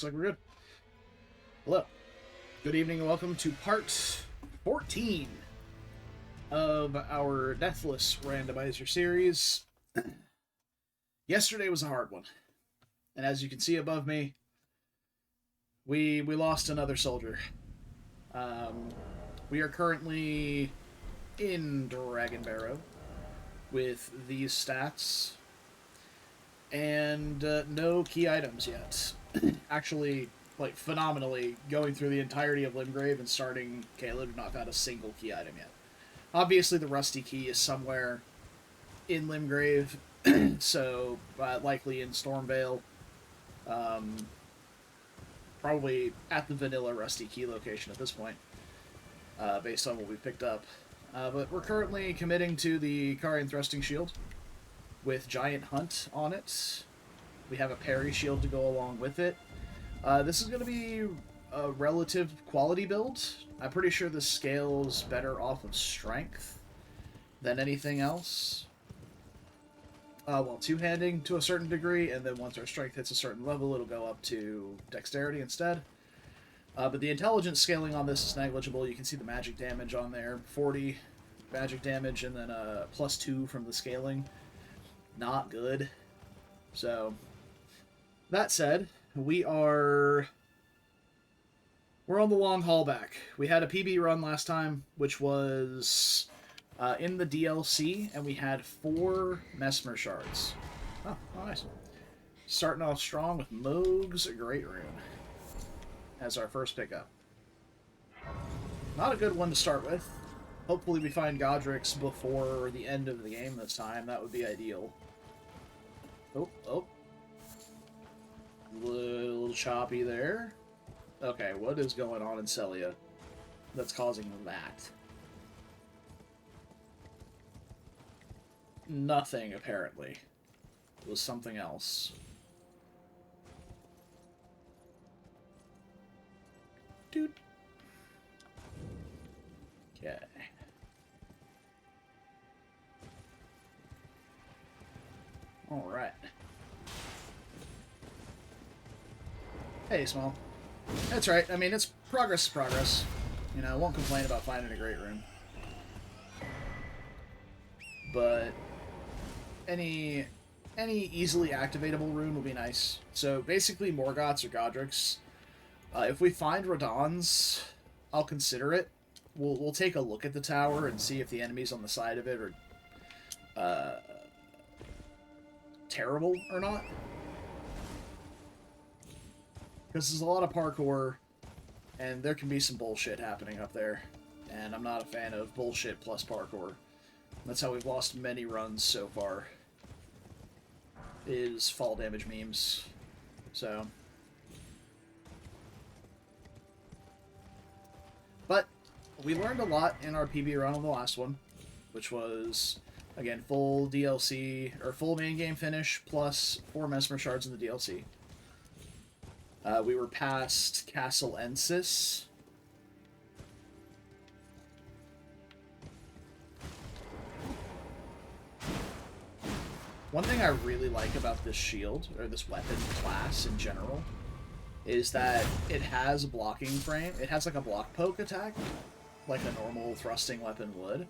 Looks like we're good. Hello. Good evening and welcome to part 14 of our Deathless Randomizer series. Yesterday was a hard one. And as you can see above me, we lost another soldier. We are currently in Dragon Barrow with these stats and no key items yet. Actually, like, phenomenally, going through the entirety of Limgrave and starting Caleb, have not found a single key item yet. Obviously, the Rusty Key is somewhere in Limgrave, so likely in Stormvale. Probably at the vanilla Rusty Key location at this point, based on what we picked up. But we're currently committing to the Carian Thrusting Shield with Giant Hunt on it. We have a parry shield to go along with it. This is going to be a relative quality build. I'm pretty sure the scales better off of strength than anything else. Well, two-handing to a certain degree, and then once our strength hits a certain level, it'll go up to dexterity instead. But the intelligence scaling on this is negligible. You can see the magic damage on there. 40 magic damage, and then +2 from the scaling. Not good. So, that said, we're on the long haul back. We had a PB run last time, which was in the DLC, and we had 4 Messmer shards. Oh, nice. Starting off strong with Moog's Great Rune as our first pickup. Not a good one to start with. Hopefully we find Godric's before the end of the game this time. That would be ideal. Oh. Little choppy there. Okay, what is going on in Celia that's causing that? Nothing, apparently. It was something else. Dude. Okay. Alright. Hey, Small. That's right. I mean, it's progress is progress. You know, I won't complain about finding a great rune. But any easily activatable rune will be nice. So basically, Morgoth's or Godric's. If we find Radahn's, I'll consider it. We'll take a look at the tower and see if the enemies on the side of it are terrible or not. Because there's a lot of parkour, and there can be some bullshit happening up there. And I'm not a fan of bullshit plus parkour. That's how we've lost many runs so far, is fall damage memes. So. But we learned a lot in our PB run on the last one, which was, again, full DLC, or full main game finish, plus 4 Messmer shards in the DLC. We were past Castle Ensis. One thing I really like about this shield, or this weapon class in general, is that it has a blocking frame. It has like a block poke attack, like a normal thrusting weapon would.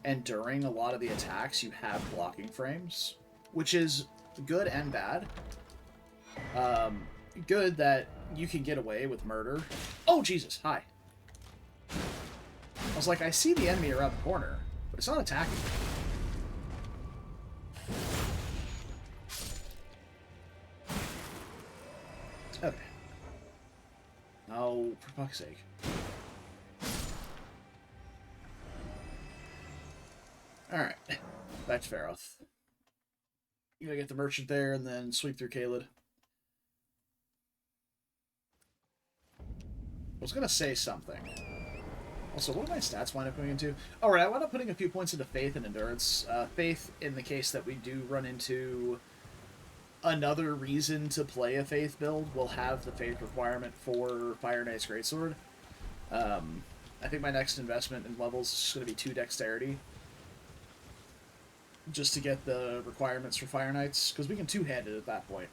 And during a lot of the attacks, you have blocking frames, which is good and bad. Good that you can get away with murder. Oh, Jesus, hi. I was like, I see the enemy around the corner, but it's not attacking me. Okay. Oh, for fuck's sake. Alright. Back to Faroth. You gotta get the merchant there and then sweep through Caelid. I was gonna say something. Also, what do my stats wind up going into? Alright, I wound up putting a few points into Faith and Endurance. Faith, in the case that we do run into another reason to play a Faith build, will have the Faith requirement for Fire Knight's Greatsword. I think my next investment in levels is just going to be 2 Dexterity. Just to get the requirements for Fire Knights, because we can two-hand it at that point.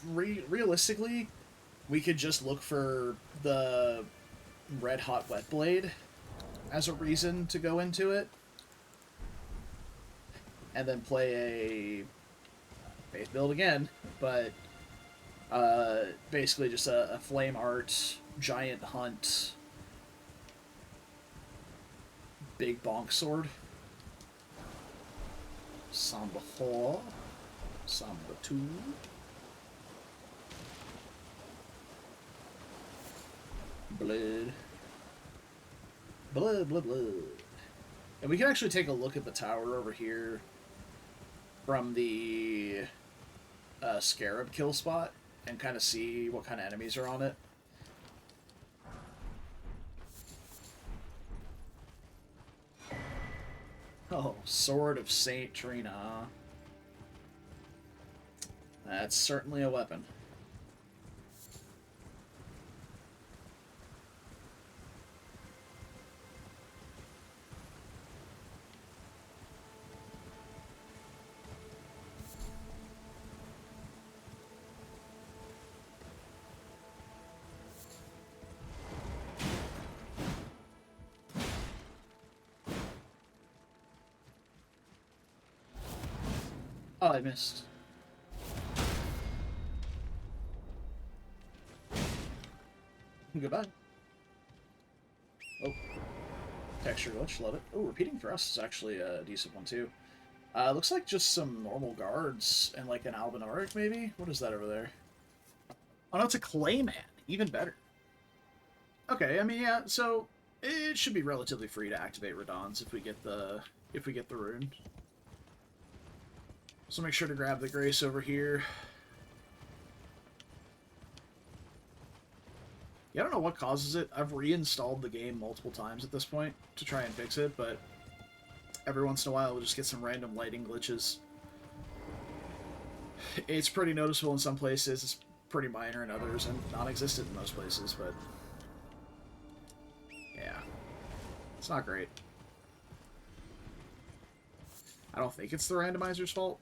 realistically, we could just look for the red hot wet blade as a reason to go into it, and then play a faith build again, but basically just a flame art giant hunt big bonk sword. Samba 4, Samba 2. Blood. Blood, blood, blood. And we can actually take a look at the tower over here from the scarab kill spot and kind of see what kind of enemies are on it. Oh, Sword of Saint Trina. That's certainly a weapon. Oh, I missed. Goodbye. Oh. Texture glitch, love it. Oh, repeating thrust is actually a decent one, too. Looks like just some normal guards and like an Albinoric, maybe? What is that over there? Oh, no, it's a Clayman. Even better. Okay, I mean, yeah, so it should be relatively free to activate Radons if we get the rune. So make sure to grab the Grace over here. Yeah, I don't know what causes it. I've reinstalled the game multiple times at this point to try and fix it, but every once in a while we'll just get some random lighting glitches. It's pretty noticeable in some places, it's pretty minor in others, and non-existent in most places, but yeah, it's not great. I don't think it's the randomizer's fault,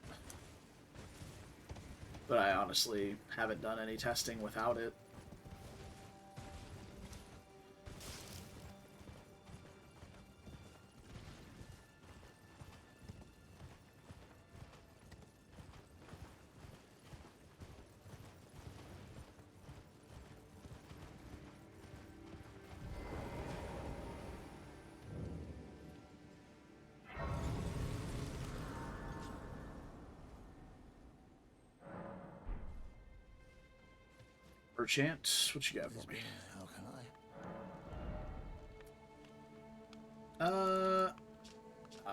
but I honestly haven't done any testing without it. Chant, what you got for me? How can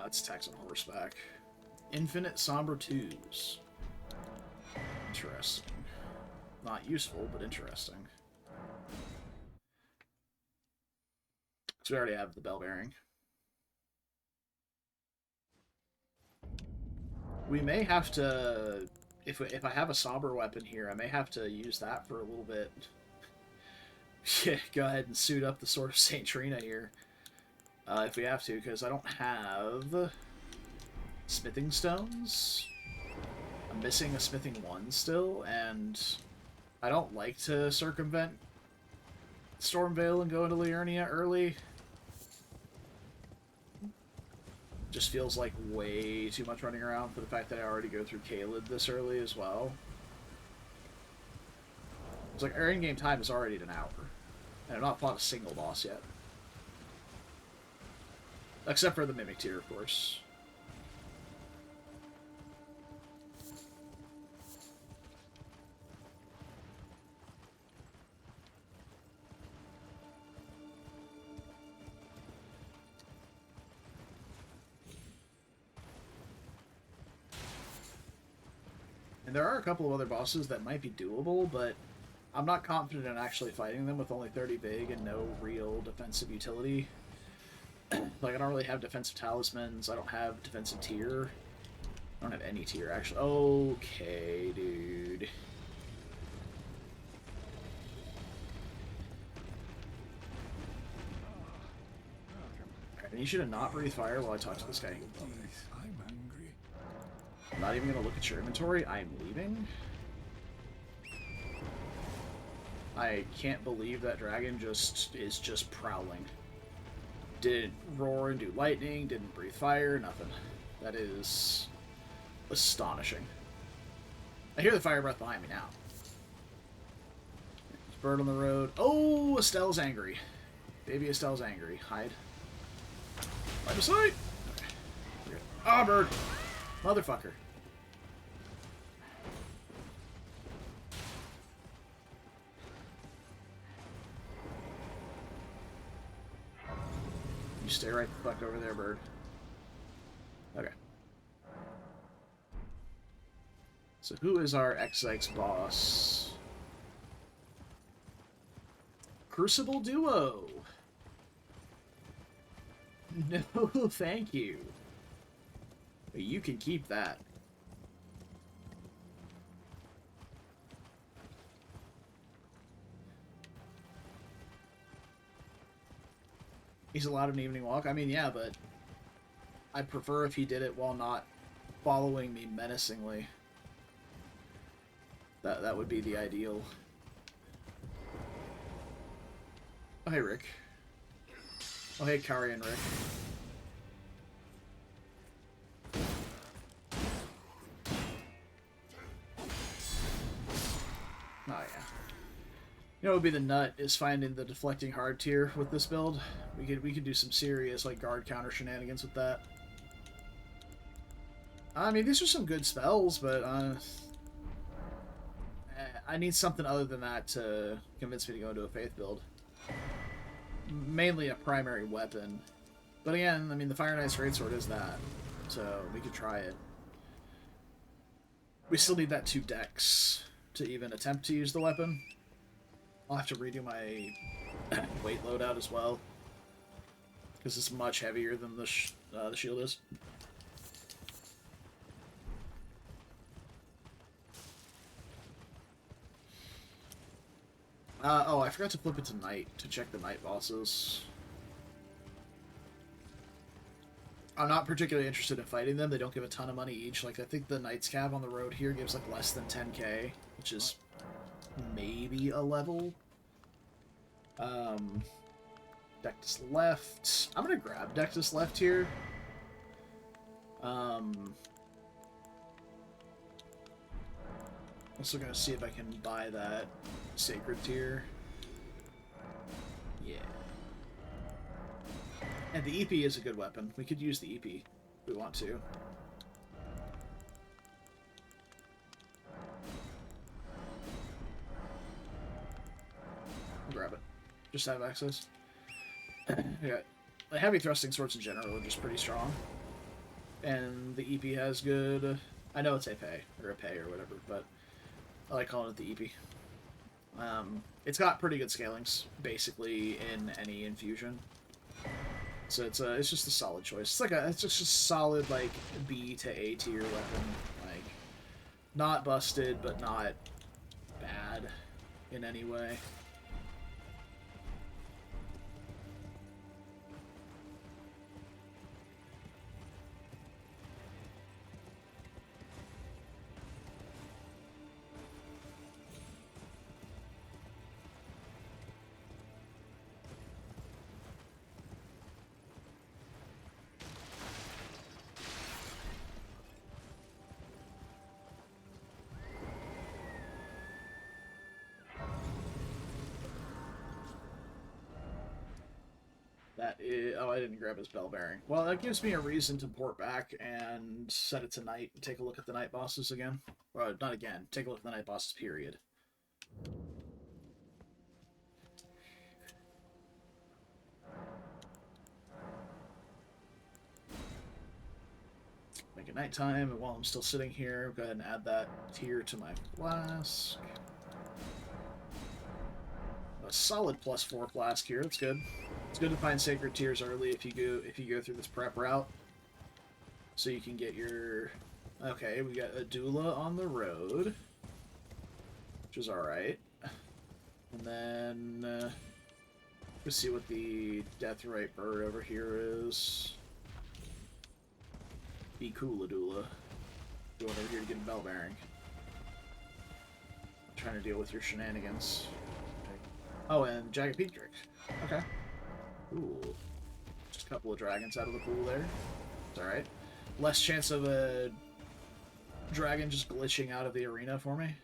It's attacks on horseback. Infinite Somber 2s. Interesting. Not useful, but interesting. So we already have the bell bearing. We may have to... If I have a somber weapon here, I may have to use that for a little bit. Yeah, go ahead and suit up the Sword of Saint Trina here. If we have to, because I don't have smithing stones. I'm missing a smithing 1 still, and I don't like to circumvent Stormvale and go into Liurnia early. Just feels like way too much running around for the fact that I already go through Caelid this early as well. It's like our in-game time is already at an hour, and I've not fought a single boss yet. Except for the Mimic tier, of course. And there are a couple of other bosses that might be doable, but I'm not confident in actually fighting them with only 30 big and no real defensive utility. Like, I don't really have defensive talismans, I don't have defensive tier. I don't have any tier, actually. Okay, dude. I need you to not breathe fire while I talk to this guy. I'm angry. I'm not even going to look at your inventory. I am leaving. I can't believe that dragon is just prowling. Didn't roar and do lightning, didn't breathe fire, nothing. That is astonishing. I hear the fire breath behind me now. There's a bird on the road. Oh, Estelle's angry. Baby Estelle's angry. Hide. Line of sight! Okay. Ah, bird! Motherfucker. You stay right the fuck over there, bird. Okay. So who is our XX boss? Crucible Duo! No, thank you. But you can keep that. He's allowed an evening walk? I mean, yeah, but I'd prefer if he did it while not following me menacingly. That would be the ideal. Oh, hey, Rick. Oh, hey, Kari and Rick. Oh, yeah. You know what would be the nut is finding the deflecting hard tier with this build. We could do some serious like guard counter shenanigans with that. I mean, these are some good spells, but I need something other than that to convince me to go into a faith build. Mainly a primary weapon. But again, I mean, the Fire Knight's Greatsword is that, so we could try it. We still need that 2 dex to even attempt to use the weapon. I'll have to redo my weight loadout as well, because it's much heavier than the shield is. Oh, I forgot to flip it to night to check the night bosses. I'm not particularly interested in fighting them. They don't give a ton of money each. Like, I think the Knight's Cab on the road here gives, like, less than 10k, which is maybe a level. Dectus left. I'm gonna grab Dectus left here. Also gonna see if I can buy that Sacred tier. Yeah. And the EP is a good weapon. We could use the EP if we want to. I'll grab it. Just have access. Yeah. The heavy thrusting swords in general are just pretty strong. And the EP has good... I know it's a pay or whatever, but I like calling it the EP. It's got pretty good scalings, basically, in any infusion. So it's just a solid choice. It's just a solid, like, B to A tier weapon. Like, not busted, but not bad in any way. That is... Oh, I didn't grab his bell bearing. Well, that gives me a reason to port back and set it to night and take a look at the night bosses again. Well, not again. Take a look at the night bosses, period. Make it nighttime, and while I'm still sitting here, go ahead and add that tier to my flask. A solid +4 flask here. That's good. It's good to find sacred tiers early if you go through this prep route, so you can get your... Okay, we got a doula on the road, which is all right. And then let's see what the Deathrite bird over here is. Be cool, a doula. Going over here to get a bell bearing. I'm trying to deal with your shenanigans. Oh, and Jagged Peak Drake. Okay. Ooh. Just a couple of dragons out of the pool there. It's alright. Less chance of a dragon just glitching out of the arena for me.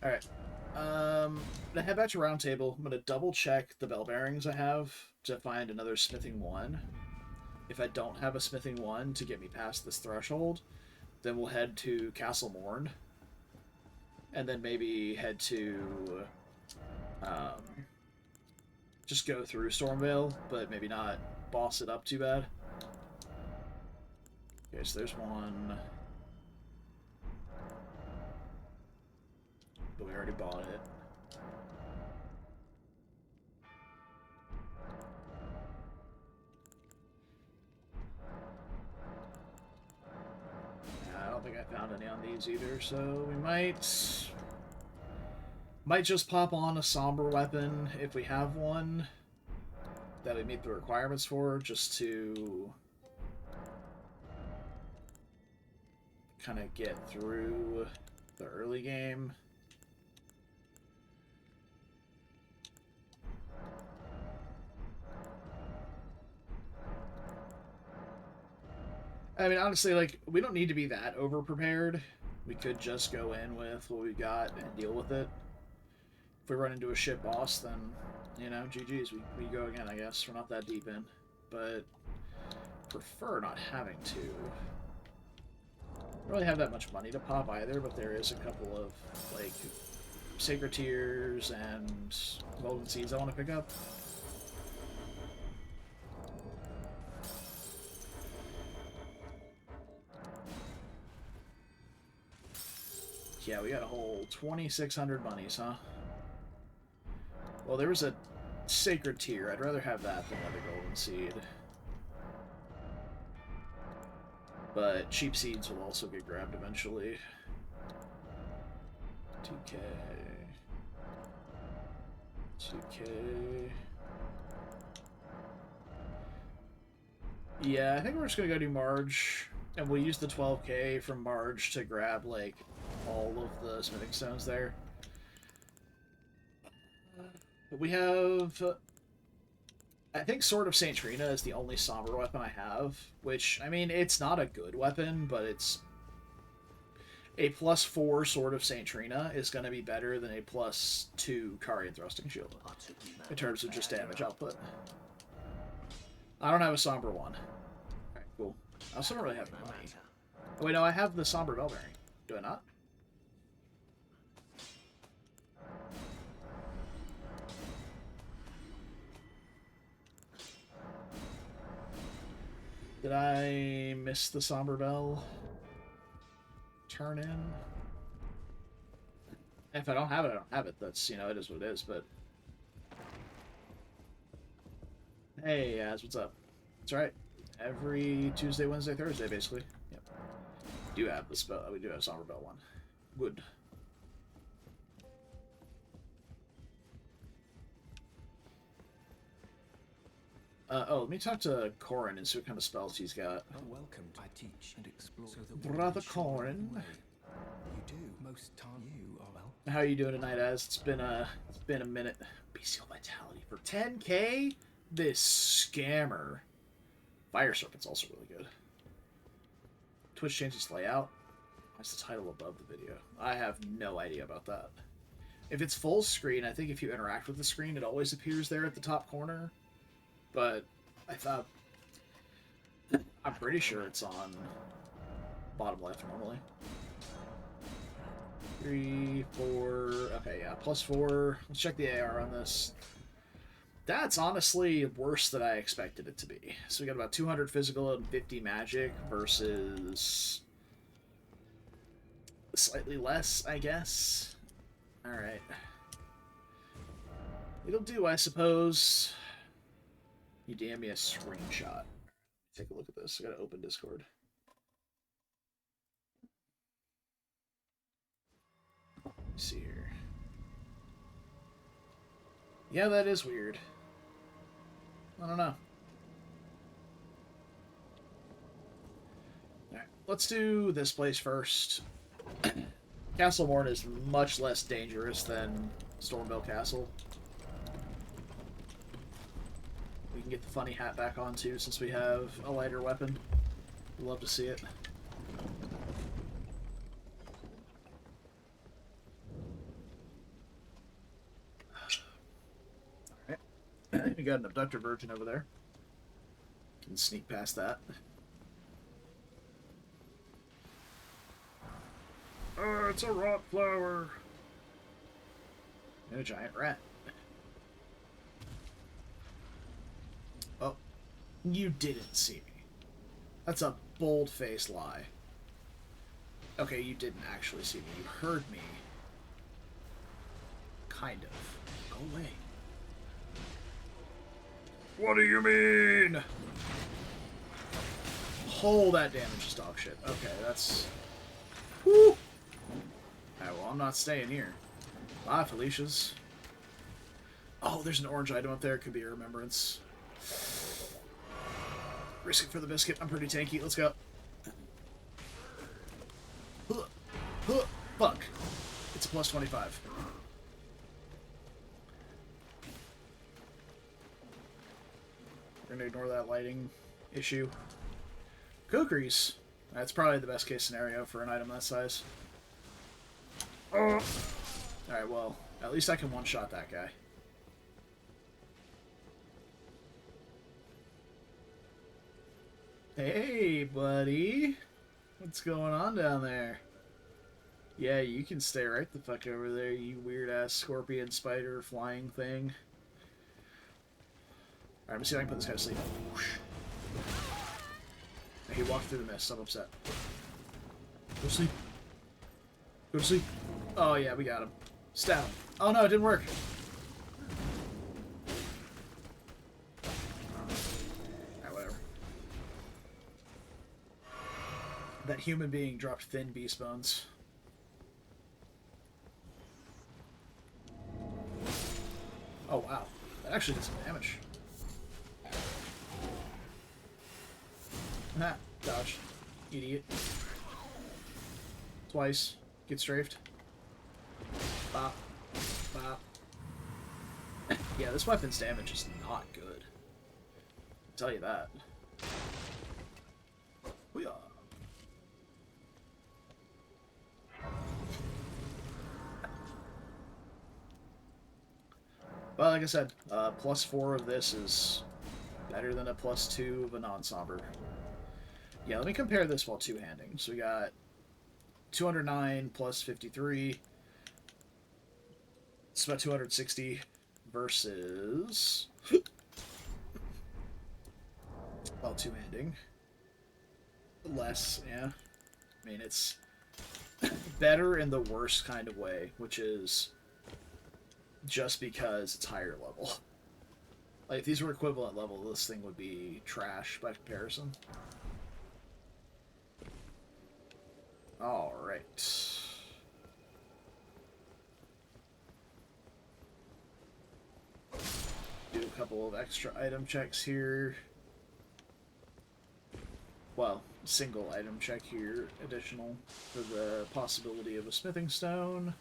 Alright. To head back to round table, I'm gonna double check the bell bearings I have to find another smithing 1. If I don't have a smithing 1 to get me past this threshold, then we'll head to Castle Morn. And then maybe head to just go through Stormvale, but maybe not boss it up too bad. Okay, so there's one. But we already bought it. I don't think I found any on these either, so we might just pop on a somber weapon if we have one that we meet the requirements for, just to kind of get through the early game. I mean, honestly, like, we don't need to be that over-prepared. We could just go in with what we got and deal with it. If we run into a shit boss, then, you know, GG's. We go again, I guess. We're not that deep in. But prefer not having to. Don't really have that much money to pop either, but there is a couple of, like, Sacred Tears and Golden Seeds I want to pick up. Yeah, we got a whole 2,600 monies, huh? Well, there was a Sacred Tear. I'd rather have that than another Golden Seed. But cheap seeds will also get grabbed eventually. 2K. 2K. Yeah, I think we're just gonna go do Marge, and we'll use the 12K from Marge to grab, like, all of the smithing stones there. We have... I think Sword of St. Trina is the only somber weapon I have, which, I mean, it's not a good weapon, but it's... A +4 Sword of St. Trina is going to be better than a +2 Carian Thrusting Shield, in terms of just damage output. I don't have a somber one. Alright, cool. I also don't really have money. Oh, wait, no, I have the somber bell bearing. Do I not? Did I miss the somber bell? Turn in? If I don't have it, I don't have it. That's, you know, it is what it is, but... Hey, Yaz, what's up? That's right. Every Tuesday, Wednesday, Thursday, basically. Yep. We do have the spell. We do have somber bell one. Good. Oh, let me talk to Corin and see what kind of spells he's got. Oh, welcome. I teach and explore. So Brother Corin. You do. Most time you are well. How are you doing tonight, Az? It's been a minute. Bestial Vitality for 10K? This scammer. Fire Serpent's also really good. Twitch changes layout. What's the title above the video? I have no idea about that. If it's full screen, I think if you interact with the screen, it always appears there at the top corner. But I thought... I'm pretty sure it's on bottom left normally. 3, 4... Okay, yeah, +4. Let's check the AR on this. That's honestly worse than I expected it to be. So we got about 200 physical and 50 magic versus... slightly less, I guess. Alright. It'll do, I suppose. You DM me a screenshot. Take a look at this. I gotta open Discord. Let's see here. Yeah, that is weird. I don't know. Alright, let's do this place first. Castle Morn is much less dangerous than Stormville Castle. We can get the funny hat back on too, since we have a lighter weapon. We'd love to see it. Alright. We got an abductor virgin over there. Can sneak past that. Oh, it's a rot flower. And a giant rat. Oh, you didn't see me. That's a bold-faced lie. Okay, you didn't actually see me. You heard me. Kind of. Go away. What do you mean? Oh, that damage is dog shit. Okay, that's... Woo! Alright, well, I'm not staying here. Bye, Felicia's. Oh, there's an orange item up there. It could be a remembrance. Risk it for the biscuit. I'm pretty tanky. Let's go. Fuck. It's a plus 25. We're going to ignore that lighting issue. Kukris. That's probably the best case scenario for an item that size. Oh. Alright, well, at least I can one-shot that guy. Hey, buddy. What's going on down there? Yeah, you can stay right the fuck over there, you weird-ass scorpion spider flying thing. Alright, let me see if I can put this guy to sleep. Whoosh. He walked through the mist. I'm upset. Go to sleep. Go to sleep. Oh, yeah, we got him. Stab him. Oh, no, it didn't work. Alright, whatever. That human being dropped thin beast bones. Oh, wow. That actually did some damage. Ha, dodge. Idiot. Twice. Get strafed. Bop. Bop. Yeah, this weapon's damage is not good. I'll tell you that. Hoo-yah. Well, like I said, +4 of this is better than a +2 of a non-somber. Yeah, let me compare this while two-handing. So we got 209 plus 53. It's about 260 versus... while two-handing. Less, yeah. I mean, it's better in the worst kind of way, which is just because it's higher level. Like, if these were equivalent level, this thing would be trash by comparison. Alright. Do a couple of extra item checks here. Well, single item check here, additional, for the possibility of a smithing stone.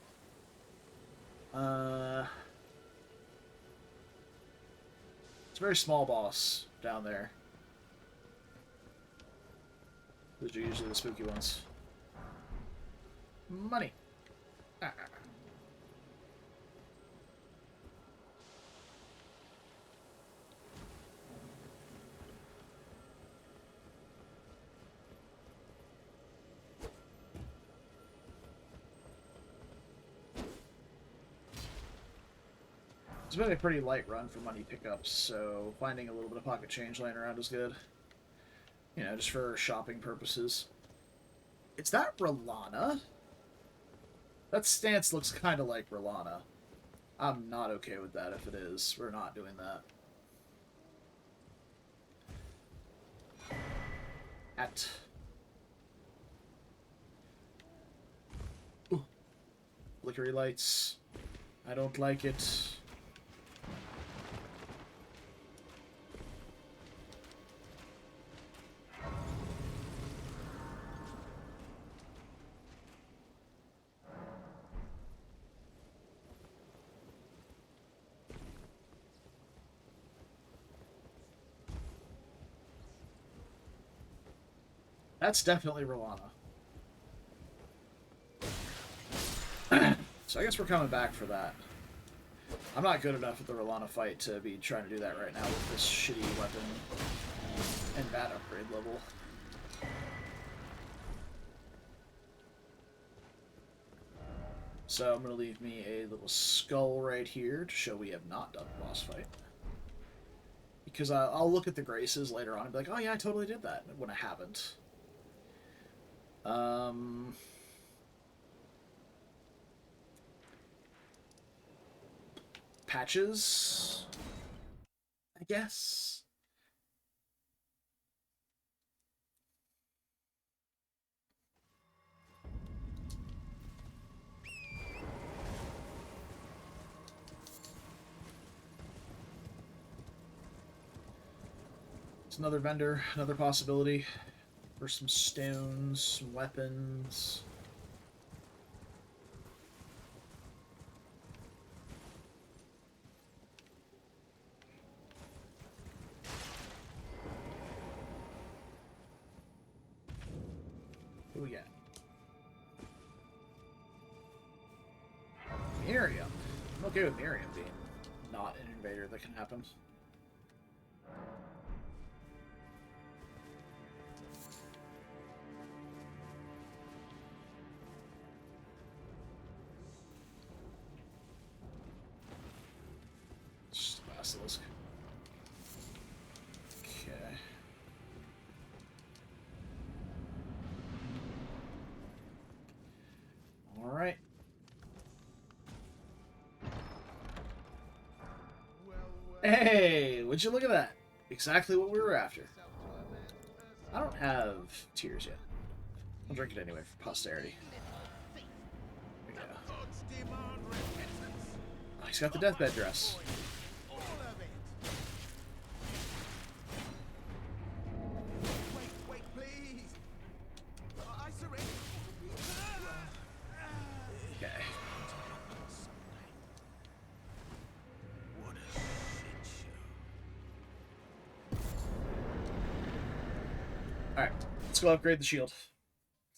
It's a very small boss down there. Those are usually the spooky ones. Money. Ah. It's been a pretty light run for money pickups, so finding a little bit of pocket change laying around is good. You know, just for shopping purposes. Is that Rolana? That stance looks kind of like Rolana. I'm not okay with that if it is. We're not doing that. At. Ooh. Flickery lights. I don't like it. That's definitely Rolana. So I guess we're coming back for that. I'm not good enough at the Rolana fight to be trying to do that right now with this shitty weapon and bad upgrade level. So I'm going to leave me a little skull right here to show we have not done a boss fight. Because I'll look at the graces later on and be like, oh yeah, I totally did that, when I haven't. Patches, I guess. It's another vendor, another possibility for some stones, some weapons. Who we got? Miriam. I'm okay with Miriam being not an invader that can happen. Just a basilisk. Okay. Alright. Hey, would you look at that? Exactly what we were after. I don't have tears yet. I'll drink it anyway for posterity. There we go. Oh, he's got the deathbed dress. Okay. Alright, let's go upgrade the shield.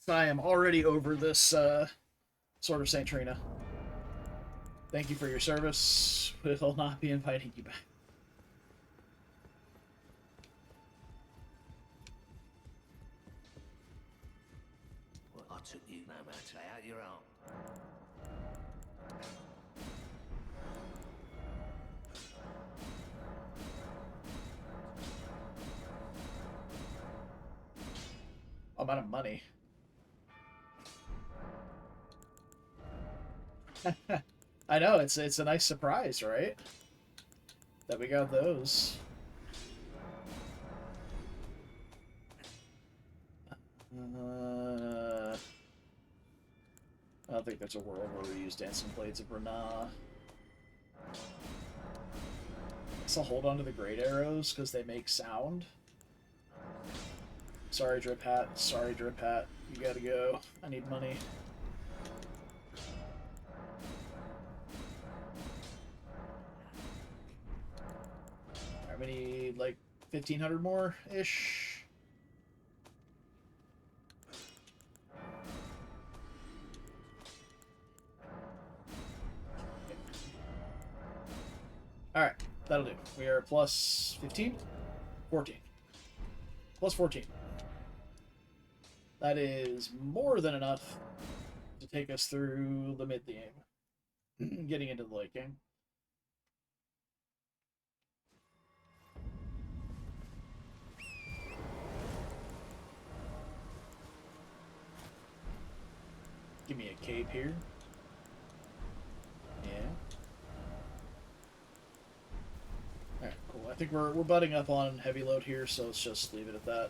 I am already over this Sword of Saint Trina. Thank you for your service. We'll not be inviting you back. Well, I took you no matter out your own. I'm out of money. I know, it's a nice surprise, right? That we got those. I don't think there's a world where we use Dancing Blades of Renah. So hold on to the Great Arrows because they make sound. Sorry, Drip Hat. Sorry, Drip Hat. You gotta go. I need money. Alright, we need like 1,500 more-ish. Alright, that'll do. We are plus 15? 14. Plus 14. That is more than enough to take us through the mid-game. Getting into the late game. Give me a cape here. Yeah. Alright, cool. I think we're butting up on heavy load here, so let's just leave it at that.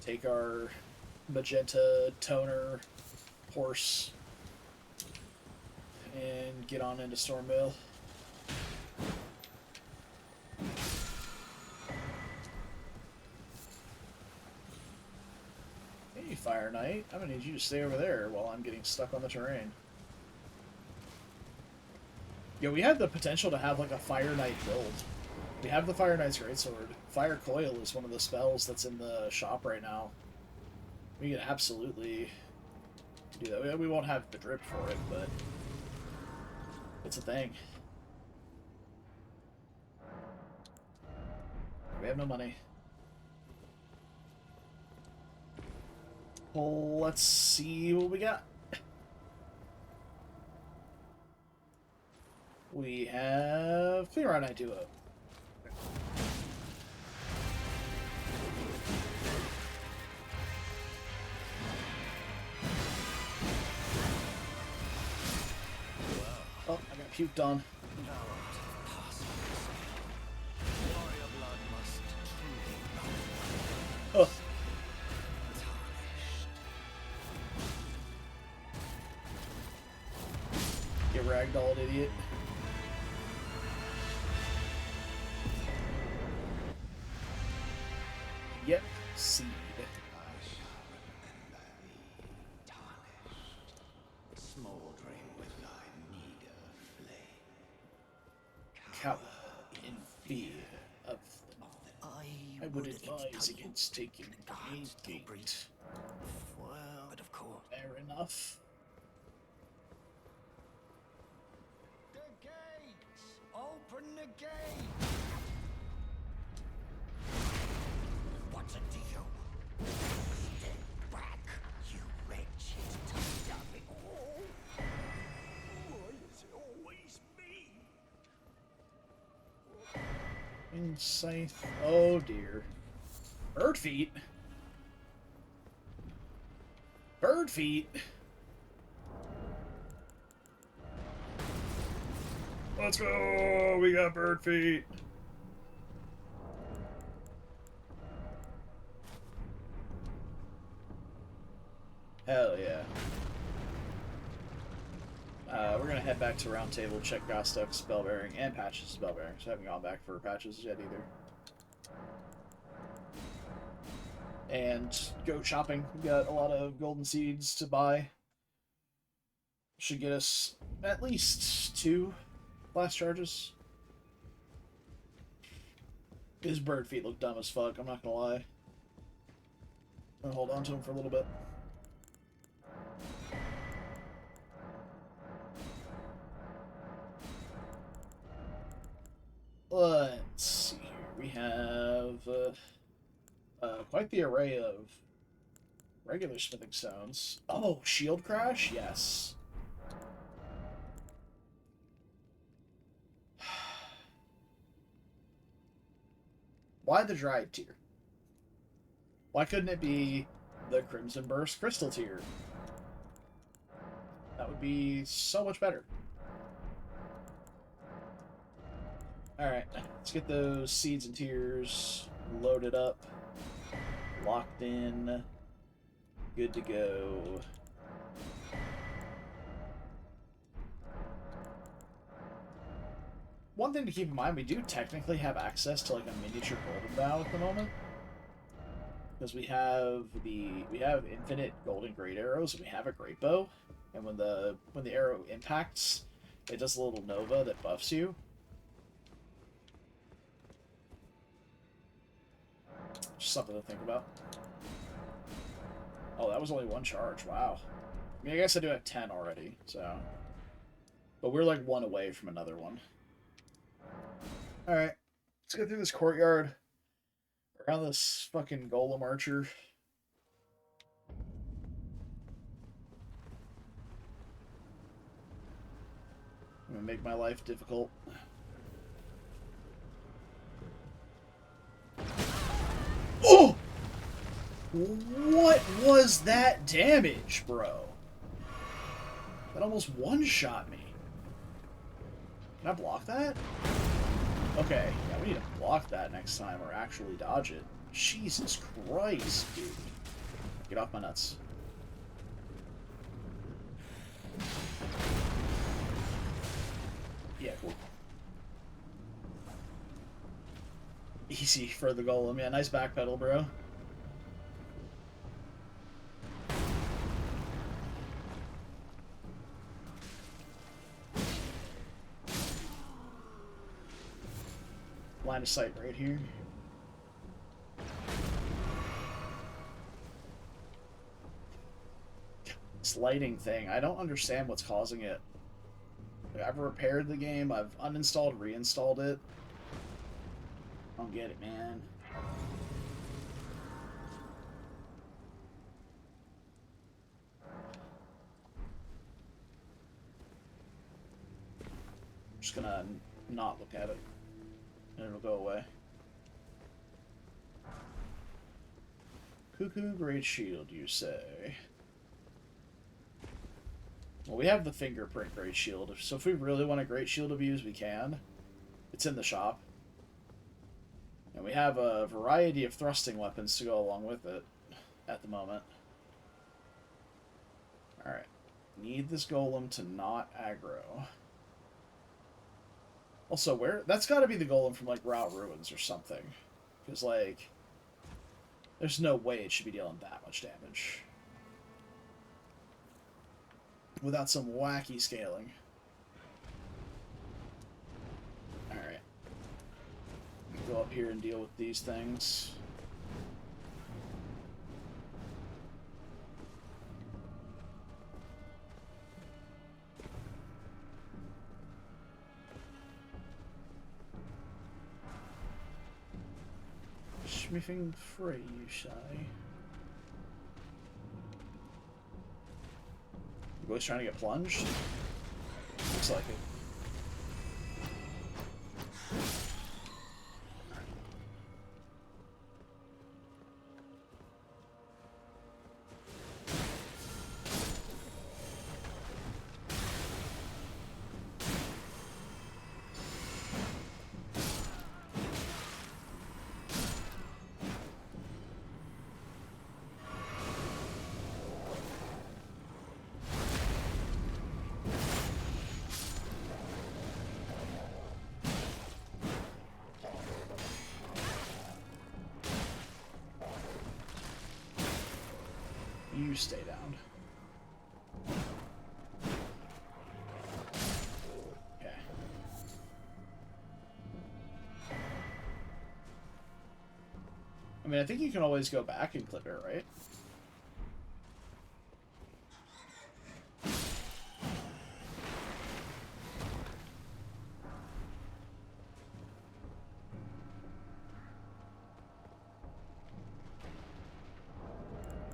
Take our magenta toner horse and get on into Stormvale. Hey, Fire Knight. I'm gonna need you to stay over there while I'm getting stuck on the terrain. Yo, we have the potential to have like a Fire Knight build We have the Fire Knight's Greatsword. Fire Coil is one of the spells that's in the shop right now. We could absolutely do that. We won't have the drip for it, but it's a thing. We have no money. Well, let's see what we got. We have Clear Out 920. Oh, I got puked on. Oh. Get ragdolled, idiot. Yep, seed. I shall remember thee, tarnished, smouldering with thy meager flame. Cower in fear of them. I would advise against taking a gate. Well, but of course. Fair enough. The gates! Open the gate! What's it to you? Step back, you wretched tiny. Oh! Why is it always me? Insight. Oh dear. Bird feet. Bird feet. Let's go. We got bird feet. Hell yeah. We're gonna head back to Round Table, check Gostock's Spellbearing and Patch's Spellbearing. So I haven't gone back for Patches yet either. And go shopping. We got a lot of golden seeds to buy. Should get us at least 2 blast charges. His bird feet look dumb as fuck, I'm not gonna lie. I'll hold on to him for a little bit. Let's see here. We have quite the array of regular smithing stones. Oh, shield crash? Yes. Why the dried tier? Why couldn't it be the Crimson Burst Crystal tier? That would be so much better. Alright, let's get those seeds and tiers loaded up, locked in, good to go. One thing to keep in mind, we do technically have access to like a miniature golden bow at the moment. Because we have infinite golden great arrows and we have a great bow. And when the arrow impacts, it does a little nova that buffs you. Just something to think about. Oh, that was only 1 charge. Wow. I mean, I guess I do have 10 already, so. But we're like 1 away from another one. Alright. Let's go through this courtyard. Around this fucking golem archer. I'm gonna make my life difficult. Oh! What was that damage, bro? That almost one-shot me. Can I block that? Okay, yeah, we need to block that next time or actually dodge it. Jesus Christ, dude. Get off my nuts. Yeah, cool. Easy for the golem. Yeah, nice backpedal, bro. line of sight right here. This lighting thing, I don't understand what's causing it. I've repaired the game, I've uninstalled, reinstalled it. I don't get it, man. I'm just gonna not look at it, and it'll go away. Cuckoo Great Shield, you say? Well, we have the fingerprint Great Shield, so if we really want a Great Shield abuse, we can. It's in the shop. And we have a variety of thrusting weapons to go along with it at the moment. Alright. Need this golem to not aggro. Also, where... That's gotta be the golem from, like, Route Ruins or something. Because, like... There's no way it should be dealing that much damage. Without some wacky scaling. Alright. Go up here and deal with these things. Smithing free, you say? You boys trying to get plunged? Looks like it. You stay down. Okay. I mean, I think you can always go back and clip it, right?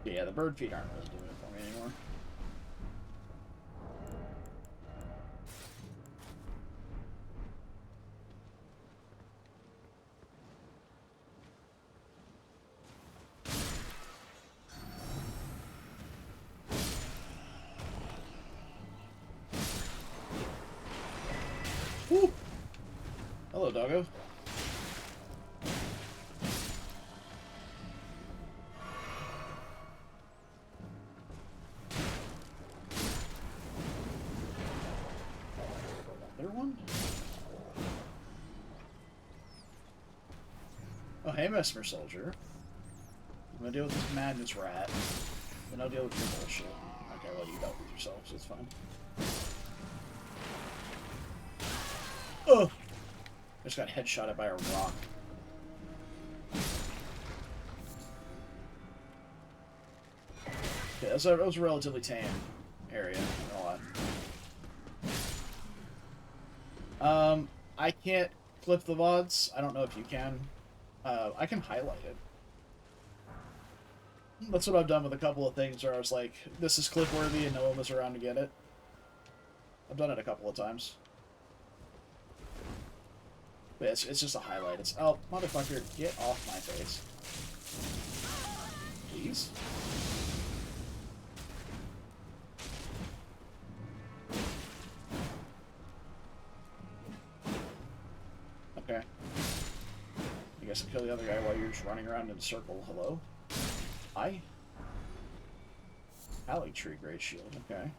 Yeah, the bird feet aren't really doing it for me anymore. Woo! Hello, doggo. Oh, hey, Messmer Soldier. I'm gonna deal with this madness rat. Then I'll deal with your bullshit. Okay, well, you dealt with yourself, so it's fine. Oh! I just got headshotted by a rock. Okay, that was a relatively tame area, not gonna lie. I can't clip the VODs. I don't know if you can. I can highlight it. That's what I've done with a couple of things where I was like, this is clip-worthy and no one was around to get it. I've done it a couple of times. But it's just a highlight. It's, oh, motherfucker, get off my face. Please? Okay. I guess I'll kill the other guy while you're just running around in a circle. Hello? Hi? Alley Tree Great Shield, okay.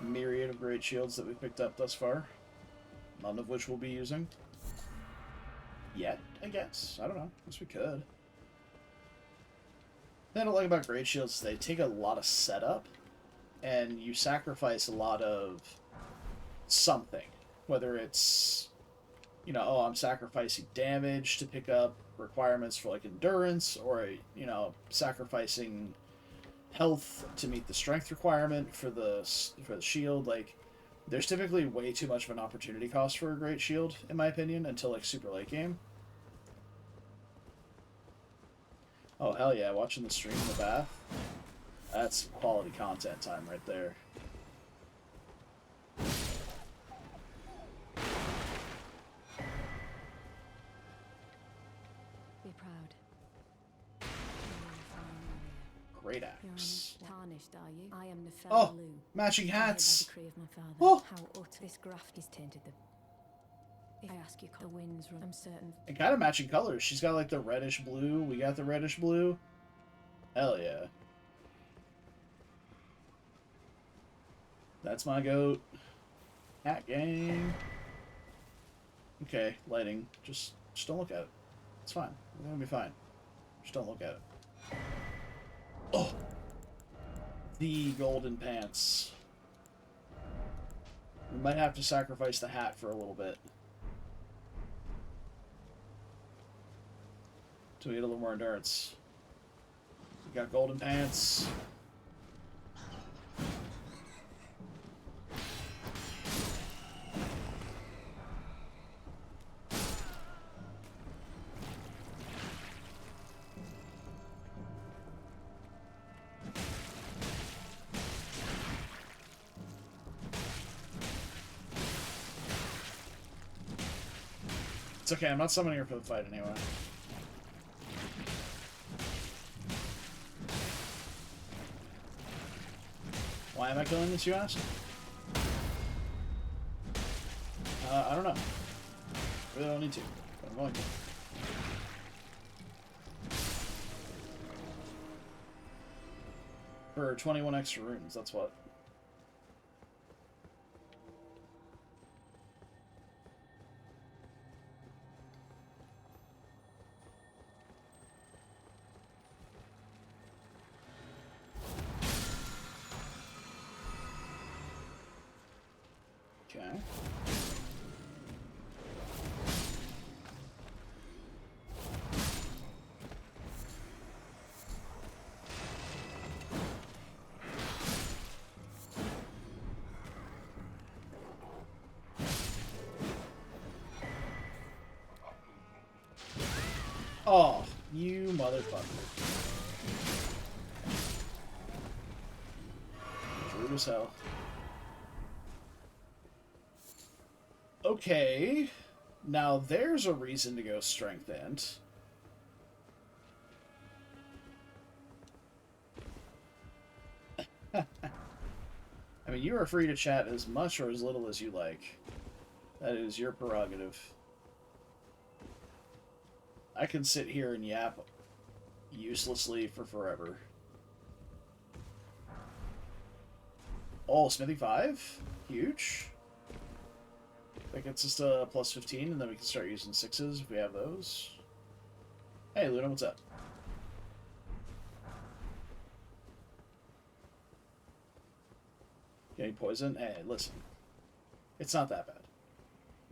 Myriad of Great Shields that we picked up thus far. None of which we'll be using. Yet, I guess. I don't know. I guess we could. The thing I don't like about Great Shields is they take a lot of setup, and you sacrifice a lot of something. Whether it's, you know, oh, I'm sacrificing damage to pick up requirements for like endurance, or you know, sacrificing health to meet the strength requirement for the shield. Like, there's typically way too much of an opportunity cost for a great shield, in my opinion, until like super late game. Oh hell yeah! Watching the stream in the bath. That's quality content time right there. Be proud. Great You're axe. tarnished, are you? I am the Oh, fellow Lou. matching By hats. decree of my father. Oh. How utter this graft is tainted them. If I ask you, the winds run. I'm certain. And kind of matching colors. She's got like the reddish blue. We got the reddish blue. Hell yeah. That's my goat. Hat gang. Okay, lighting. Just don't look at it. It's fine. We're gonna be fine. Just don't look at it. Oh! The golden pants. We might have to sacrifice the hat for a little bit. To get a little more endurance. We got golden pants. It's okay, I'm not summoning her for the fight anyway. Why am I killing this, you ask? I don't know. Really don't need to, but I'm going to. For 21 extra runes, that's what. Okay. Oh, you motherfucker. Rude as hell. Okay. Now there's a reason to go strength end. I mean, you are free to chat as much or as little as you like. That is your prerogative. I can sit here and yap uselessly for forever. Oh, Smithy 5? Huge. That gets us to plus 15, and then we can start using 6s if we have those. Hey, Luna, what's up? Getting poison? Hey, listen. It's not that bad.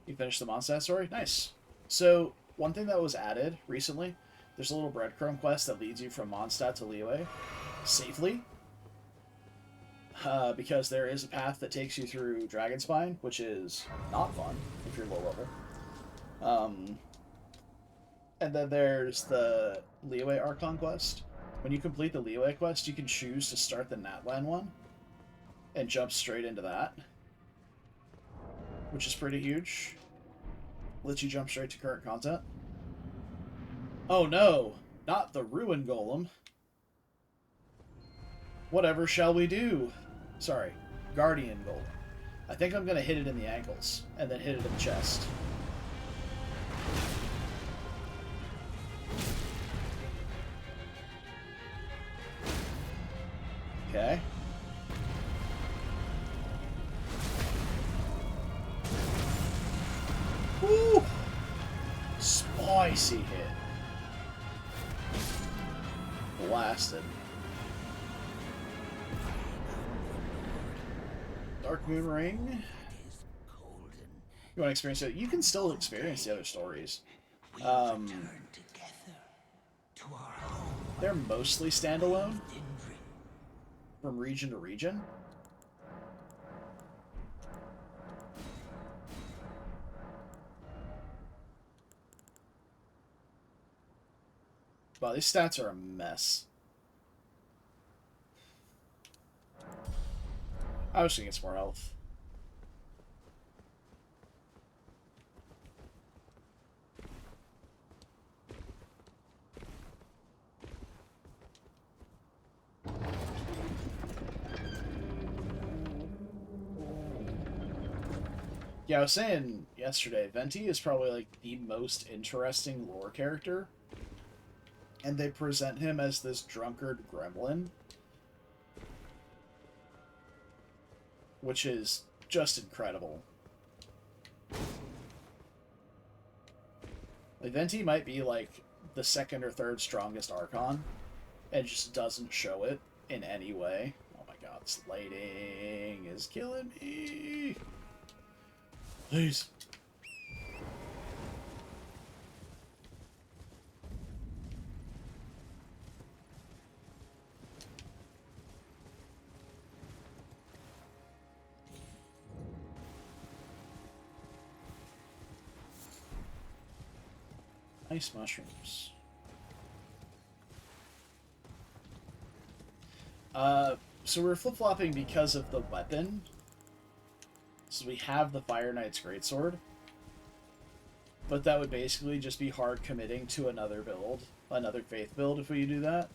You finished the Mondstadt story? Nice. So, one thing that was added recently, there's a little breadcrumb quest that leads you from Mondstadt to Liyue safely. Because there is a path that takes you through Dragonspine, which is not fun if you're low level. And then there's the Liyue Archon quest. When you complete the Liyue quest, you can choose to start the Natlan one and jump straight into that, which is pretty huge. Lets you jump straight to current content. Oh no, not the Ruin Golem. Whatever shall we do? Sorry, Guardian Golem. I think I'm gonna hit it in the ankles, and then hit it in the chest. Okay. Woo! Spicy hit. Blasted. Dark Moon Ring. You want to experience it? You can still experience the other stories. We return together to our home. They're mostly standalone In from region to region. Wow, these stats are a mess. I was thinking it's more health. Yeah, I was saying yesterday, Venti is probably like the most interesting lore character. And they present him as this drunkard gremlin, which is just incredible. Like, Venti might be like the second or third strongest Archon, and just doesn't show it in any way. Oh my god, this lighting is killing me. Please. Nice mushrooms. So we're flip-flopping because of the weapon. So we have the Fire Knight's Greatsword. But that would basically just be hard committing to another build. Another Faith build if we do that.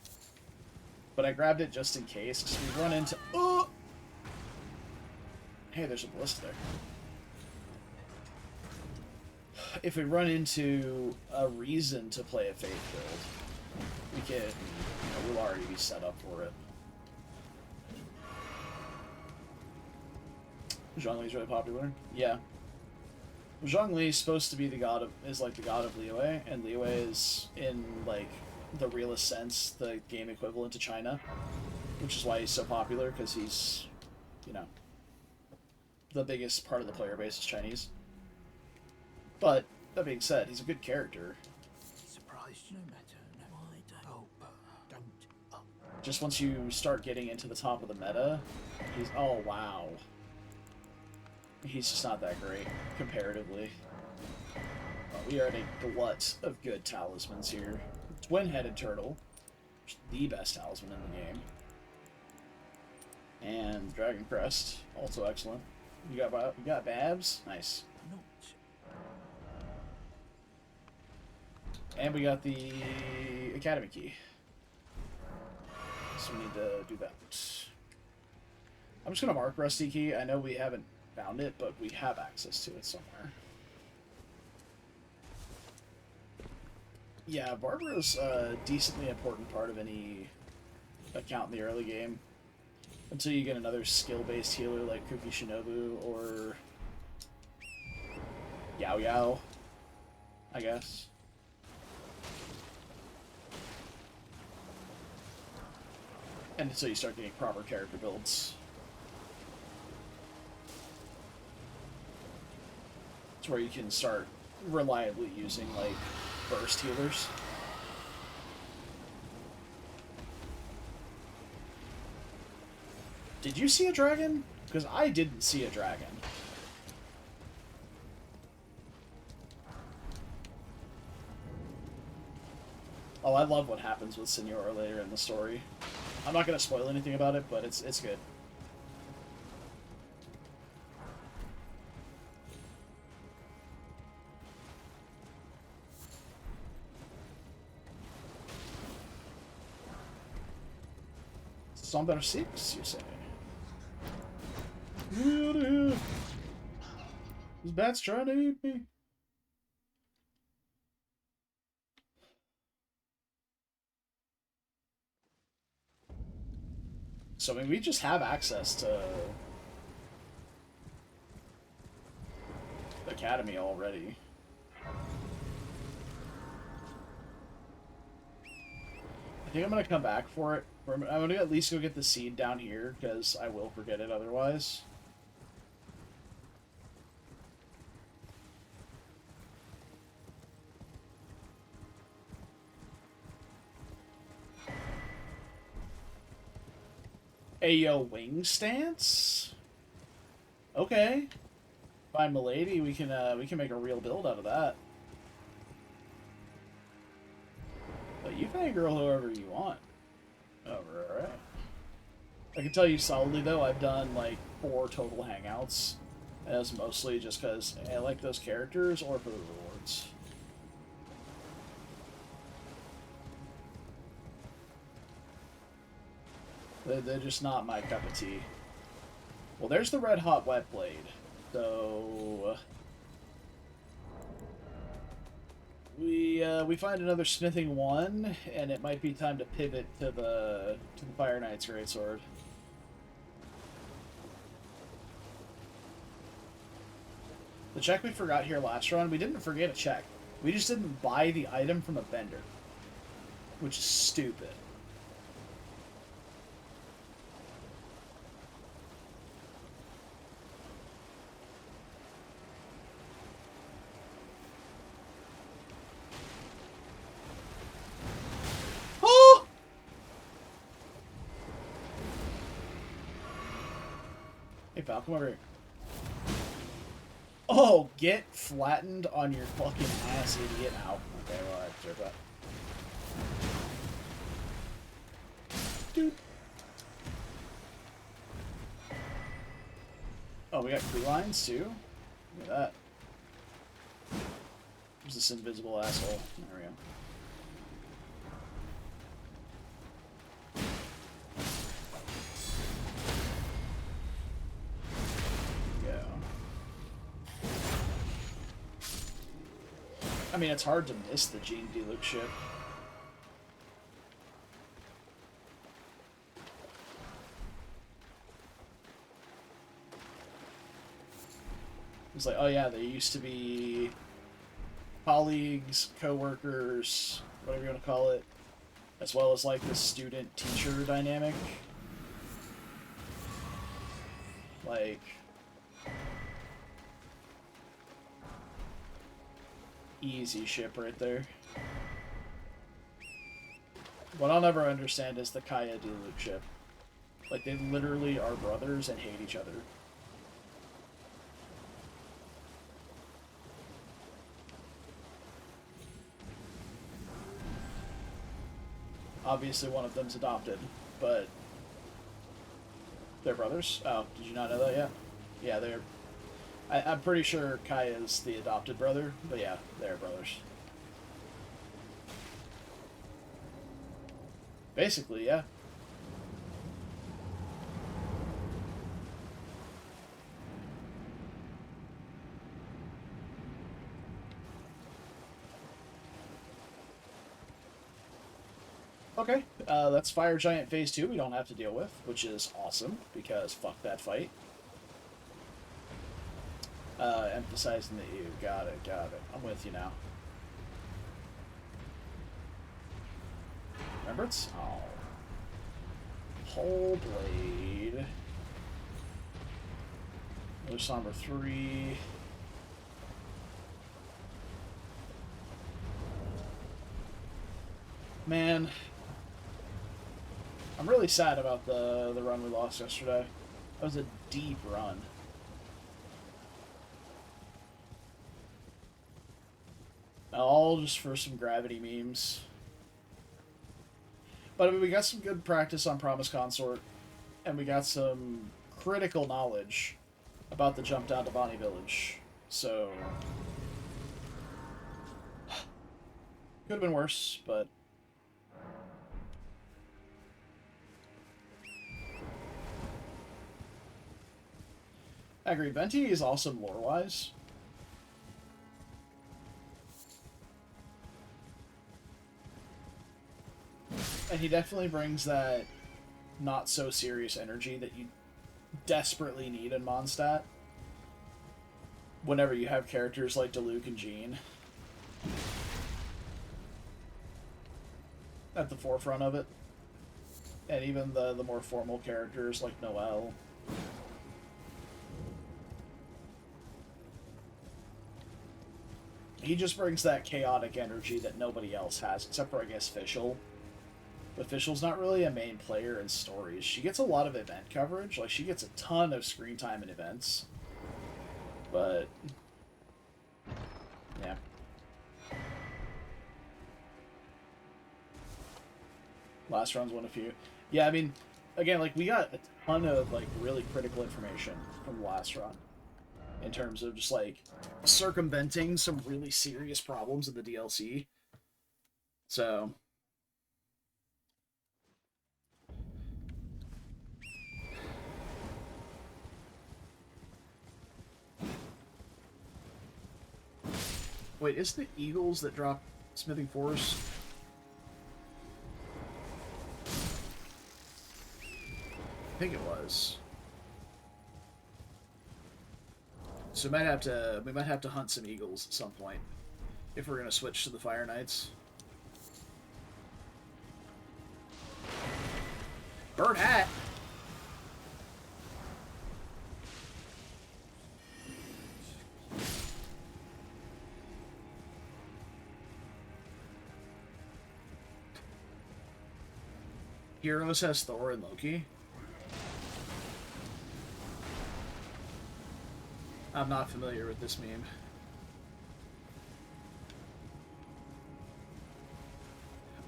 But I grabbed it just in case, because we run into... Oh! Hey, there's a ballista there. If we run into a reason to play a Faith build, we can... we'll already be set up for it. Zhongli's really popular. Yeah. Zhongli is supposed to be the god of the god of Liyue, and Liyue is in like the realest sense the game equivalent to China, which is why he's so popular, because he's, the biggest part of the player base is Chinese. But that being said, he's a good character. Surprised no matter. No, I don't. Just once you start getting into the top of the meta, he's wow. He's just not that great, comparatively. We are in a glut of good talismans here. Twin-headed turtle, which is the best talisman in the game. And Dragon Crest, also excellent. You got Babs? Nice. And we got the Academy Key. So we need to do that. I'm just going to mark Rusty Key. I know we haven't found it, but we have access to it somewhere. Yeah, Barbara's a decently important part of any account in the early game. Until you get another skill-based healer like Kuki Shinobu or Yao Yao, I guess. And until you start getting proper character builds. It's where you can start reliably using, like, burst healers. Did you see a dragon? Because I didn't see a dragon. Oh, I love what happens with Senora later in the story. I'm not going to spoil anything about it, but it's good. Somber 6, you say? This bat's trying to eat me. So, I mean, we just have access to the Academy already. I think I'm going to come back for it. I'm going to at least go get the seed down here, because I will forget it otherwise. Ayo wing stance? Okay. Fine, milady, we can make a real build out of that. But you fangirl whoever you want. Alright. I can tell you solidly, though, I've done, like, 4 total hangouts. And it was mostly just because I like those characters or for the rewards. They're just not my cup of tea. Well, there's the red hot wet blade. So we find another smithing 1, and it might be time to pivot to the Fire Knight's greatsword. The check we forgot here last run, we didn't forget a check. We just didn't buy the item from a vendor, which is stupid. Hey, pal, come over here. Oh, get flattened on your fucking ass, idiot. Ow. Okay, well, I deserve that. Dude. Oh, we got crew lines, too? Look at that. Who's this invisible asshole? There we go. I mean, it's hard to miss the Gene Deluxe ship. It's like, oh yeah, they used to be colleagues, co-workers, whatever you want to call it, as well as like the student-teacher dynamic. Like, easy ship right there. What I'll never understand is the Kaya Deluxe ship. Like, they literally are brothers and hate each other. Obviously one of them's adopted, but they're brothers? Oh, did you not know that yet? Yeah, they're... I'm pretty sure Kaya's the adopted brother, but yeah, they're brothers. Basically, yeah. Okay, that's Fire Giant Phase 2 we don't have to deal with, which is awesome, because fuck that fight. Emphasizing that you got it. I'm with you now. Remember it's... Oh. Whole blade. Another Somber 3. Man. I'm really sad about the run we lost yesterday. That was a deep run. All just for some gravity memes. But I mean, we got some good practice on Promised Consort, and we got some critical knowledge about the jump down to Bonnie Village. So... could have been worse, but... I agree. Venti is awesome lore-wise. And he definitely brings that not-so-serious energy that you desperately need in Mondstadt whenever you have characters like Diluc and Jean at the forefront of it. And even the more formal characters like Noelle. He just brings that chaotic energy that nobody else has, except for, I guess, Fischl. Official's not really a main player in stories. She gets a lot of event coverage. Like, she gets a ton of screen time in events. But, yeah. Last round's won a few. Yeah, I mean, again, like, we got a ton of, like, really critical information from the last run. In terms of just, like, circumventing some really serious problems in the DLC. So... Wait, isn't it eagles that drop smithing force? I think it was. So we might have to hunt some eagles at some point if we're gonna switch to the Fire Knights. Bird hat. Heroes has Thor and Loki. I'm not familiar with this meme.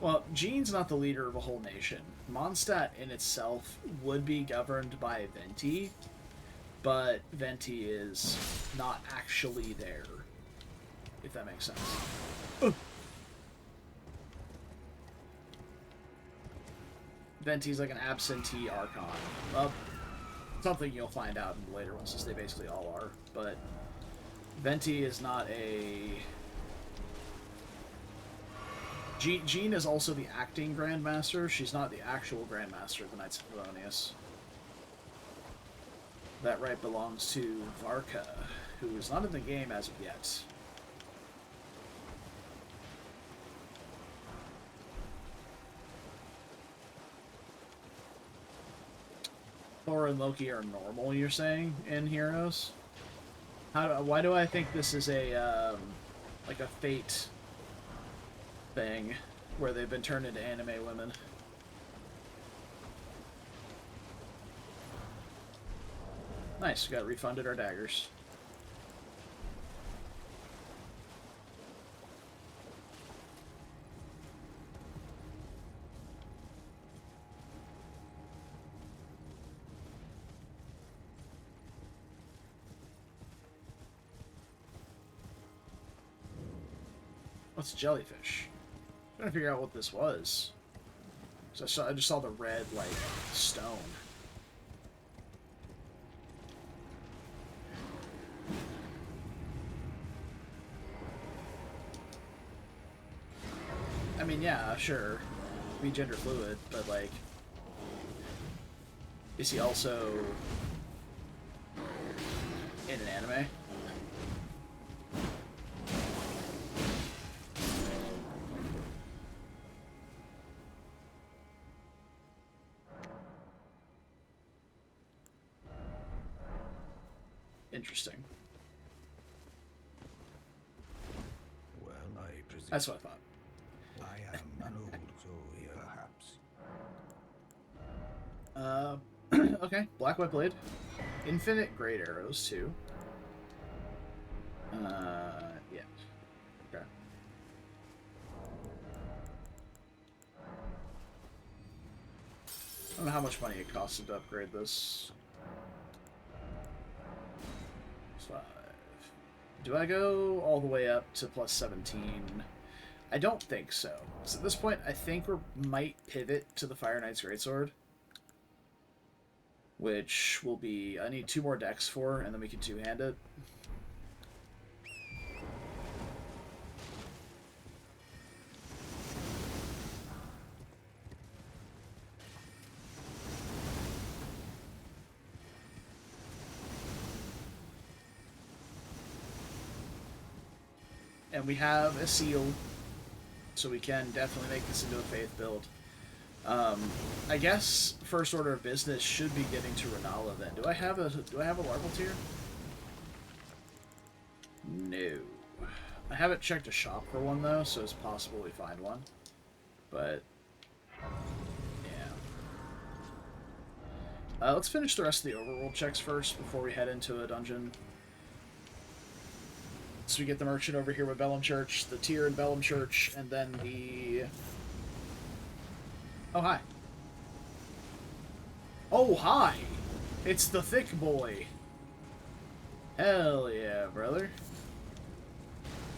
Well, Jean's not the leader of a whole nation. Mondstadt in itself would be governed by Venti, but Venti is not actually there, if that makes sense. Venti's like an absentee Archon. Well, something you'll find out in the later ones, since they basically all are. But Venti is not a... Jean is also the acting Grandmaster. She's not the actual Grandmaster of the Knights of Favonius. That right belongs to Varka, who is not in the game as of yet. Thor and Loki are normal, you're saying, in Heroes? Why do I think this is a, like a Fate thing, where they've been turned into anime women? Nice, we got refunded our daggers. What's jellyfish? I'm trying to figure out what this was. So I just saw the red, like, stone. I mean, yeah, sure. Be gender fluid, but, like... Is he also... in an anime? Interesting. Well, I presume That's what I thought. I am an old soul, perhaps. Okay. Black White Blade. Infinite Great Arrows, too. Yeah. Okay. I don't know how much money it costs to upgrade this. 5. Do I go all the way up to plus 17? I don't think so. So at this point, I think we might pivot to the Fire Knight's Greatsword. Which will be... I need 2 more decks for, and then we can two-hand it. And we have a seal, so we can definitely make this into a faith build. I guess first order of business should be getting to Renala then. Do I have a larval tier? No. I haven't checked a shop for one though, so it's possible we find one. But Let's finish the rest of the overworld checks first before we head into a dungeon. So we get the merchant over here with Bellum Church, the tier in Bellum Church, and then the... Oh, hi. Oh, hi! It's the thick boy. Hell yeah, brother.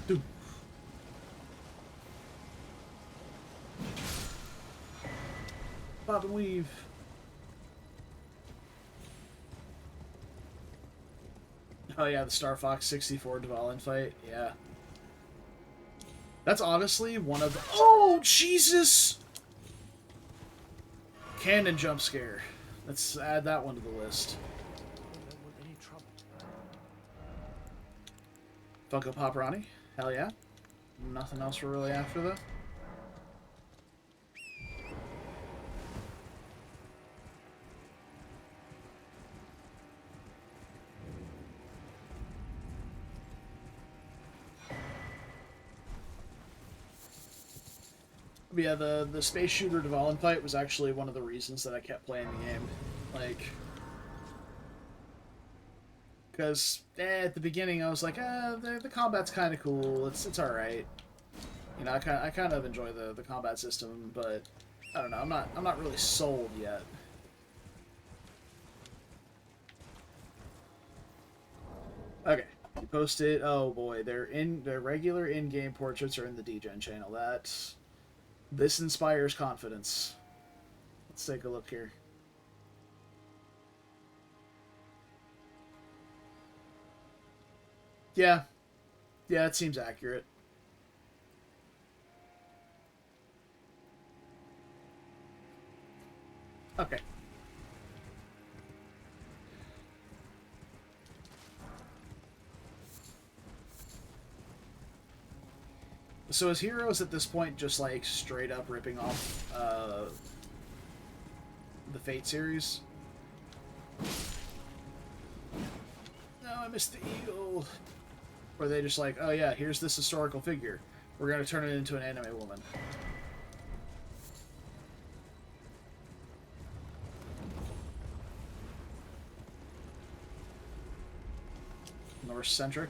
Dude. Pop and weave. Oh yeah, the Star Fox 64 Dvalin fight. Yeah. That's honestly one of the... Oh, Jesus! Cannon jump scare. Let's add that one to the list. Funko Pop Ronnie. Hell yeah. Nothing else we're really after, though. But yeah, the space shooter Dvalin fight was actually one of the reasons that I kept playing the game. Like... Because at the beginning I was like, the combat's kind of cool. It's all right. You know, I kind of enjoy the combat system, but I don't know. I'm not really sold yet. Okay, you posted. Oh boy, their regular in-game portraits are in the DGen channel. This inspires confidence. Let's take a look here. Yeah. Yeah, it seems accurate. Okay. So is Heroes at this point just like straight up ripping off the Fate series? No, I missed the eagle. Or are they just like, oh yeah, here's this historical figure. We're gonna turn it into an anime woman. Norse-centric.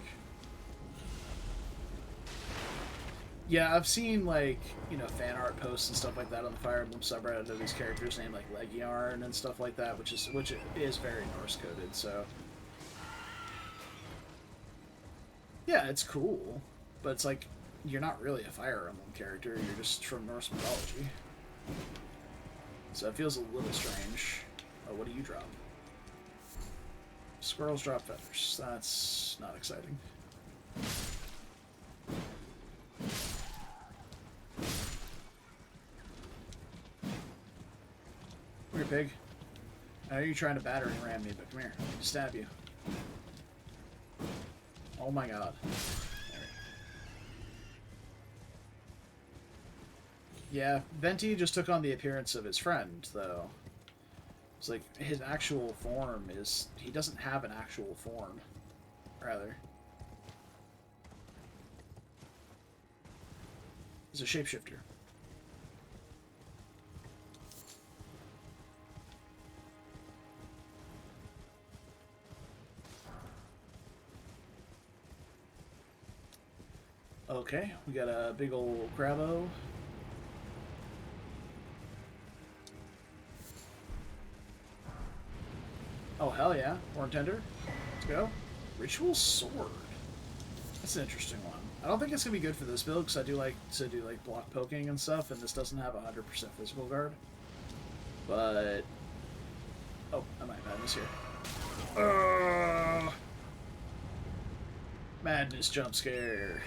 Yeah, I've seen, like, you know, fan art posts and stuff like that on the Fire Emblem subreddit of these characters named, like, Legiarn and stuff like that, which is very Norse-coded, so... Yeah, it's cool, but it's like, you're not really a Fire Emblem character, you're just from Norse mythology. So it feels a little strange. Oh, what do you drop? Squirrels drop feathers. That's not exciting. Come here, pig. I know you're trying to battering ram me, but come here. Stab you. Oh my god. Yeah, Venti just took on the appearance of his friend, though. It's like, his actual form is... He doesn't have an actual form, rather. He's a shapeshifter. Okay, we got a big old Crabbo. Oh, hell yeah. Horn Tender. Let's go. Ritual Sword. That's an interesting one. I don't think it's going to be good for this build, because I do like to do like block poking and stuff, and this doesn't have 100% physical guard. But... Oh, I might have this here. Madness jump scare.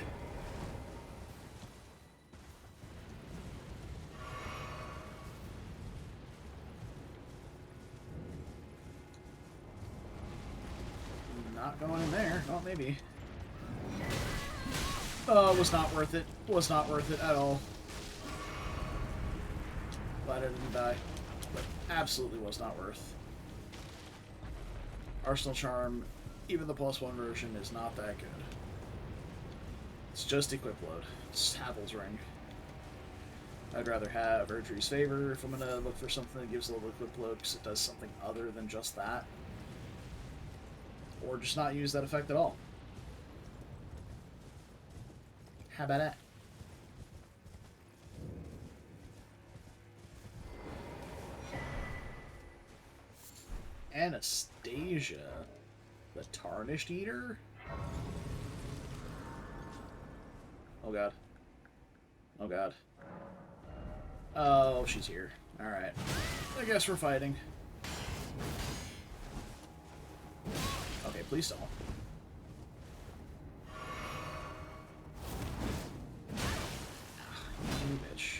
Not going in there. Oh, maybe. Oh, it was not worth it. Was not worth it at all. Glad I didn't die. But absolutely was not worth. Arsenal Charm, even the +1 version, is not that good. It's just equip load. It's Havel's Ring. I'd rather have Erdtree's Favor if I'm going to look for something that gives a little equip load, because it does something other than just that. Or just not use that effect at all. How about that? Anastasia, the Tarnished Eater? Oh god. Oh god. Oh, she's here. Alright. I guess we're fighting. Okay, please don't. You bitch.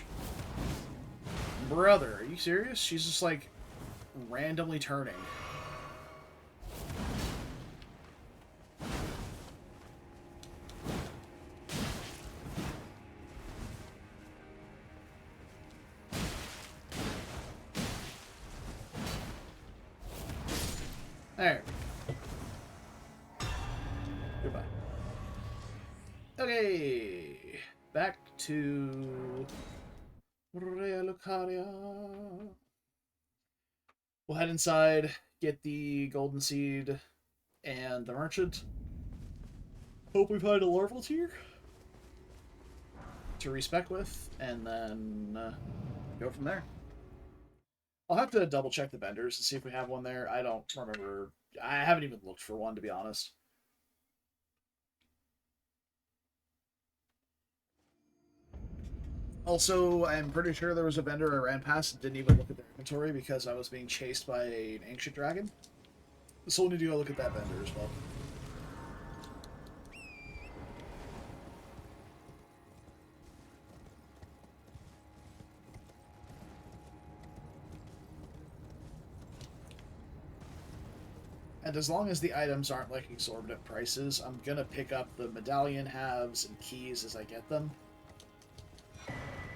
Brother, are you serious? She's just like randomly turning. There. Goodbye. Okay. Back to Lucaria. We'll head inside, get the golden seed and the merchant. Hope we find a larval tier to respec with, and then go from there. I'll have to double check the vendors to see if we have one there. I don't remember. I haven't even looked for one, to be honest. Also, I'm pretty sure there was a vendor I ran past and didn't even look at their inventory because I was being chased by an ancient dragon. So we'll need to go look at that vendor as well. And as long as the items aren't like exorbitant prices, I'm gonna pick up the medallion halves and keys as I get them.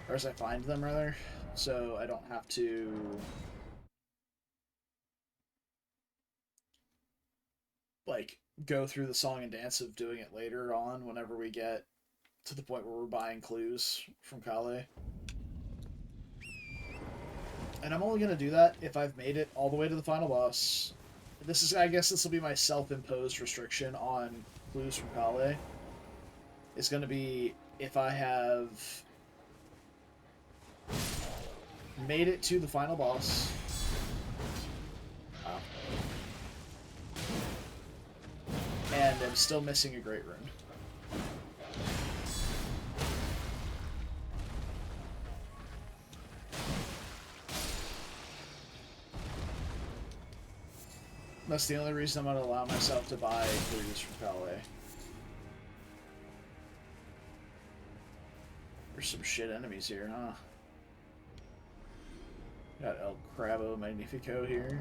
Or as I find them, rather. So I don't have to like go through the song and dance of doing it later on whenever we get to the point where we're buying clues from Kale. And I'm only gonna do that if I've made it all the way to the final boss. This is, I guess this will be my self-imposed restriction on clues from Kale. It's gonna be if I have made it to the final boss. Wow. And I'm still missing a great rune. That's the only reason I'm going to allow myself to buy clues from Kale. There's some shit enemies here, huh? Got El Crabo Magnifico here.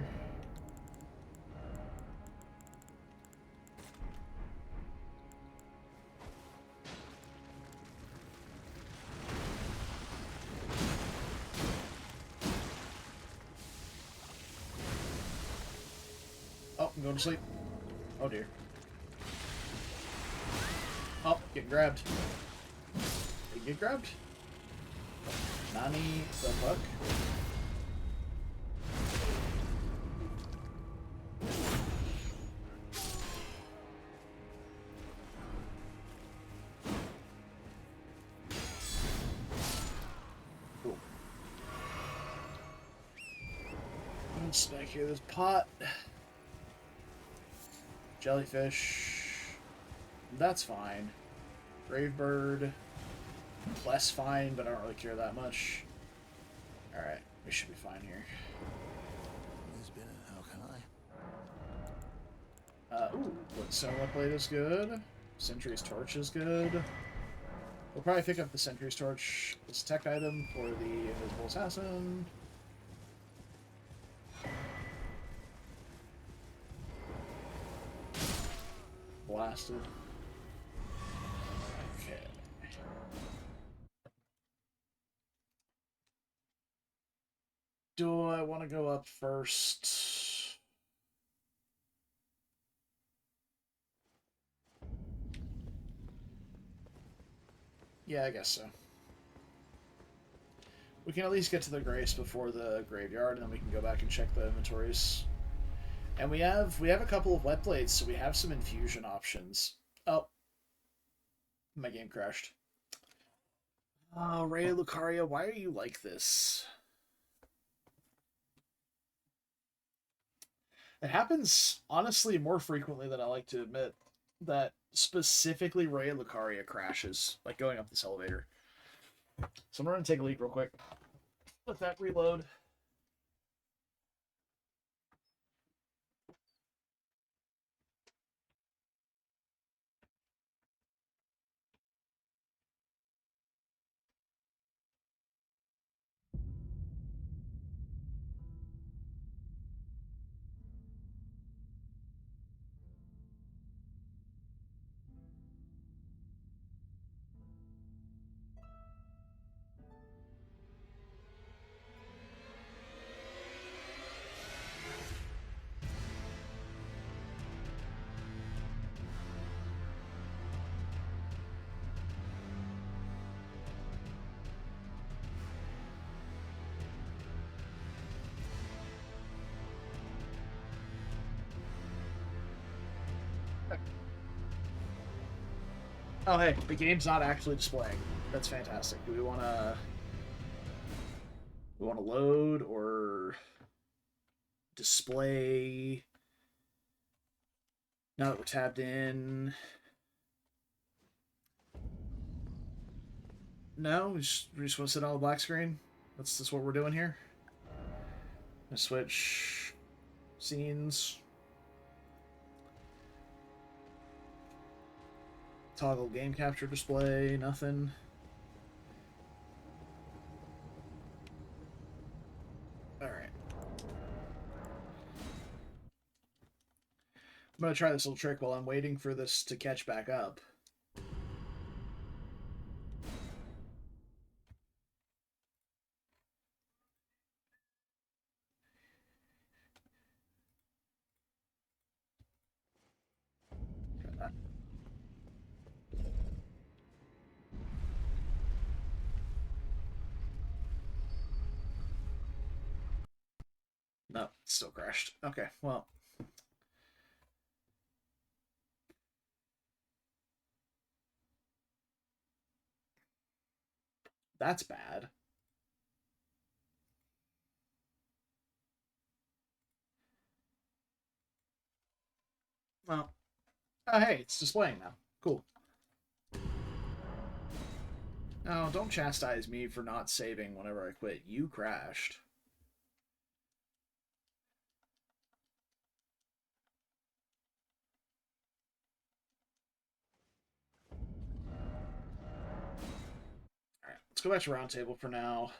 Oh, I'm going to sleep. Oh dear. Oh, getting grabbed. Did you get grabbed? Nani the fuck? Cool. Let's back here, this pot. Jellyfish. That's fine. Gravebird. Less fine, but I don't really care that much. Alright, we should be fine here. How can I? Ooh, Soma Plate is good. Sentry's Torch is good. We'll probably pick up the Sentry's Torch, this tech item, for the Invisible Assassin. Blasted. Okay. Do I want to go up first? Yeah, I guess so. We can at least get to the Grace before the graveyard, and then we can go back and check the inventories. And we have a couple of wet blades, so we have some infusion options. Oh, my game crashed. Oh, Ray Lucaria, why are you like this? It happens, honestly, more frequently than I like to admit, that specifically Ray Lucaria crashes, like going up this elevator. So I'm going to take a leak real quick. Let that reload. Oh, hey, the game's not actually displaying. That's fantastic. Do we want to... We want to load or display? Now that we're tabbed in... No, we just want to sit on the black screen. That's what we're doing here. Let's switch scenes. Toggle game capture display, nothing. Alright. I'm going to try this little trick while I'm waiting for this to catch back up. Try that. No, it still crashed. Okay, well. That's bad. Well. Oh, hey, it's displaying now. Cool. No, don't chastise me for not saving whenever I quit. You crashed. Alright, let's go back to Roundtable for now.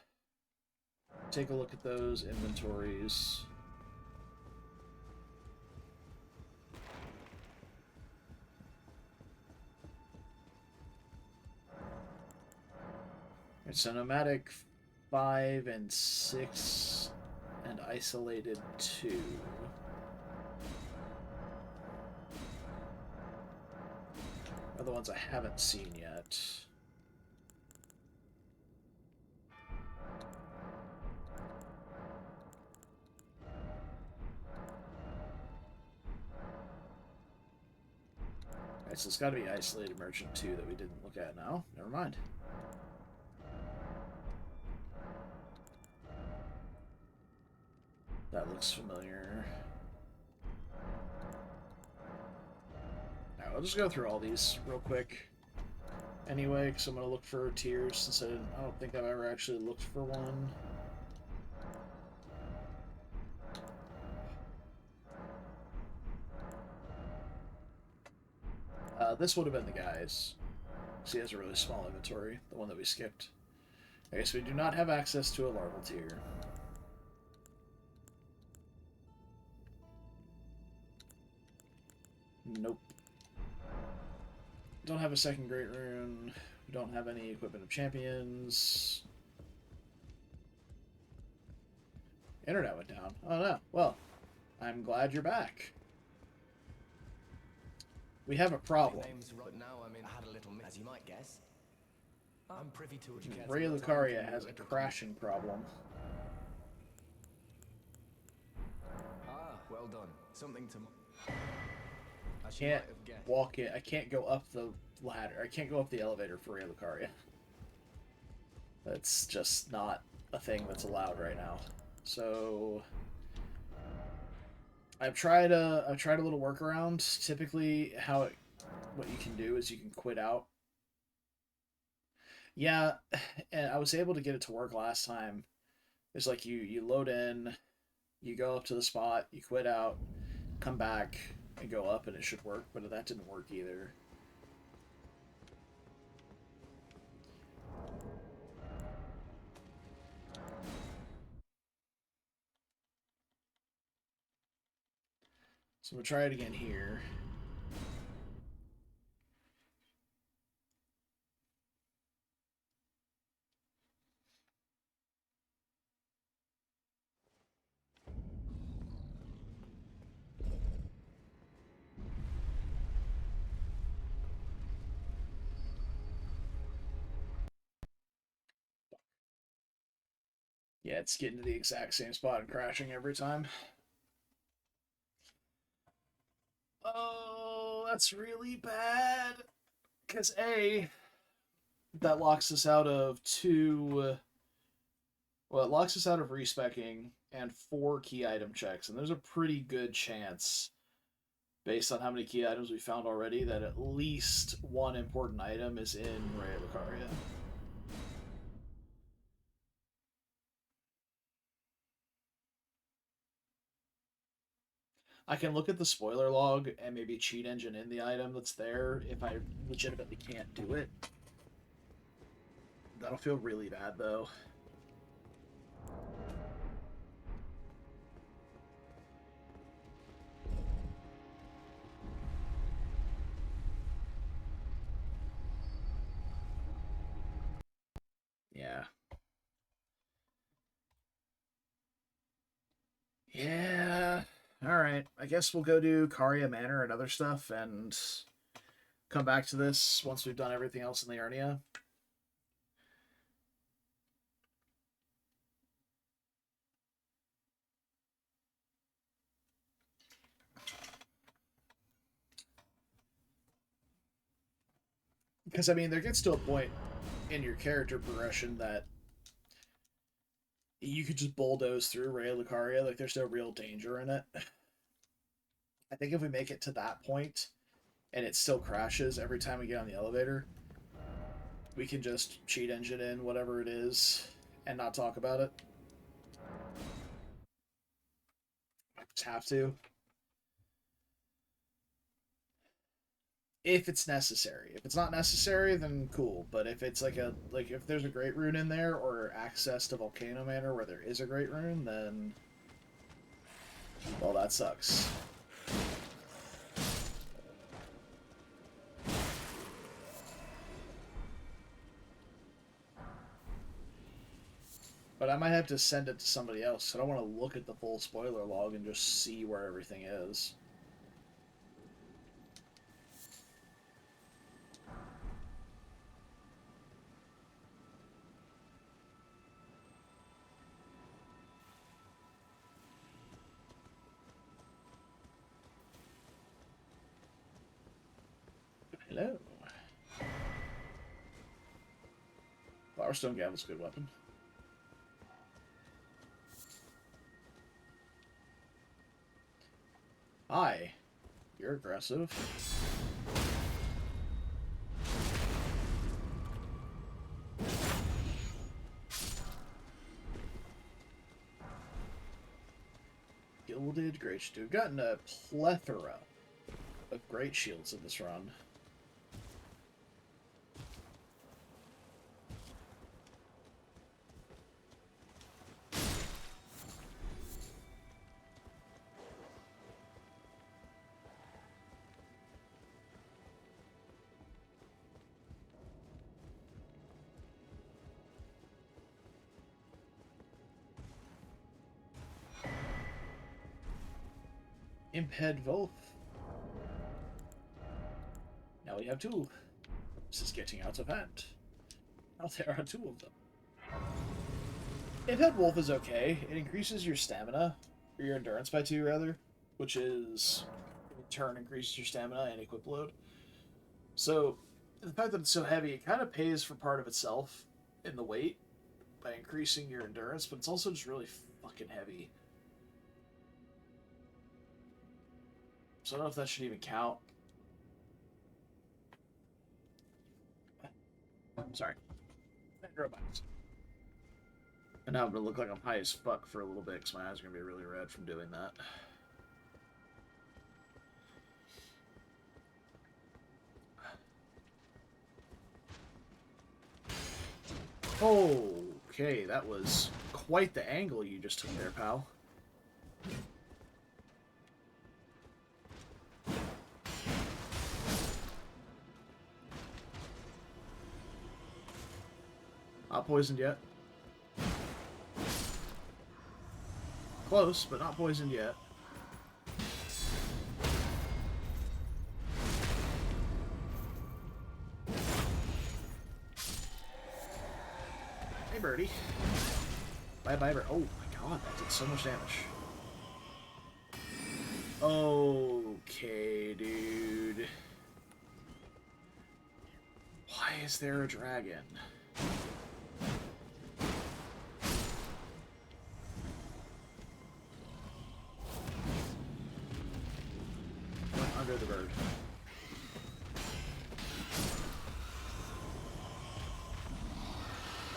Take a look at those inventories. So nomadic 5 and 6 and isolated 2. Are the ones I haven't seen yet. Alright, so it's got to be isolated merchant 2 that we didn't look at now. Never mind. That looks familiar. Alright, I'll just go through all these real quick. Anyway, because I'm going to look for tiers since I don't think I've ever actually looked for one. This would have been the guy's. So he has a really small inventory, the one that we skipped. Okay, so we do not have access to a larval tier. Nope. Don't have a second Great Rune. We don't have any Equipment of Champions. Internet went down. Oh no. Well, I'm glad you're back. We have a problem. Name's right now. I had a little, as you might guess. I'm privy to what you can. Ray Lucaria has a crashing problem. Ah, well done. Something to. As you Can't might have guessed. walk in. I can't go up the ladder. I can't go up the elevator for Ray Lucaria. That's just not a thing that's allowed right now. So I've tried a little workaround. Typically, what you can do is you can quit out. Yeah, and I was able to get it to work last time. It's like you load in, you go up to the spot, you quit out, come back, and go up, and it should work. But that didn't work either. So we'll try it again here. Yeah, it's getting to the exact same spot and crashing every time. Oh, that's really bad. Because A, that locks us out of two. Well, it locks us out of respecking and 4 key item checks, and there's a pretty good chance, based on how many key items we found already, that at least one important item is in Ray Lucaria. I can look at the spoiler log and maybe cheat engine in the item that's there if I legitimately can't do it. That'll feel really bad, though. Yeah. Yeah. Alright. I guess we'll go do Karya Manor and other stuff and come back to this once we've done everything else in the Arnia. Because, I mean, there gets to a point in your character progression that you could just bulldoze through Ray Lucaria. Like, there's no real danger in it. I think if we make it to that point and it still crashes every time we get on the elevator, we can just cheat engine in whatever it is and not talk about it. I just have to. If it's necessary. If it's not necessary, then cool. But if it's like if there's a great rune in there or access to Volcano Manor where there is a great rune, then well, that sucks. But I might have to send it to somebody else. I don't want to look at the full spoiler log and just see where everything is. Hello. Flowerstone Gavel's a good weapon. Hi. You're aggressive. Gilded Great Shield. We've gotten a plethora of Great Shields in this run. Imped Volf. Now we have 2. This is getting out of hand. Oh, there are two of them. Impet Wolf is okay. It increases your stamina, or your endurance by 2, rather, which is, in turn, increases your stamina and equip load. So, the fact that it's so heavy, it kind of pays for part of itself in the weight by increasing your endurance, but it's also just really fucking heavy. So I don't know if that should even count. Sorry. And now I'm gonna look like I'm high as fuck for a little bit because my eyes are gonna be really red from doing that. Okay, that was quite the angle you just took there, pal. Not poisoned yet. Close, but not poisoned yet. Hey, birdie. Bye-bye, bird. Oh my god, that did so much damage. Okay, dude. Why is there a dragon? Went under the bird.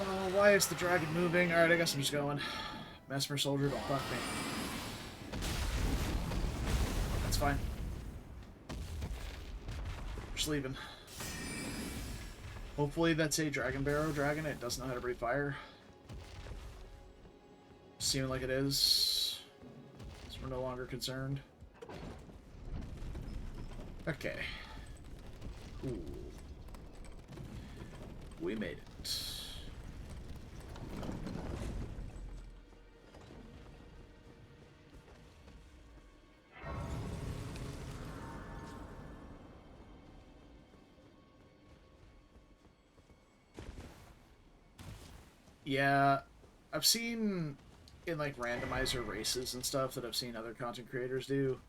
Oh, why is the dragon moving? Alright, I guess I'm just going. Messmer soldier, don't fuck me. That's fine. Just leaving. Hopefully that's a Dragon Barrow dragon. It doesn't know how to breathe fire. Seeming like it is. So we're no longer concerned. Okay. Cool. We made it. Yeah, I've seen in like randomizer races and stuff that I've seen other content creators do.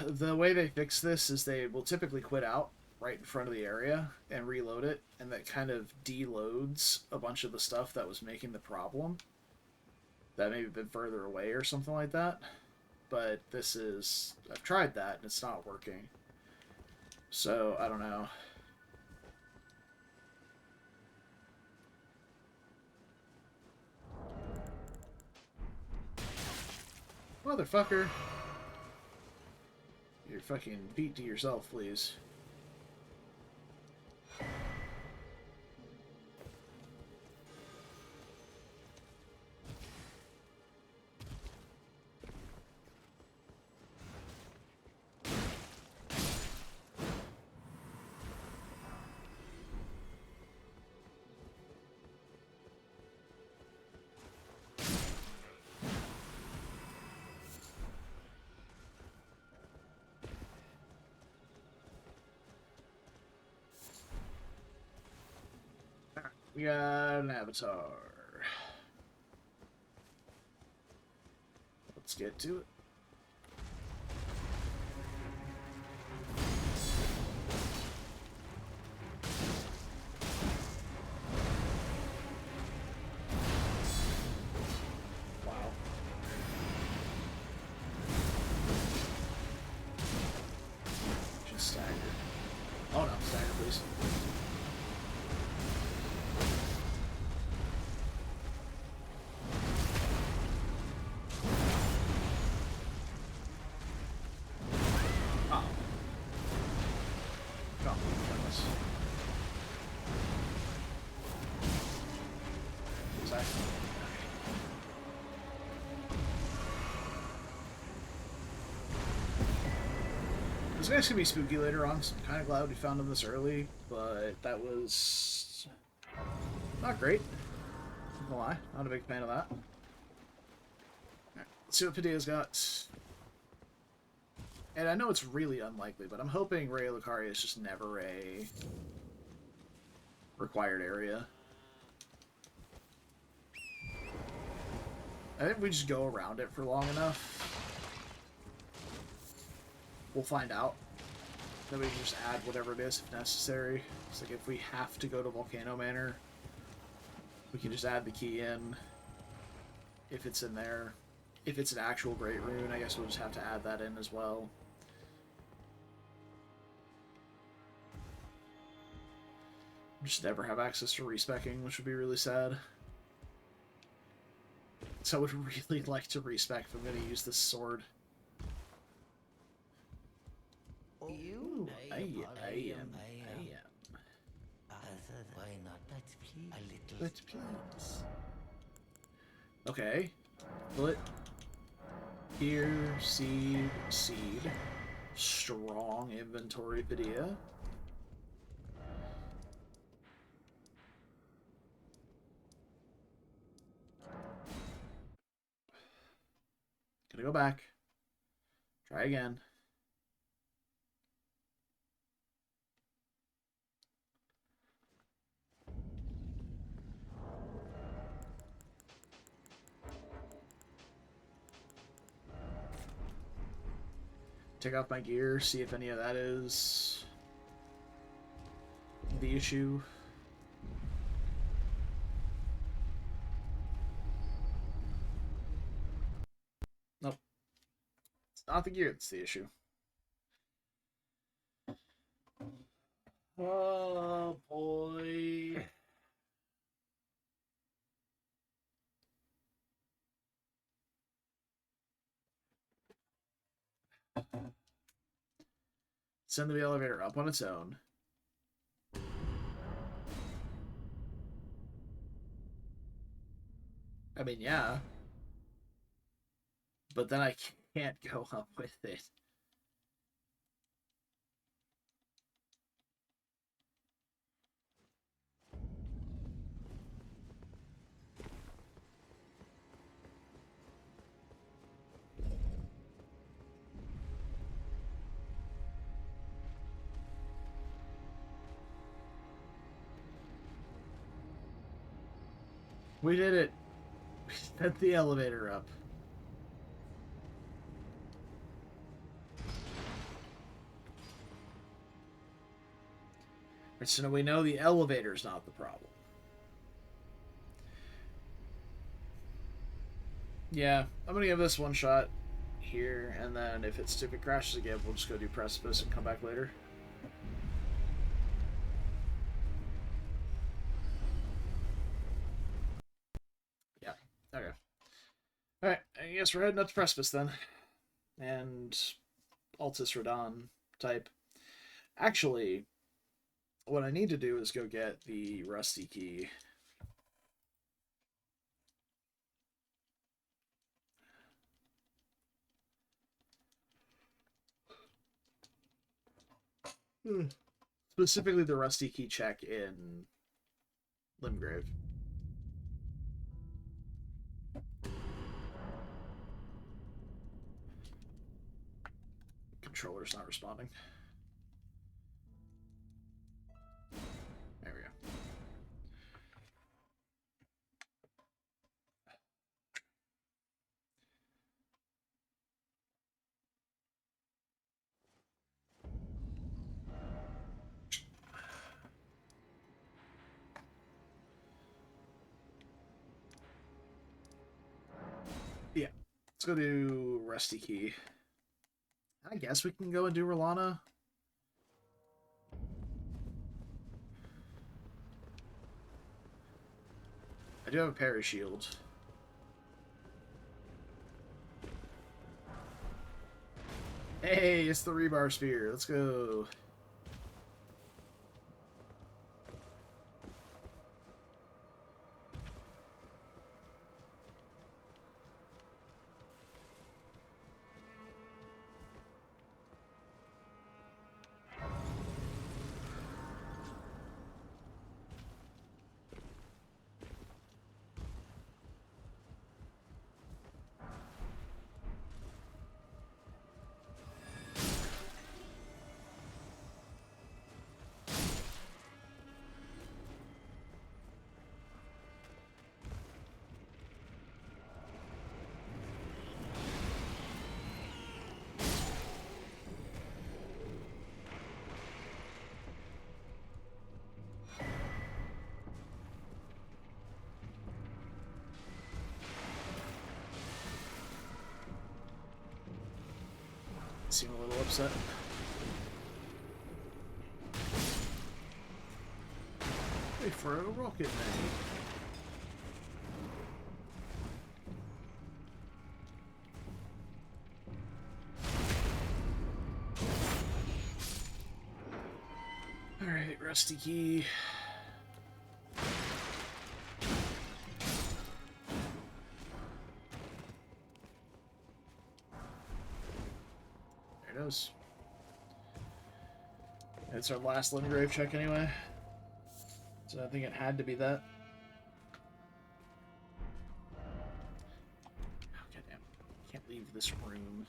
The way they fix this is they will typically quit out right in front of the area and reload it, and that kind of deloads a bunch of the stuff that was making the problem. That maybe been further away or something like that. But this is... I've tried that and it's not working. So, I don't know. Motherfucker. Your fucking feet to yourself, please. We got an avatar. Let's get to it. Wow. Just stagger. Oh no, stagger, please. This guy's gonna be spooky later on, so I'm kind of glad we found him this early, but that was not great. Not gonna lie, not a big fan of that. Alright, let's see what Padea's got. And I know it's really unlikely, but I'm hoping Rey Lucaria is just never a required area. I think we just go around it for long enough. We'll find out. Then we can just add whatever it is if necessary. It's like if we have to go to Volcano Manor, we can just add the key in. If it's in there. If it's an actual Great Rune, I guess we'll just have to add that in as well. Just never have access to respecking, which would be really sad. So I would really like to respec if I'm going to use this sword. You I am. Why not? Let's please. A little. Let's please. Okay. Foot. Here, seed, seed. Strong inventory Padilla. Gonna go back. Try again. Take off my gear, see if any of that is the issue. Nope. It's not the gear that's the issue. Oh boy. Send the elevator up on its own. I mean, yeah. But then I can't go up with it. We did it. We sent the elevator up. Right, so now we know the elevator's not the problem. Yeah, I'm gonna give this one shot here, and then if it crashes again, we'll just go do Precipice and come back later. Yeah, okay. Alright, I guess we're heading up to Precipice then. And Altus Radon type. Actually, what I need to do is go get the Rusty Key. Specifically the Rusty Key check in Limgrave. Controller's not responding. There we go. Yeah. Let's go do Rusty Key. I guess we can go and do Rolana. I do have a parry shield. Hey, it's the rebar spear. Let's go. seem a little upset. Wait for a rocket, man. Alright, rusty key. There it is. It's our last Lingrave check anyway. So I think it had to be that. Oh, goddamn. Can't leave this room.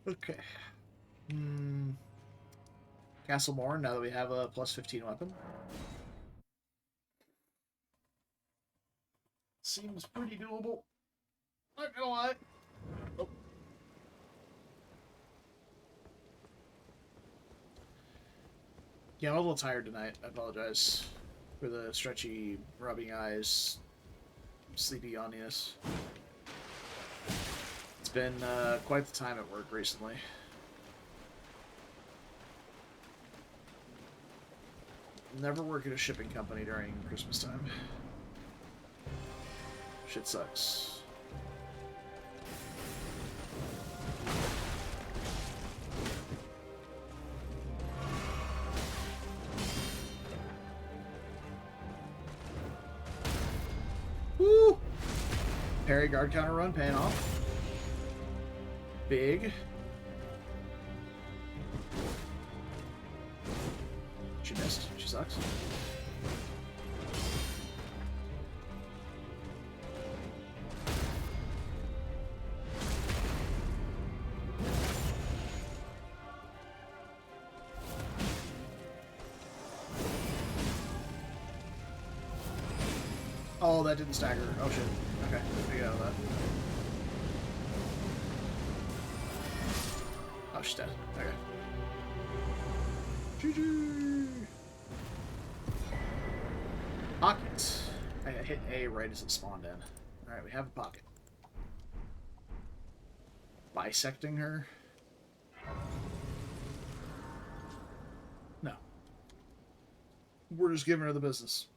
Okay. Castle Morn, now that we have a plus 15 weapon. Seems pretty doable. Not gonna lie. Oh. Yeah, I'm a little tired tonight. I apologize for the stretchy, rubbing eyes, sleepy yawniness. It's been quite the time at work recently. Never work at a shipping company during Christmas time. Shit sucks. Woo! Parry guard counter run paying off. Big. She missed. She sucks. Oh, that didn't stagger. Oh shit. Okay, we got that. Oh, she's dead. Okay. GG! Pocket. I hit A right as it spawned in. Alright, we have a pocket. Bisecting her? No. We're just giving her the business.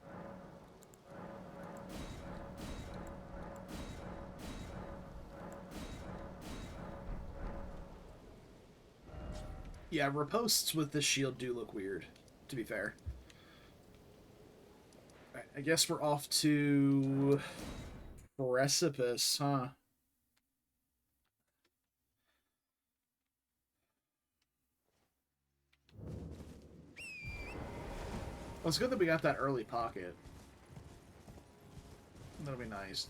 Yeah, riposts with this shield do look weird, to be fair. Right, I guess we're off to Precipice, huh? Well, it's good that we got that early pocket. That'll be nice.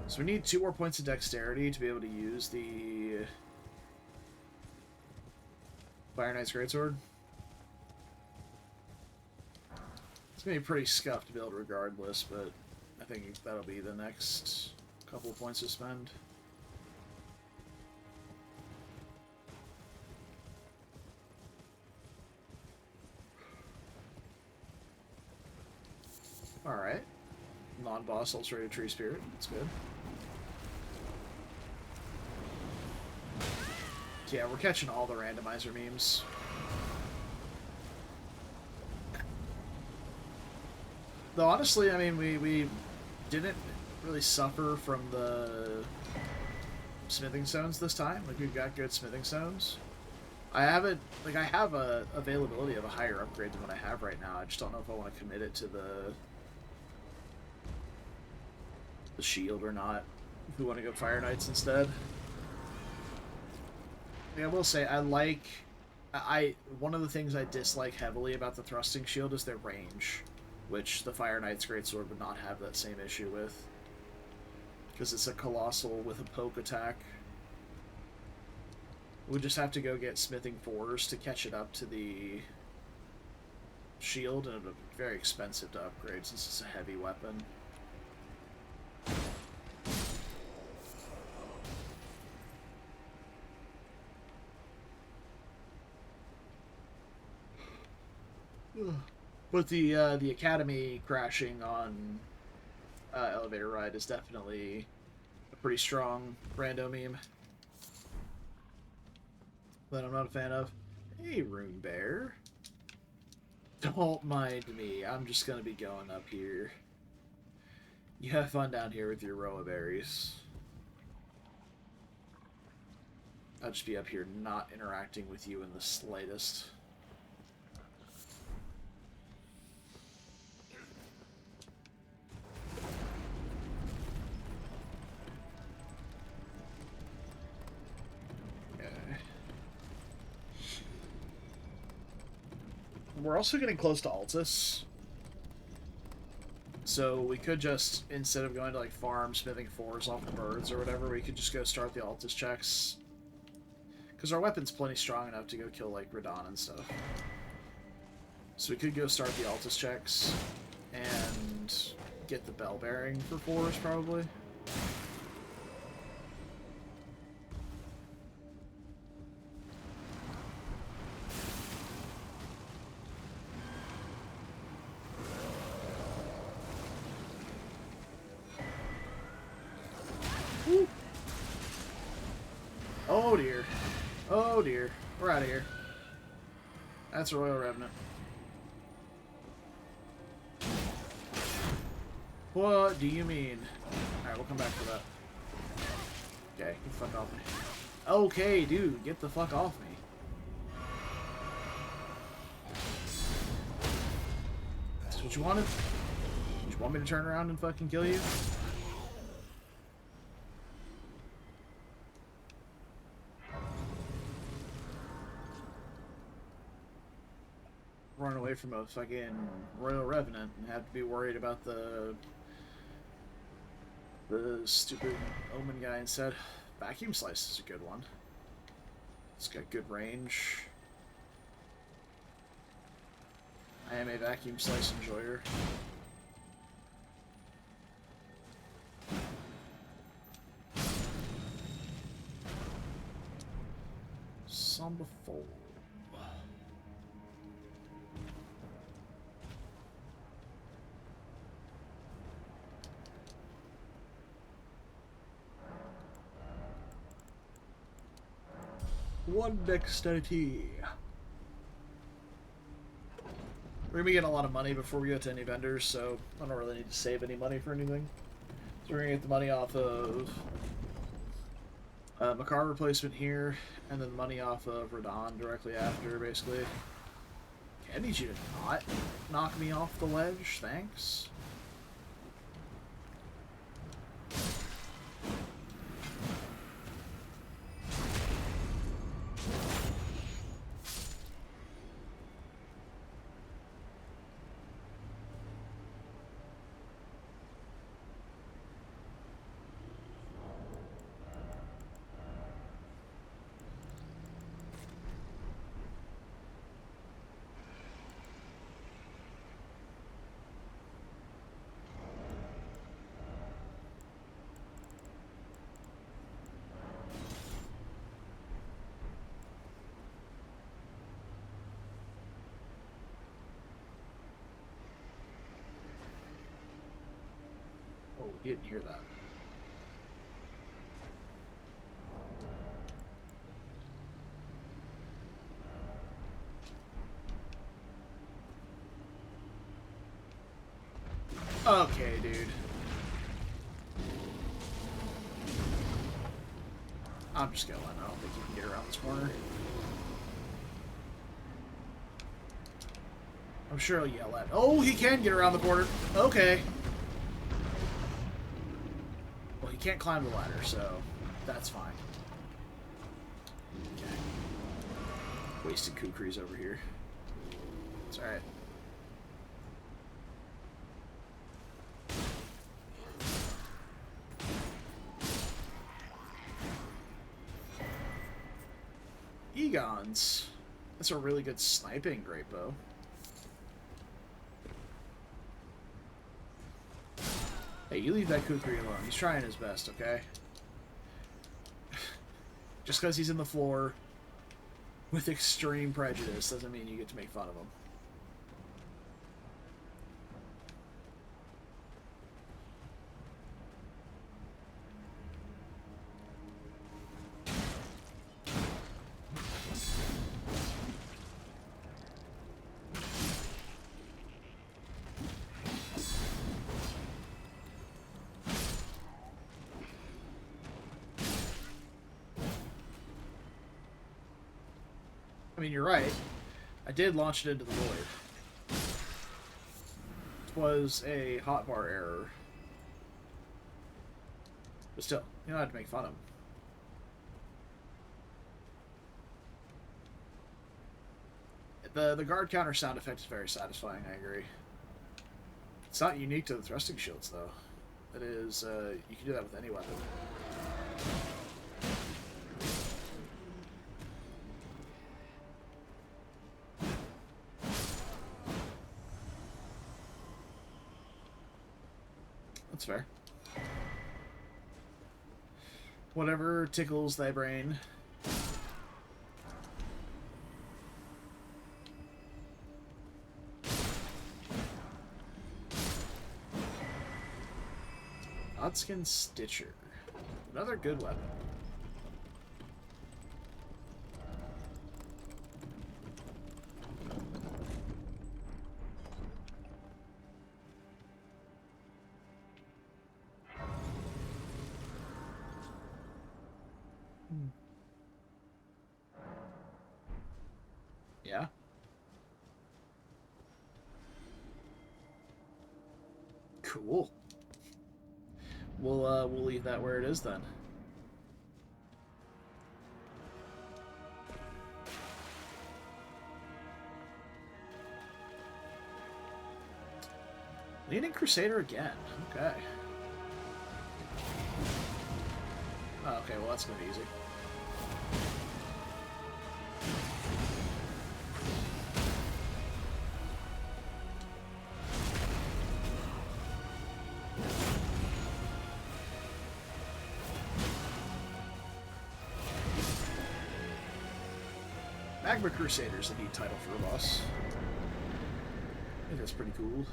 So we need 2 more points of dexterity to be able to use the Fire Knight's Greatsword. It's going to be pretty scuffed build regardless, but I think that'll be the next couple of points to spend. Alright. Non-boss Ulcerated Tree Spirit. That's good. Yeah, we're catching all the randomizer memes. Though honestly, I mean, we didn't really suffer from the smithing stones this time. Like, we've got good smithing stones. I have a availability of a higher upgrade than what I have right now. I just don't know if I want to commit it to the shield or not. If we want to go Fire Knights instead. I will say, one of the things I dislike heavily about the thrusting shield is their range, which the Fire Knight's Greatsword would not have that same issue with, because it's a colossal with a poke attack. We just have to go get smithing 4s to catch it up to the shield, and it'll be very expensive to upgrade since it's a heavy weapon. But the Academy crashing on elevator ride is definitely a pretty strong rando meme that I'm not a fan of. Hey, Rune Bear. Don't mind me. I'm just gonna be going up here. You have fun down here with your roa berries. I'll just be up here not interacting with you in the slightest. We're also getting close to Altus. So we could just, instead of going to like farm smithing 4s off the birds or whatever, we could just go start the Altus checks. Because our weapon's plenty strong enough to go kill like Radon and stuff. So we could go start the Altus checks and get the bell bearing for 4s probably. Oh dear. Oh dear. We're out of here. That's a Royal Revenant. What do you mean? Alright, we'll come back for that. Okay, get the fuck off me. Okay, dude, get the fuck off me. That's what you wanted? You want me to turn around and fucking kill you? Run away from a fucking Royal Revenant and have to be worried about the stupid Omen guy instead. Vacuum Slice is a good one. It's got good range. I am a Vacuum Slice enjoyer. Samba 4. One dexterity. We're gonna be getting a lot of money before we go to any vendors, so I don't really need to save any money for anything. So we're gonna get the money off of Makar replacement here, and then money off of Radon directly after, basically. Okay, I need you to not knock me off the ledge, thanks. Oh, you didn't hear that. Okay, dude. I'm just going. I don't think you can get around this corner. I'm sure he'll yell at. Oh, he can get around the corner. Okay. Well, he can't climb the ladder, so that's fine. Okay. Wasted kukris over here. It's alright. Egons. That's a really good sniping great bow. Hey, you leave that kukri alone. He's trying his best, okay? Just because he's in the floor with extreme prejudice doesn't mean you get to make fun of him. I mean, you're right. I did launch it into the void. It was a hotbar error. But still, you don't have to make fun of him. The guard counter sound effect is very satisfying, I agree. It's not unique to the thrusting shields, though. It is, you can do that with any weapon. That's fair. Whatever tickles thy brain. Odskin Stitcher. Another good weapon. Yeah. Cool. We'll leave that where it is then. Leading Crusader again. Okay. Oh, okay, well that's gonna be easy. Magma Crusader's a neat title for a boss. I think that's pretty cool.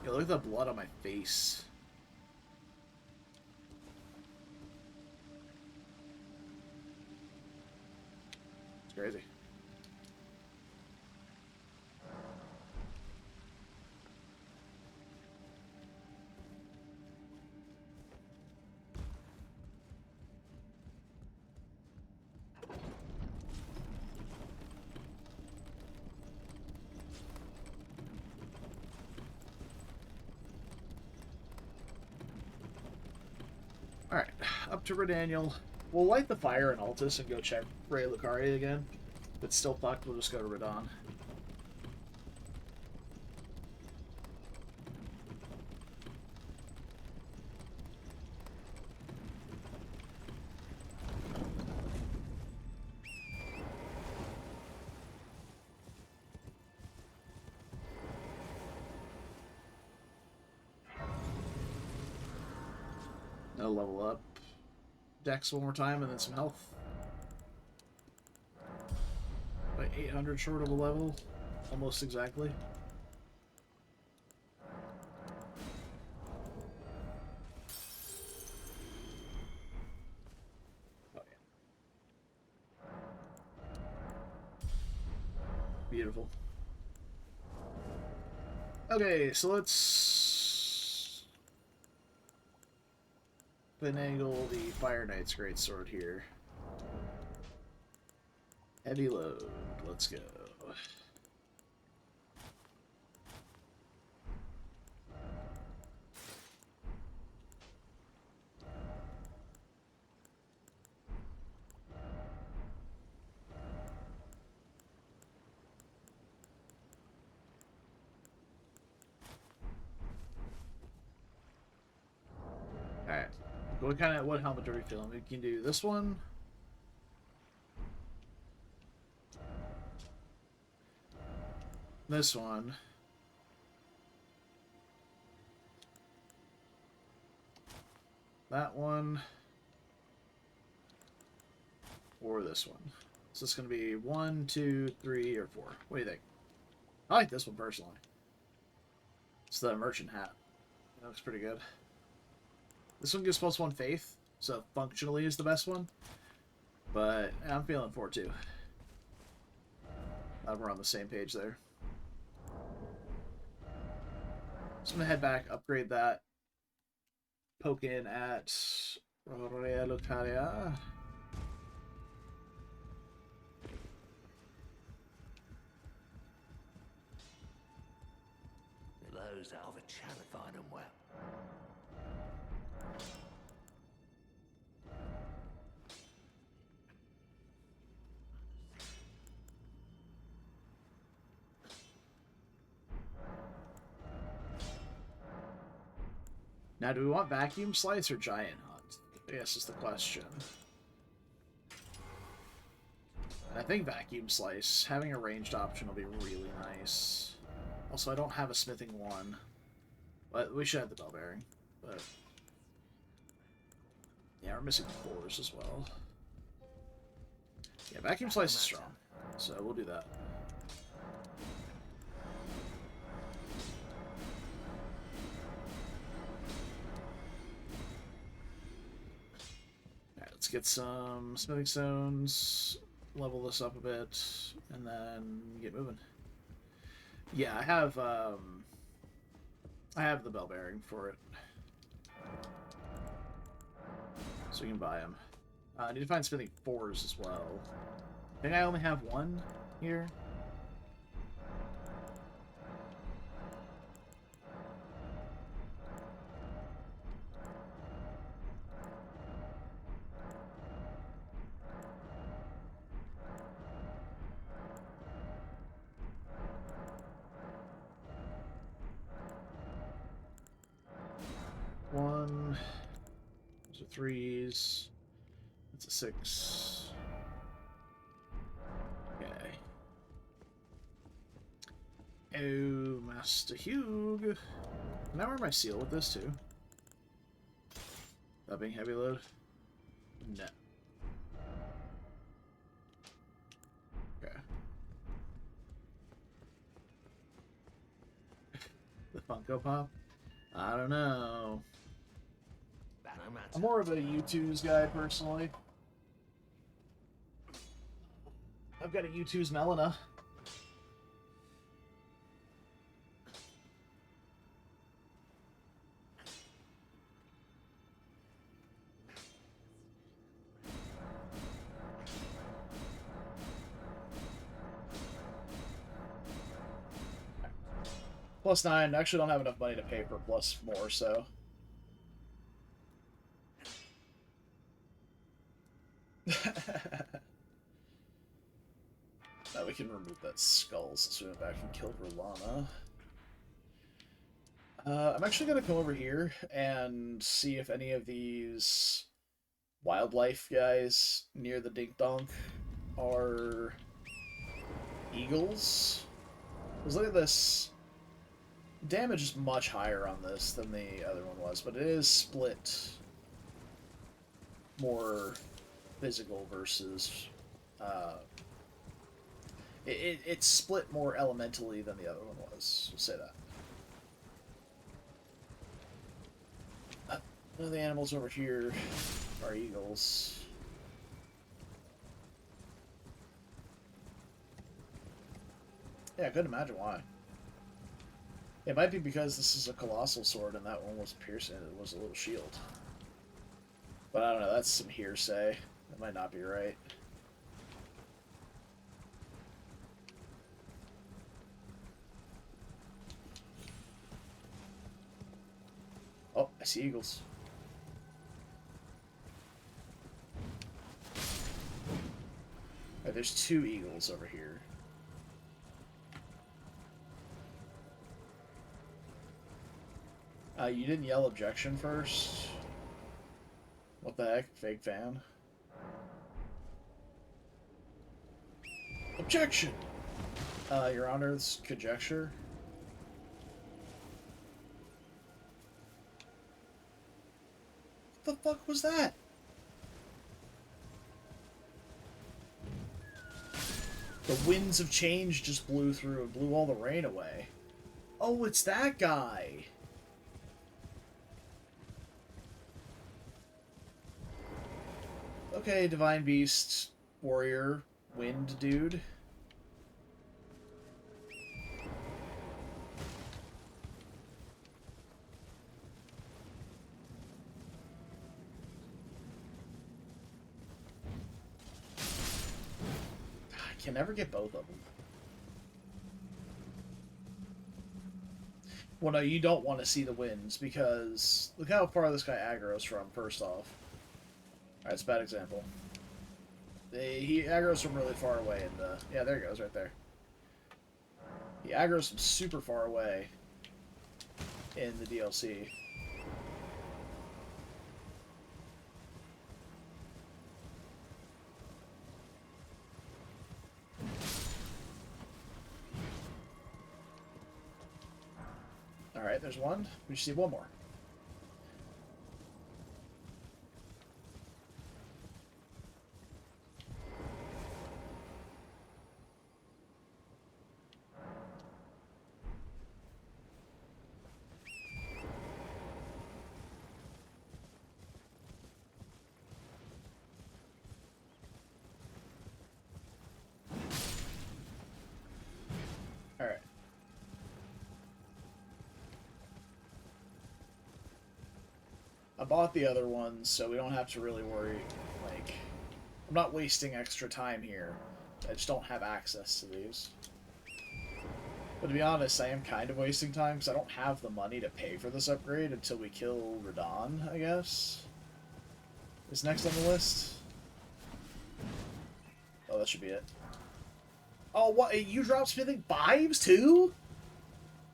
Yo, look at the blood on my face. It's crazy. Alright, up to Redaniel. We'll light the fire in Altus and go check Ray Lucaria again. If it's still fucked, we'll just go to Radon. I'll level up Dex one more time and then some health. Like 800 short of a level, almost exactly. Oh yeah. Beautiful. Okay, so let's finagle the Fire Knight's Greatsword here. Heavy load. Let's go. Alright. What helmet are we feeling? We can do this one. This one. That one. Or this one. So it's going to be 1, 2, 3, or 4. What do you think? I like this one personally. It's the merchant hat. That looks pretty good. This one gives +1 faith, so functionally is the best one. But I'm feeling 4 too. We're on the same page there. So I'm gonna head back, upgrade that, poke in at Lucaria. dispose of a challenge. Find them well. Now, do we want vacuum slice or giant hunt? I guess is the question. I think vacuum slice. Having a ranged option will be really nice. Also, I don't have a smithing one. But we should have the bell bearing. But yeah, we're missing 4s as well. Yeah, vacuum slice is strong. So we'll do that. Alright, let's get some smithing stones, level this up a bit, and then get moving. Yeah, I have the bell bearing for it. So we can buy them. I need to find smithing 4s as well. I think I only have 1 here. One. Those are 3s. That's a 6. Okay. Oh, Master Hugh. Can I wear my seal with this too? That being heavy load? No. Okay. The Funko Pop? I don't know. I'm more of a U2's guy, personally. I've got a U2's Melina. +9. Actually, don't have enough money to pay for plus more, so. Now we can remove that skull since we went back and killed Rulana. I'm actually going to come over here and see if any of these wildlife guys near the Dink Donk are eagles. Because look at this. Damage is much higher on this than the other one was, but it is split more physical versus it's split more elementally than the other one was. We'll say that. None of the animals over here are eagles. Yeah, I couldn't imagine why. It might be because this is a colossal sword and that one was piercing. It was a little shield. But I don't know, that's some hearsay. That might not be right. Oh, I see eagles. Right, there's 2 eagles over here. You didn't yell objection first? What the heck? Fake fan? Objection! Your Honor, this is conjecture. What the fuck was that? The winds of change just blew through and blew all the rain away. Oh, it's that guy! Okay, Divine Beast, Warrior, Wind Dude. I can never get both of them. Well, no, you don't want to see the winds, because look how far this guy aggro's from, first off. Alright, it's a bad example. He aggro's from really far away, and yeah, there he goes, right there. He aggro's from super far away in the DLC. Alright, there's one. We just need one more. Alright. I bought the other ones, so we don't have to really worry. Like, I'm not wasting extra time here. I just don't have access to these. But to be honest, I am kind of wasting time, because I don't have the money to pay for this upgrade until we kill Radon, I guess. Is next on the list? Oh, that should be it. Oh, what? You drop smithing 5s, too?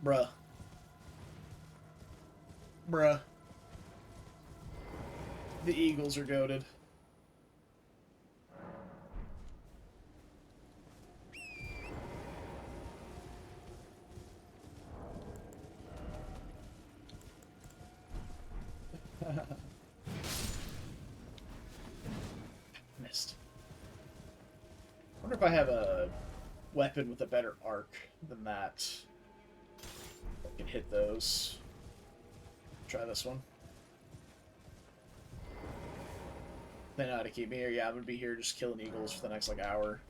Bruh. Bruh. The Eagles are goated. Missed. I wonder if I have a weapon with a better arc than that. I can hit those. Try this one. They know how to keep me here. Yeah, I'm gonna be here just killing eagles for the next, like, hour.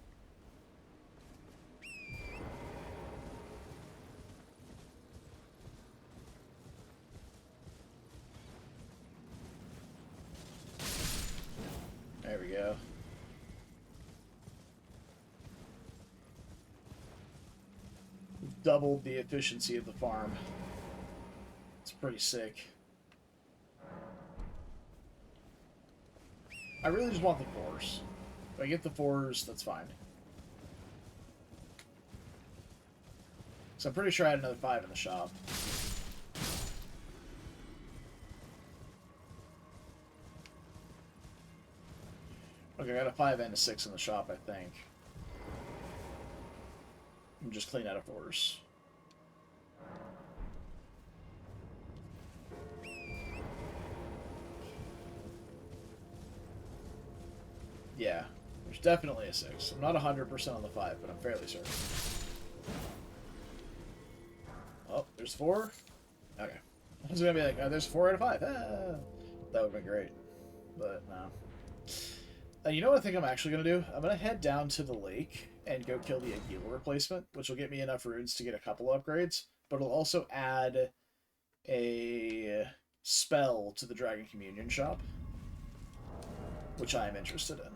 There we go. We've doubled the efficiency of the farm. It's pretty sick. I really just want the 4s. If I get the 4s, that's fine. So I'm pretty sure I had another 5 in the shop. Okay, I got a 5 and a 6 in the shop, I think. I'm just clean out of 4s. Yeah, there's definitely a 6. I'm not 100% on the 5, but I'm fairly certain. Oh, there's 4? Okay. I was gonna be like, oh, there's 4 out of 5. Ah, that would have been great. But, no. You know what I think I'm actually going to do? I'm going to head down to the lake and go kill the Aguila replacement, which will get me enough runes to get a couple upgrades, but it'll also add a spell to the Dragon Communion shop, which I am interested in.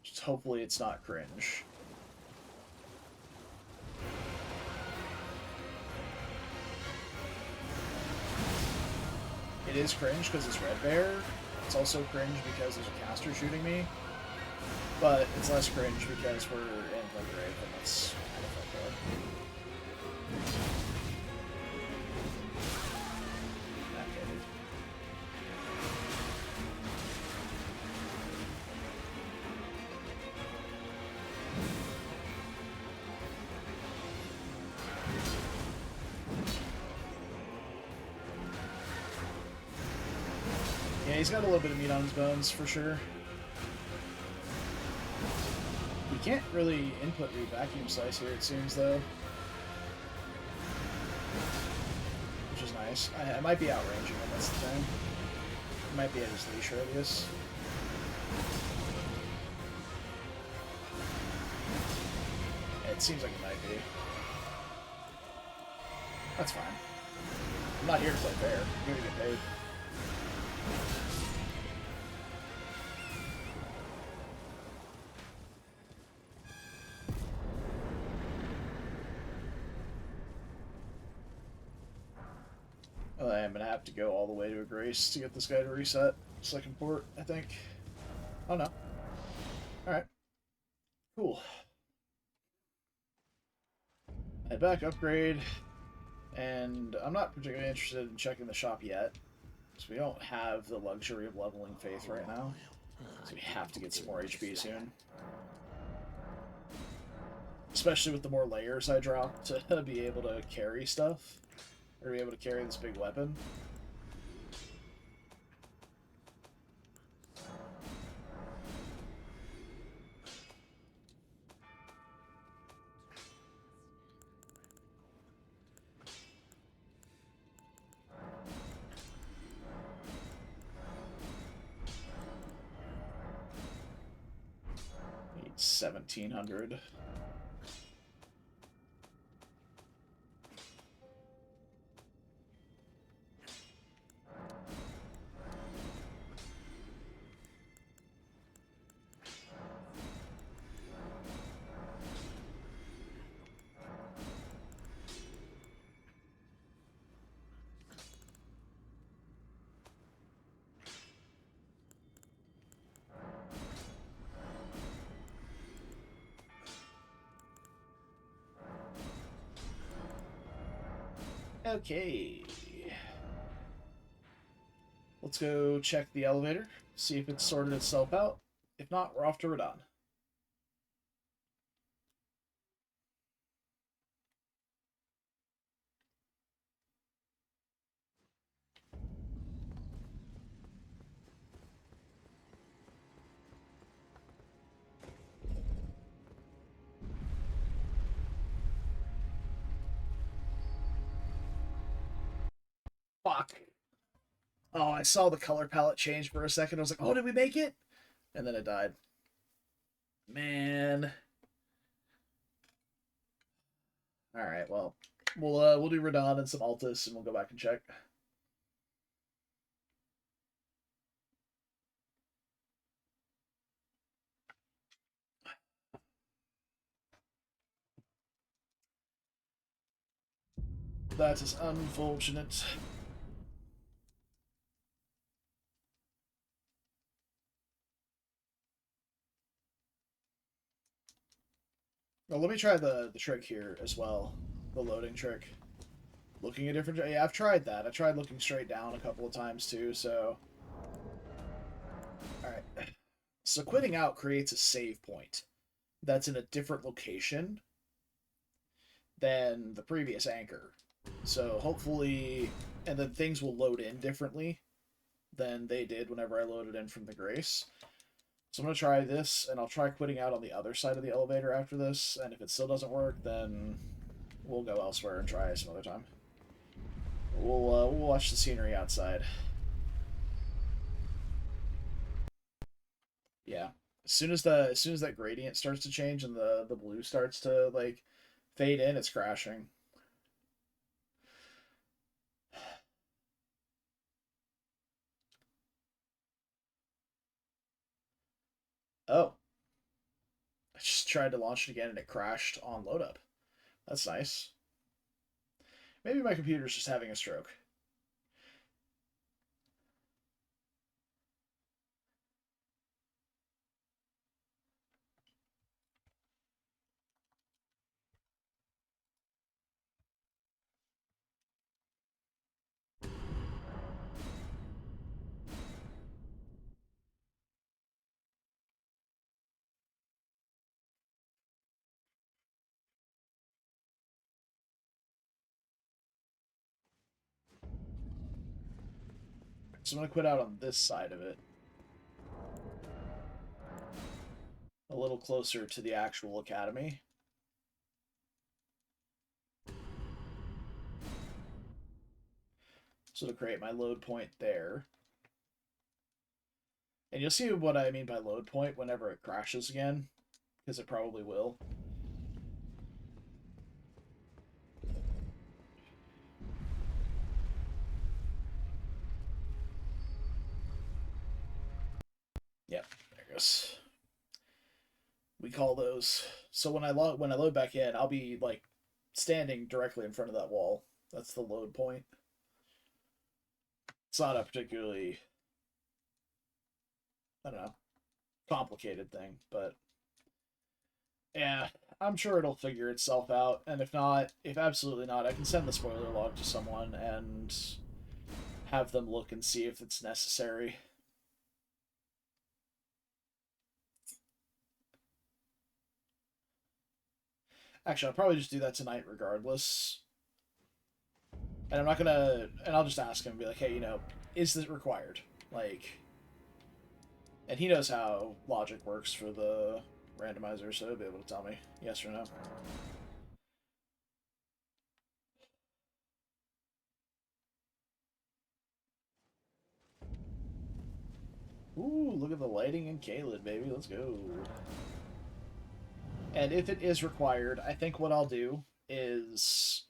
Just hopefully it's not cringe. It is cringe because it's Red Bear. It's also cringe because there's a caster shooting me. But it's less cringe because we're in the grave, and that's kind of fucked up. Okay, dude. Yeah, he's got a little bit of meat on his bones, for sure. You can't really input read vacuum slice here, it seems, though. Which is nice. I might be outranging him, that's the thing. I might be at his leash radius. It seems like it might be. That's fine. I'm not here to play fair. I'm here to get paid. Oh, I am going to have to go all the way to a Grace to get this guy to reset. Second port, I think. Oh, no. Alright. Cool. Head back, upgrade. And I'm not particularly interested in checking the shop yet. Because we don't have the luxury of leveling Faith right now. So we have to get some more HP soon. Especially with the more layers I drop to be able to carry stuff. Or be able to carry this big weapon. Need 1,700. Okay. Let's go check the elevator, see if it's sorted itself out. If not, we're off to Radon. Fuck. Oh, I saw the color palette change for a second. I was like, oh, did we make it? And then it died. Man. Alright, well. We'll do Radon and some Altus, and we'll go back and check. That is unfortunate. Well, let me try the trick here as well. The loading trick. Looking at different... Yeah, I've tried that. I tried looking straight down a couple of times too, so... Alright. So quitting out creates a save point that's in a different location than the previous anchor. So hopefully... And then things will load in differently than they did whenever I loaded in from the Grace. So I'm going to try this, and I'll try quitting out on the other side of the elevator after this, and if it still doesn't work, then we'll go elsewhere and try some other time. We'll watch the scenery outside. Yeah. As soon as that gradient starts to change and the blue starts to, like, fade in, it's crashing. Oh. I just tried to launch it again and it crashed on load up. That's nice. Maybe my computer's just having a stroke. So I'm going to quit out on this side of it. A little closer to the actual academy. So to create my load point there. And you'll see what I mean by load point whenever it crashes again, because it probably will. Yep, there it goes. We call those. So when I load back in, I'll be like standing directly in front of that wall. That's the load point. It's not a particularly, I don't know, complicated thing, but yeah, I'm sure it'll figure itself out. And if not, if absolutely not, I can send the spoiler log to someone and have them look and see if it's necessary. Actually, I'll probably just do that tonight regardless. And I'm not gonna, and I'll just ask him and be like, hey, you know, is this required? Like, and he knows how logic works for the randomizer, so he'll be able to tell me yes or no. Ooh, look at the lighting in Caelid, baby. Let's go. And if it is required, I think what I'll do is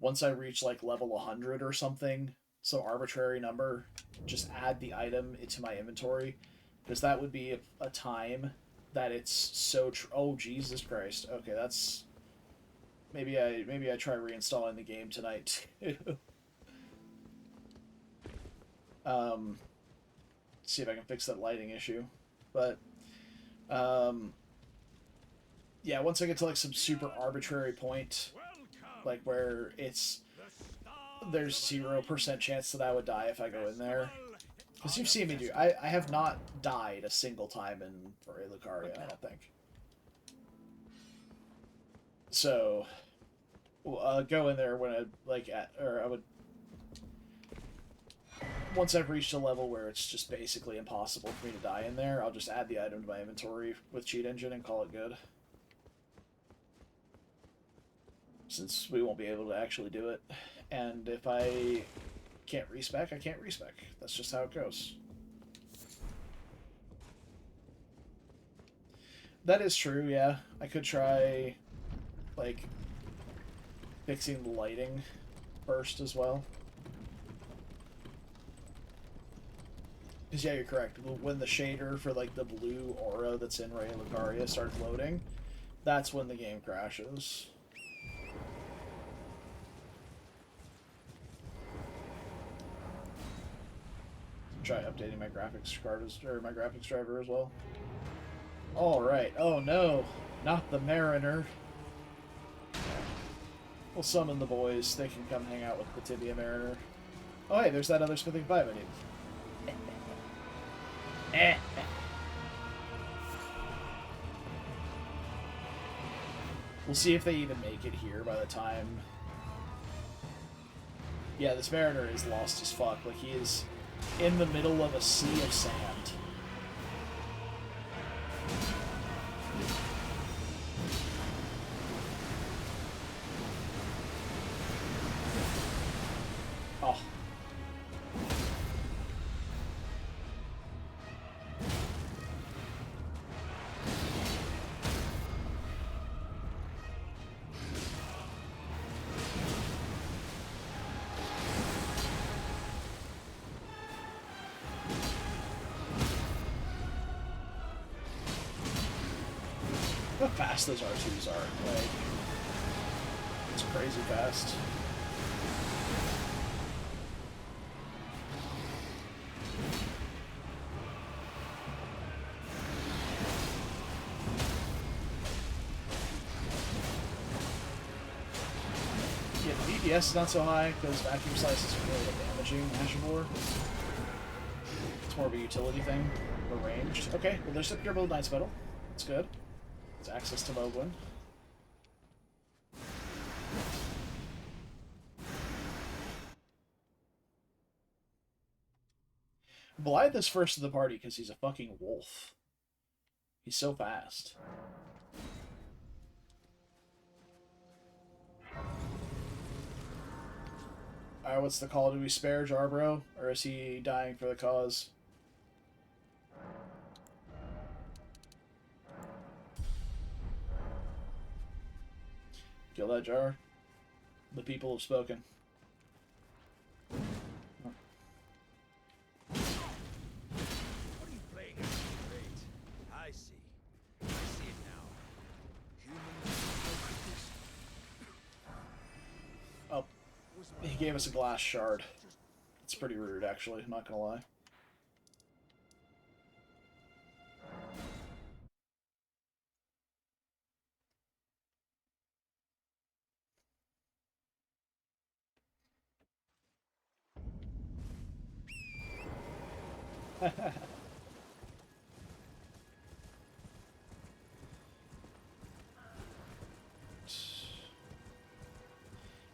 once I reach like level 100 or something, some arbitrary number, just add the item into my inventory, because that would be a time that it's so oh Jesus Christ. Okay, that's maybe I try reinstalling the game tonight too. See if I can fix that lighting issue. But yeah, once I get to like some super arbitrary point, like where there's 0% chance that I would die if I go in there. Because you've seen me do. I have not died a single time in for Lucaria, I don't think. So, go in there when I would. Once I've reached a level where it's just basically impossible for me to die in there, I'll just add the item to my inventory with Cheat Engine and call it good. Since we won't be able to actually do it. And if I can't respec, I can't respec. That's just how it goes. That is true, yeah. I could try, like, fixing the lighting first as well. Because, yeah, you're correct. When the shader for, like, the blue aura that's in Ray Lucaria starts loading, that's when the game crashes. Try updating my graphics card or my graphics driver as well. All right. Oh no, not the Mariner. We'll summon the boys. They can come hang out with the Tibia Mariner. Oh hey, there's that other smithing pipe I need. We'll see if they even make it here by the time. Yeah, this Mariner is lost as fuck. Like he is in the middle of a sea of sand. Oh. How fast those R2s are. Like, it's crazy fast. Yeah, the DPS is not so high because vacuum slice isn't really a damaging Ashabor. It's more of a utility thing, or ranged. Okay, well there's a pure build Knight's Metal. That's good. It's access to Moblin. Blythe is first to the party because he's a fucking wolf. He's so fast. Alright, what's the call? Do we spare Jarbro? Or is he dying for the cause? Kill that jar. The people have spoken. He gave us a glass shard. It's pretty rude, actually. I'm not gonna lie.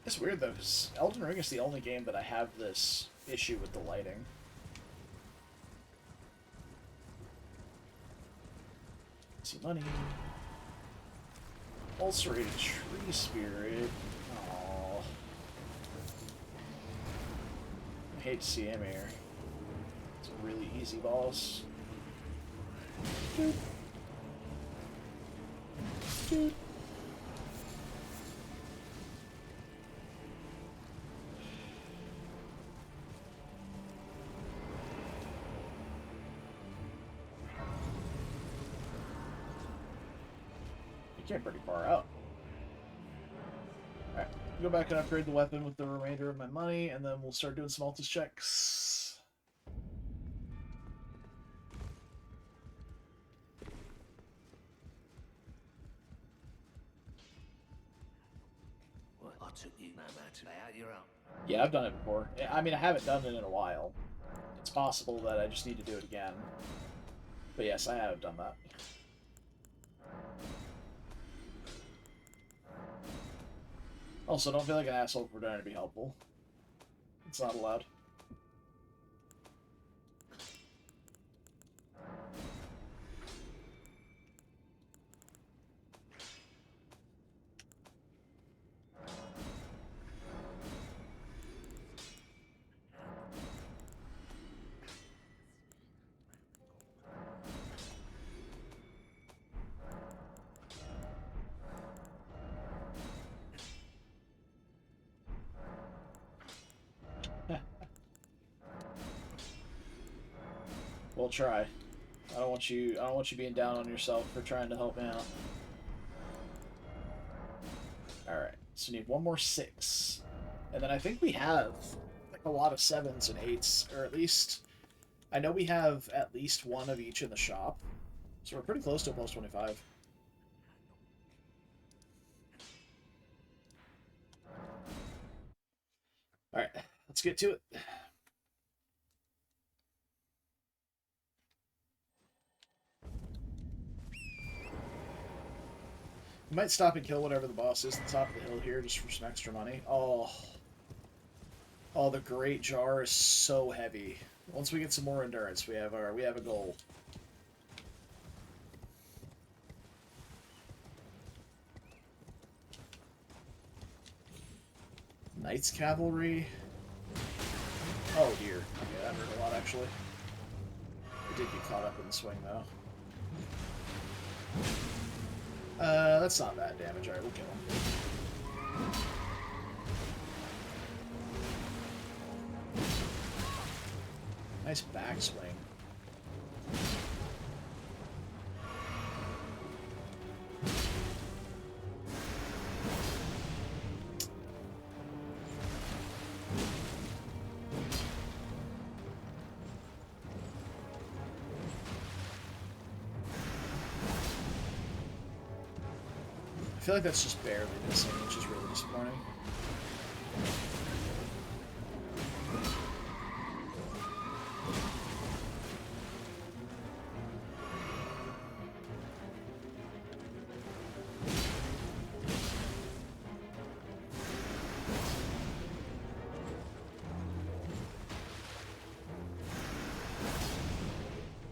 It's weird though, because Elden Ring is the only game that I have this issue with the lighting. See money. Ulcerated tree spirit. Aww. I hate to see him here. It's a really easy boss. Dude. Dude. Came pretty far out. Alright, go back and upgrade the weapon with the remainder of my money, and then we'll start doing some Altus checks. Well, I took you no matter. Lay out your own. Yeah, I've done it before. I mean, I haven't done it in a while. It's possible that I just need to do it again. But yes, I have done that. Also, don't feel like an asshole for trying to be helpful. It's not allowed. We'll try. I don't want you being down on yourself for trying to help me out. Alright, so we need one more 6. And then I think we have like a lot of 7s and 8s, or at least I know we have at least one of each in the shop. So we're pretty close to a plus 25. Alright, let's get to it. We might stop and kill whatever the boss is at the top of the hill here just for some extra money. Oh, the Great Jar is so heavy. Once we get some more endurance, we have a goal. Knights Cavalry. Oh dear. Okay, that hurt a lot actually. We did get caught up in the swing though. That's not bad damage. Alright, we'll kill him. Nice backswing. I feel like that's just barely missing, which is really disappointing.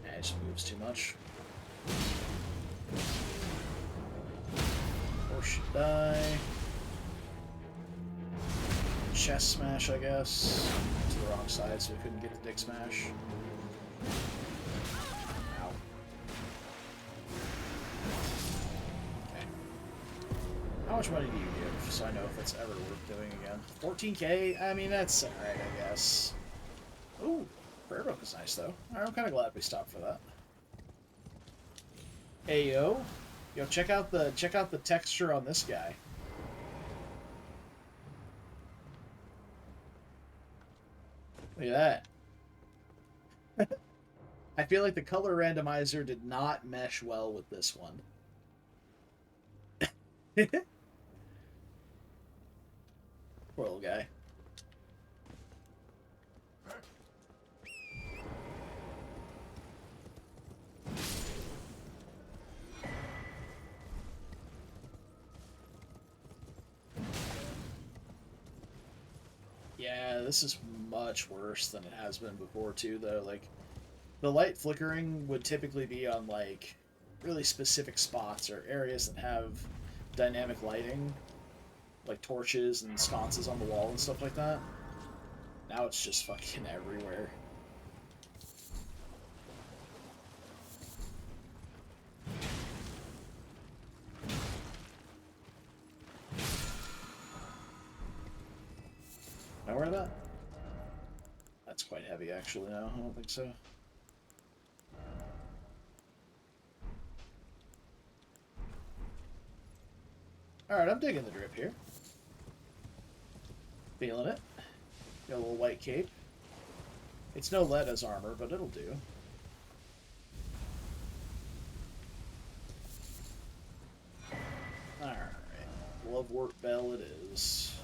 Yeah, it just moves too much. Should die. Chest smash, I guess. To the wrong side, so we couldn't get the dick smash. Ow. Okay. How much money do you give, so I know if it's ever worth doing again? 14k? I mean, that's alright, I guess. Ooh, prayer book is nice, though. Alright, I'm kind of glad we stopped for that. Ayo. Yo, check out the texture on this guy. Look at that. I feel like the color randomizer did not mesh well with this one. Poor little guy. Yeah, this is much worse than it has been before too, though. Like, the light flickering would typically be on, like, really specific spots or areas that have dynamic lighting, like torches and sconces on the wall and stuff like that. Now it's just fucking everywhere. Am I worried about? That's quite heavy, actually. No, I don't think so. Alright, I'm digging the drip here. Feeling it. Got a little white cape. It's no lead as armor, but it'll do. Alright. Lovewort bell it is.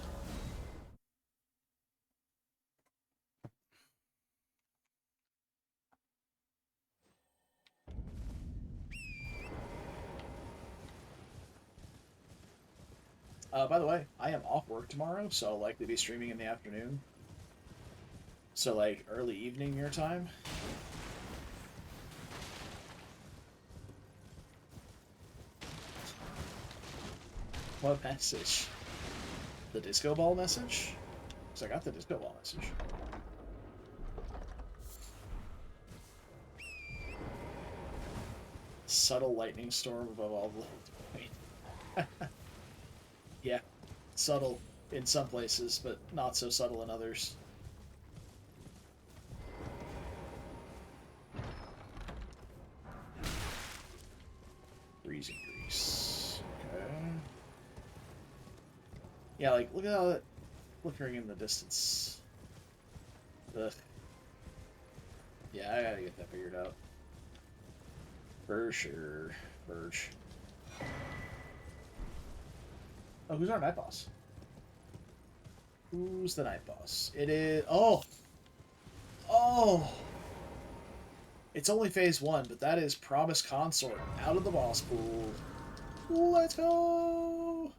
By the way, I am off work tomorrow, so I'll likely be streaming in the afternoon. So, like, early evening your time. What message? The disco ball message? Because I got the disco ball message. Subtle lightning storm above all the... Wait. Yeah, subtle in some places, but not so subtle in others. Freezing grease. Okay. Yeah, like, look at all that flickering in the distance. Ugh. Yeah, I gotta get that figured out. For sure. Verge. Oh, who's our night boss? Who's the night boss? It is... Oh! Oh! It's only phase 1, but that is Promised Consort out of the boss pool. Let's go!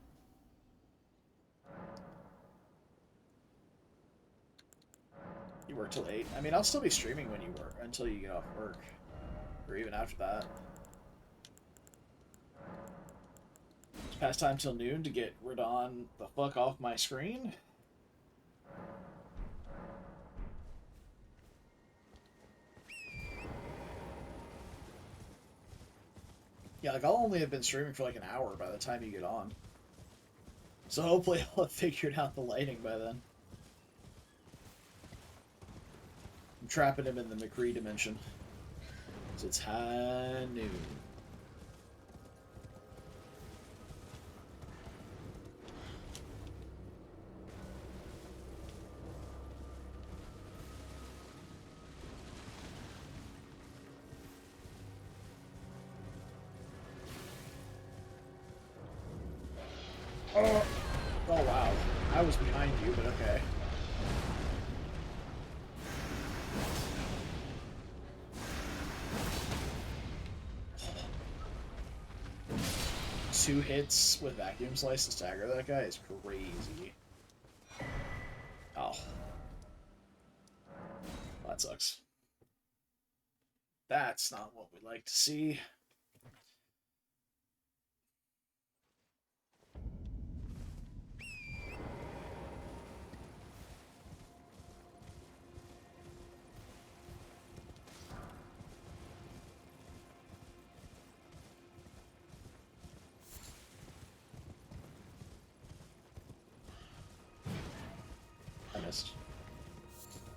You work till 8. I mean, I'll still be streaming when you work, until you get off work. Or even after that. It's past time till noon to get Radon the fuck off my screen. Yeah, like, I'll only have been streaming for like an hour by the time you get on. So hopefully I'll have figured out the lighting by then. I'm trapping him in the McCree dimension. So it's high noon. Oh, oh wow. I was behind you, but okay. Two hits with vacuum slice to stagger that guy is crazy. Oh. Well, that sucks. That's not what we'd like to see. I missed.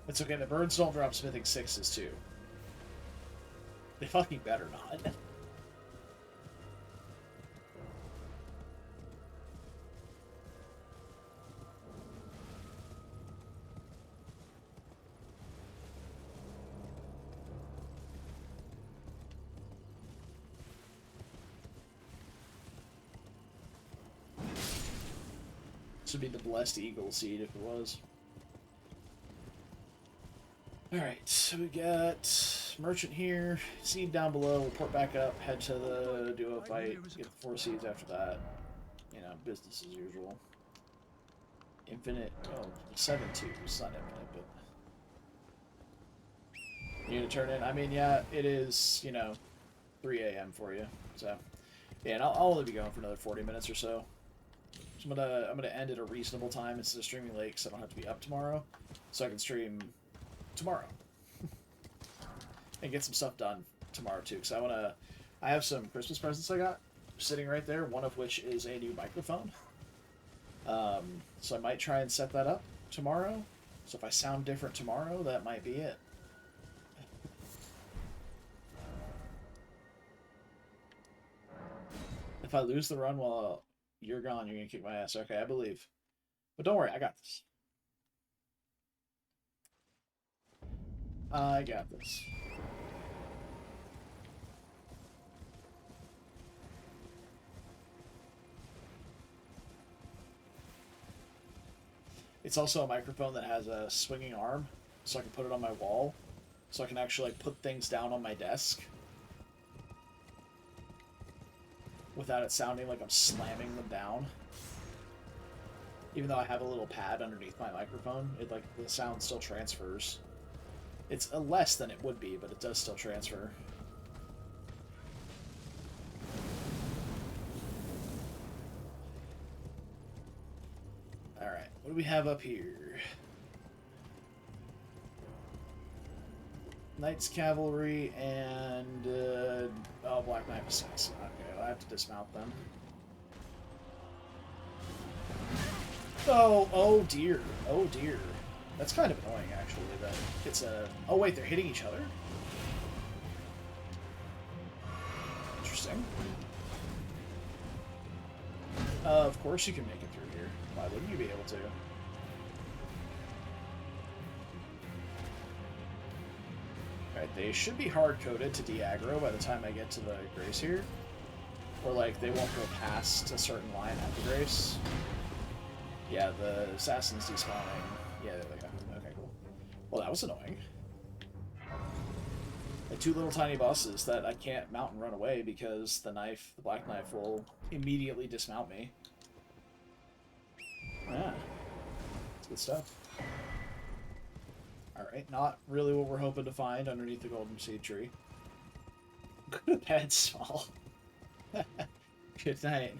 It's okay, the birds don't drop smithing 6s too. They fucking better not. This would be the blessed eagle seed if it was. Alright, so we got merchant here, seed down below, we'll port back up, head to the duo fight, get the 4 seeds after that. You know, business as usual. Infinite, oh, 7-2, it's not infinite, but... You need to turn in, I mean, yeah, it is, you know, 3 a.m. for you, so... Yeah, and I'll only be going for another 40 minutes or so. So I'm gonna end at a reasonable time instead of streaming late, because I don't have to be up tomorrow, so I can stream tomorrow and get some stuff done tomorrow too. Because I have some Christmas presents I got sitting right there. One of which is a new microphone. So I might try and set that up tomorrow. So if I sound different tomorrow, that might be it. If I lose the run while you're gone, you're gonna kick my ass. Okay, I believe. But don't worry, I got this. I got this. It's also a microphone that has a swinging arm, so I can put it on my wall, so I can actually like, put things down on my desk without it sounding like I'm slamming them down. Even though I have a little pad underneath my microphone, the sound still transfers. It's less than it would be, but it does still transfer. Alright, what do we have up here? Knights Cavalry and... oh, Black Knight Assassin. Okay, I have to dismount them. Oh dear. Oh dear. That's kind of annoying, actually, that it's a... Oh, wait, they're hitting each other? Interesting. Of course you can make it through here. Why wouldn't you be able to? Alright, they should be hard-coded to de-aggro by the time I get to the Grace here. Or, like, they won't go past a certain line at the Grace. Yeah, the Assassin's despawning. Yeah, there they go. Okay, cool. Well, that was annoying. Like 2 little tiny bosses that I can't mount and run away because the Black Knife, will immediately dismount me. Yeah. It's good stuff. Alright, not really what we're hoping to find underneath the Golden Seed Tree. Good bed, small. Good night.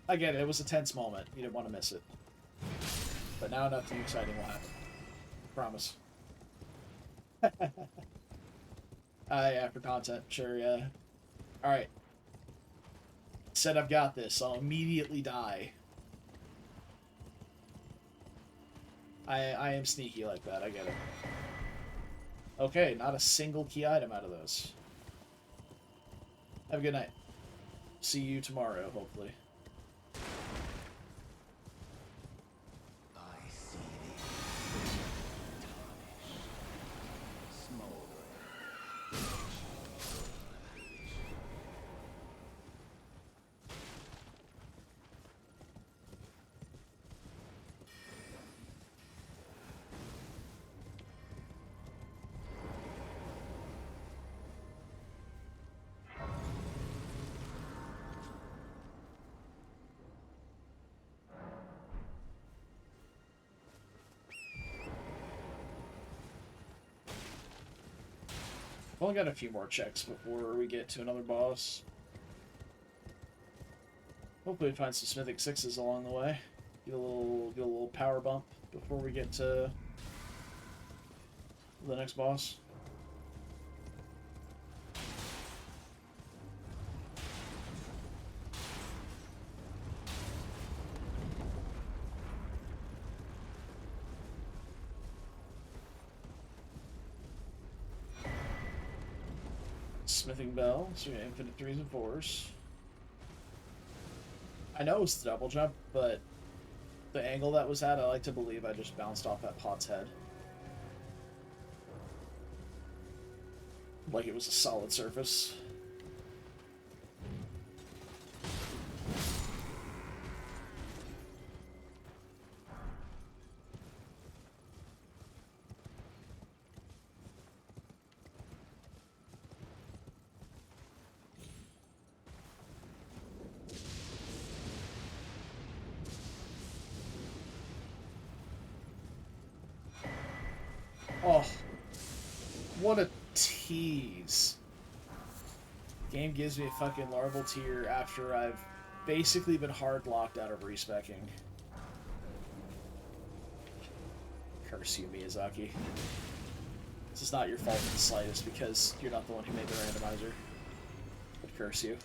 I get it, it was a tense moment. You didn't want to miss it. But now nothing exciting will happen. Promise. Yeah, for content. Sure, yeah. Alright. Said I've got this. I'll immediately die. I am sneaky like that. I get it. Okay, not a single key item out of those. Have a good night. See you tomorrow, hopefully. I've only got a few more checks before we get to another boss. Hopefully we find some Smithic 6s along the way. Get a little power bump before we get to the next boss. Smithing Bell, so we got infinite 3s and 4s. I know it's the double jump, but the angle that was at, I like to believe I just bounced off that pot's head. Like it was a solid surface. Oh, what a tease. Game gives me a fucking larval tier after I've basically been hard locked out of respecking. Curse you, Miyazaki. This is not your fault in the slightest because you're not the one who made the randomizer. But curse you.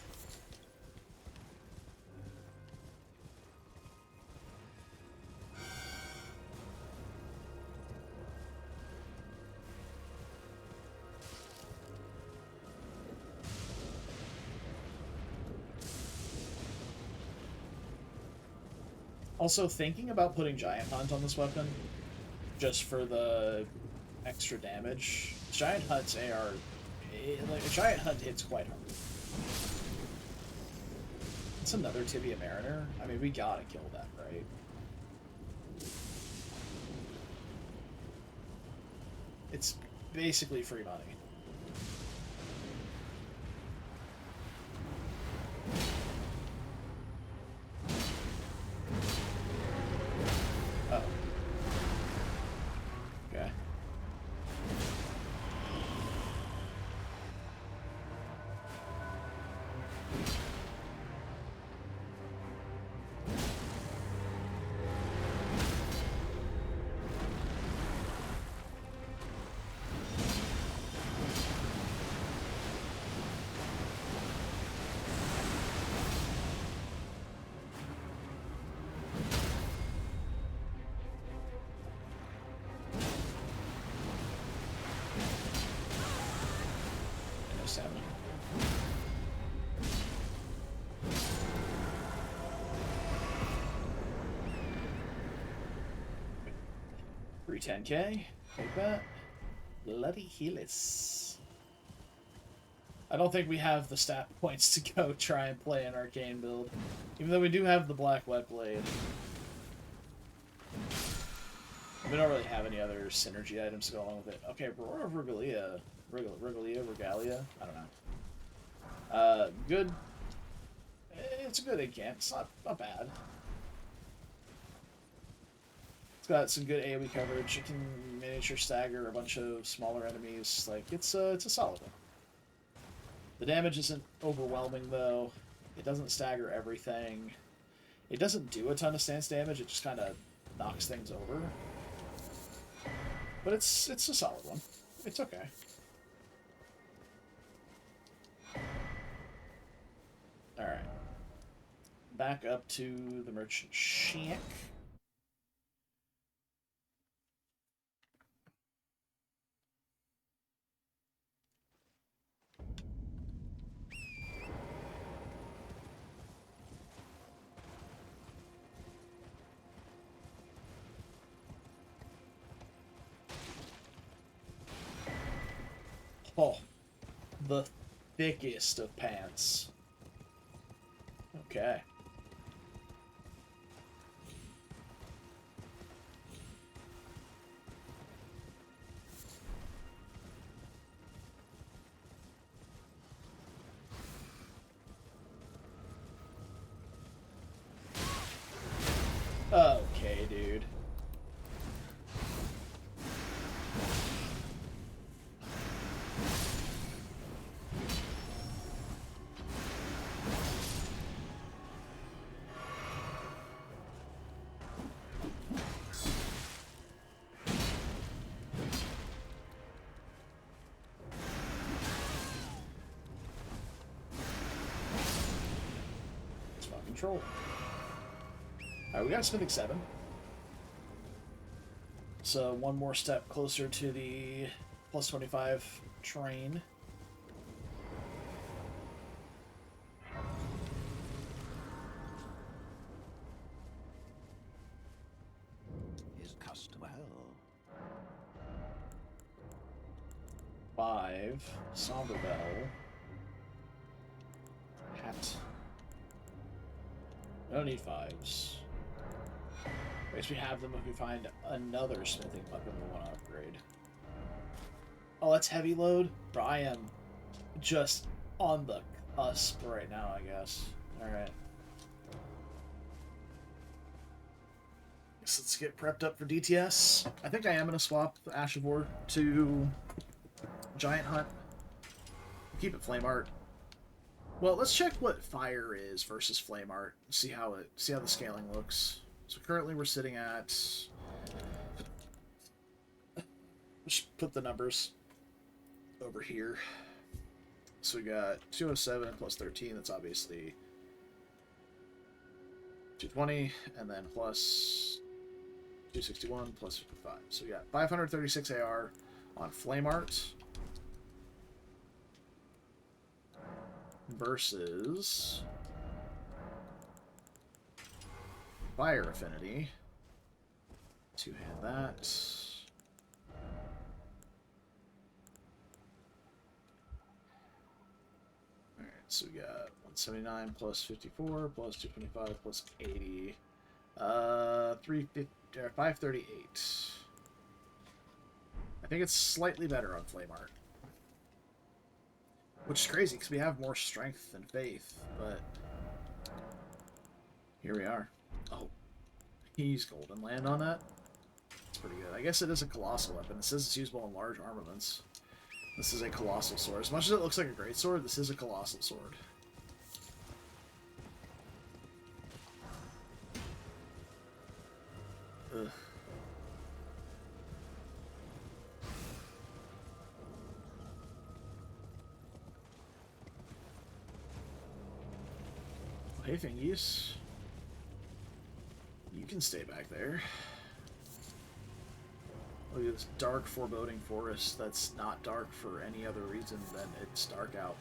Also, thinking about putting Giant Hunt on this weapon, just for the extra damage. Giant Hunt's AR, like a Giant Hunt hits quite hard. It's another Tibia Mariner. I mean, we gotta kill that, right? It's basically free money. Oh. Okay. No stamina. Free 10k. Take that. Bloody Helix. I don't think we have the stat points to go try and play an arcane build. Even though we do have the Black Wet Blade. We don't really have any other synergy items to go along with it. Okay, Roar of Regalia. Regalia? I don't know. Good. It's a good incant. It's not bad. It's got some good AoE coverage. It can miniature stagger a bunch of smaller enemies. Like, it's a solid one. The damage isn't overwhelming, though. It doesn't stagger everything. It doesn't do a ton of stance damage. It just kind of knocks things over. But it's a solid one. It's okay. Alright. Back up to the Merchant Shank. Oh, the thickest of pants. Okay. Okay, dude. Control. Alright, we got a Smithing 7. So one more step closer to the plus 25 train. His customer. 5. Somber Bell. Hat. I don't need 5s. I guess we have them if we find another smithing weapon we want to upgrade. Oh, that's heavy load? Bro, I am just on the cusp right now, I guess. Alright. So let's get prepped up for DTS. I think I am going to swap the Ash of War to Giant Hunt. Keep it Flame Art. Well, let's check what Fire is versus Flame Art. See how the scaling looks. So currently we're sitting at... Just put the numbers over here. So we got 207 plus 13. That's obviously 220, and then plus 261 plus 55. So we got 536 AR on Flame Art versus Fire Affinity. Two-hand that. Alright, so we got 179 plus 54 plus 225 plus 80. 538. I think it's slightly better on Flame Art. Which is crazy, because we have more strength than faith, but... Here we are. Oh. He's Golden Land on that. That's pretty good. I guess it is a colossal weapon. It says it's usable in large armaments. This is a colossal sword. As much as it looks like a great sword, this is a colossal sword. Ugh. Hey, Fingies. You can stay back there. Look at this dark, foreboding forest that's not dark for any other reason than it's dark out.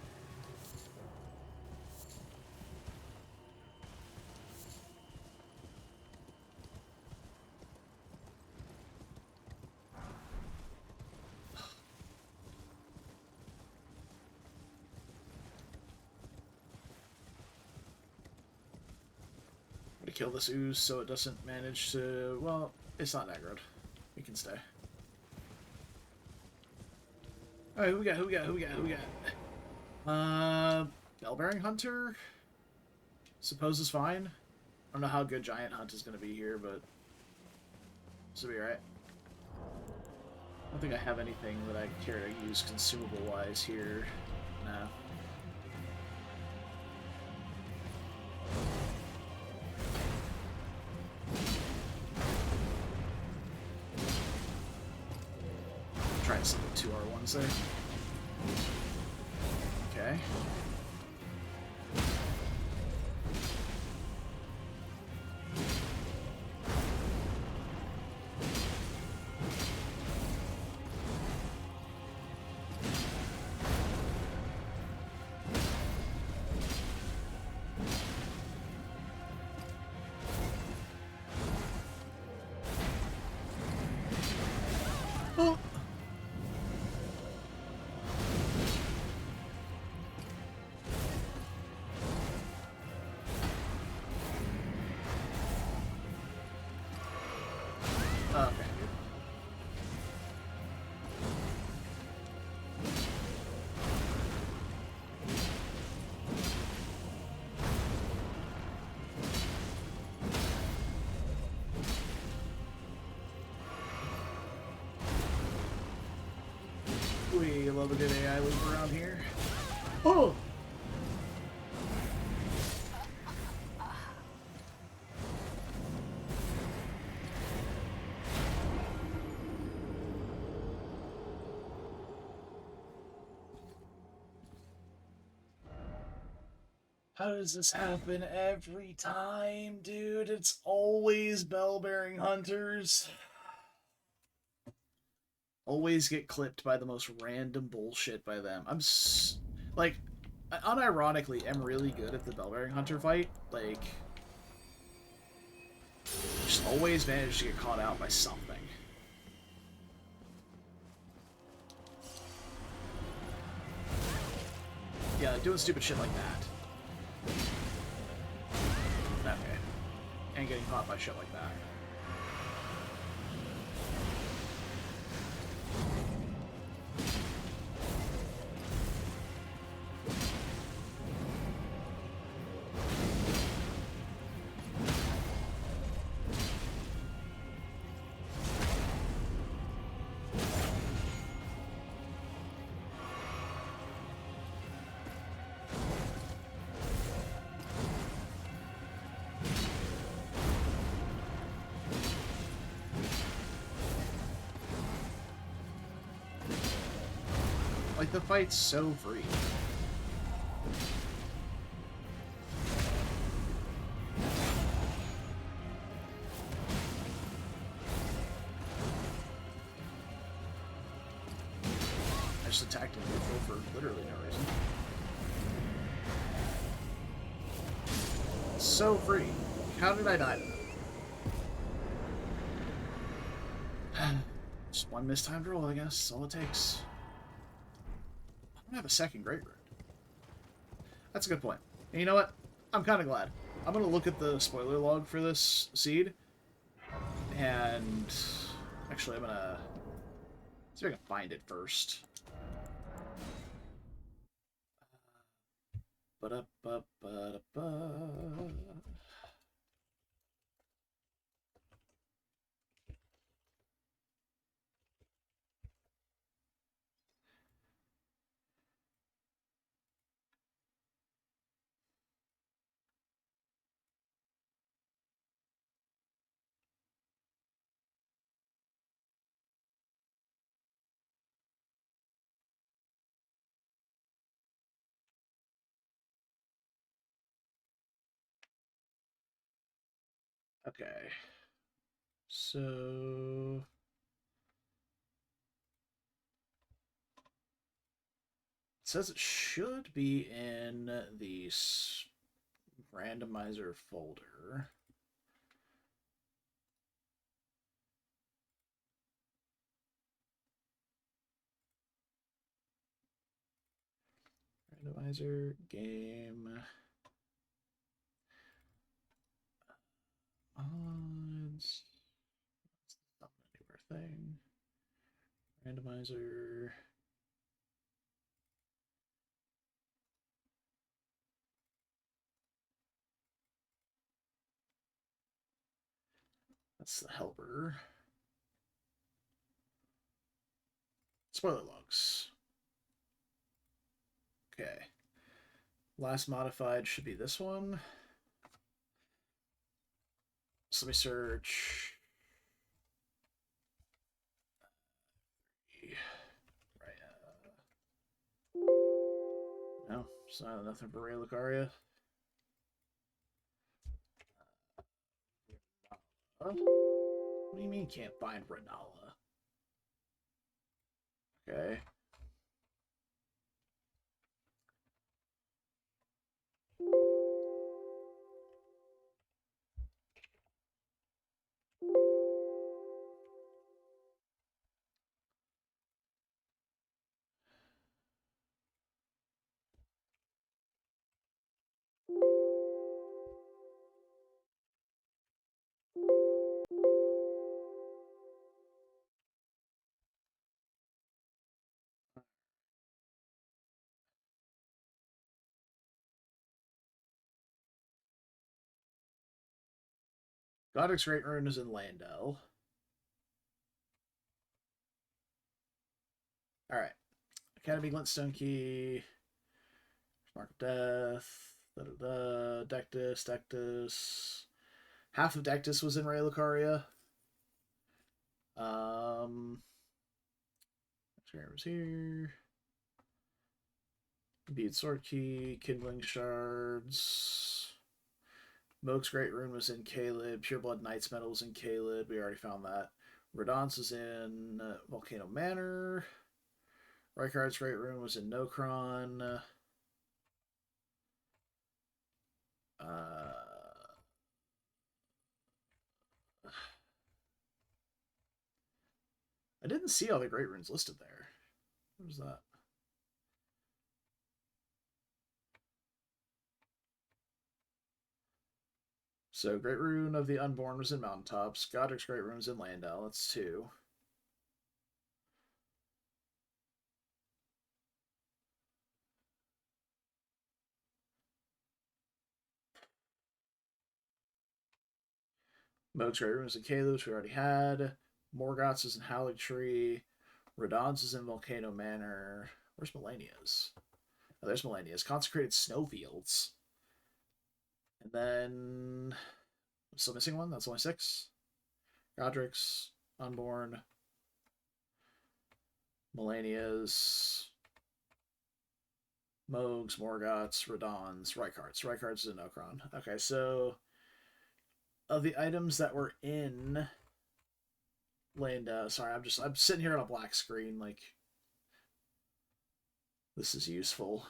I'm gonna kill this ooze so it doesn't manage to... Well, it's not aggroed. We can stay. Alright, who we got? Bellbearing Hunter? Suppose is fine. I don't know how good Giant Hunt is going to be here, but... This will be alright. I don't think I have anything that I care to use consumable-wise here. No. Try and slip 2 R1s there. Okay. Oh! Okay. We love a good AI loop around here. Oh! How does this happen every time, dude? It's always bell-bearing hunters. Always get clipped by the most random bullshit by them. Like, unironically, am really good at the bell-bearing hunter fight. Like, just always manage to get caught out by something. Yeah, doing stupid shit like that. Okay. And getting caught by shit like that. Like, the fight's so free. I just attacked him for literally no reason. It's so free. How did I die to that? Just one mistimed roll, I guess. That's all it takes. I don't have a second Great Rune. That's a good point. And you know what? I'm kind of glad. I'm going to look at the spoiler log for this seed. And actually, I'm going to see if I can find it first. Ba-da-ba-ba-da-ba. Okay. So it says it should be in the randomizer folder. Randomizer game odds. That's not a newer thing. Randomizer. That's the helper. Spoiler logs. Okay. Last modified should be this one. So let me search. Right. No, it's not nothing for Ray Lucaria. What do you mean can't find Renala? Okay. Godric's Great Rune is in Landel. Alright. Academy Glintstone Key. Mark of Death. Dectus. Half of Dectus was in Ray Lucaria. Was here. Bead Sword Key. Kindling Shards. Moak's Great Rune was in Caleb. Pureblood Knight's Metal was in Caleb. We already found that. Radon's is in Volcano Manor. Rykard's Great Rune was in Nokron. I didn't see all the Great Runes listed there. What was that? So, Great Rune of the Unborn was in Mountaintops. Godric's Great Rune was in Landau. That's 2. Moak's Great Rune was in Caleb's, we already had. Morgoth's is in Howling Tree. Radon's is in Volcano Manor. Where's Melania's? Oh, there's Melania's. Consecrated Snowfields. And then... I'm still missing one? That's only 6. Godric's, Unborn, Melania's, Mogs, Morgoths, Radons, Rykarts. Rykarts is an Okron. Okay, so of the items that were in Landa, sorry, I'm sitting here on a black screen, like this is useful.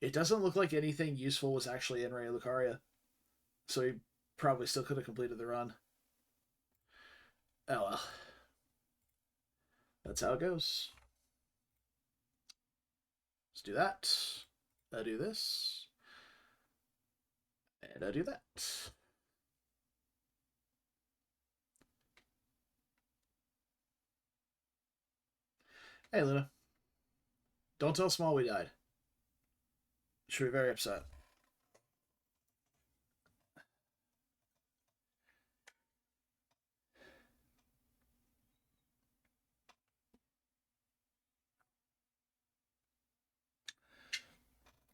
It doesn't look like anything useful was actually in Ray Lucaria, so he probably still could have completed the run. Oh well. That's how it goes. Let's do that. I do this. And I do that. Hey, Luna. Don't tell Small we died. She'll be very upset.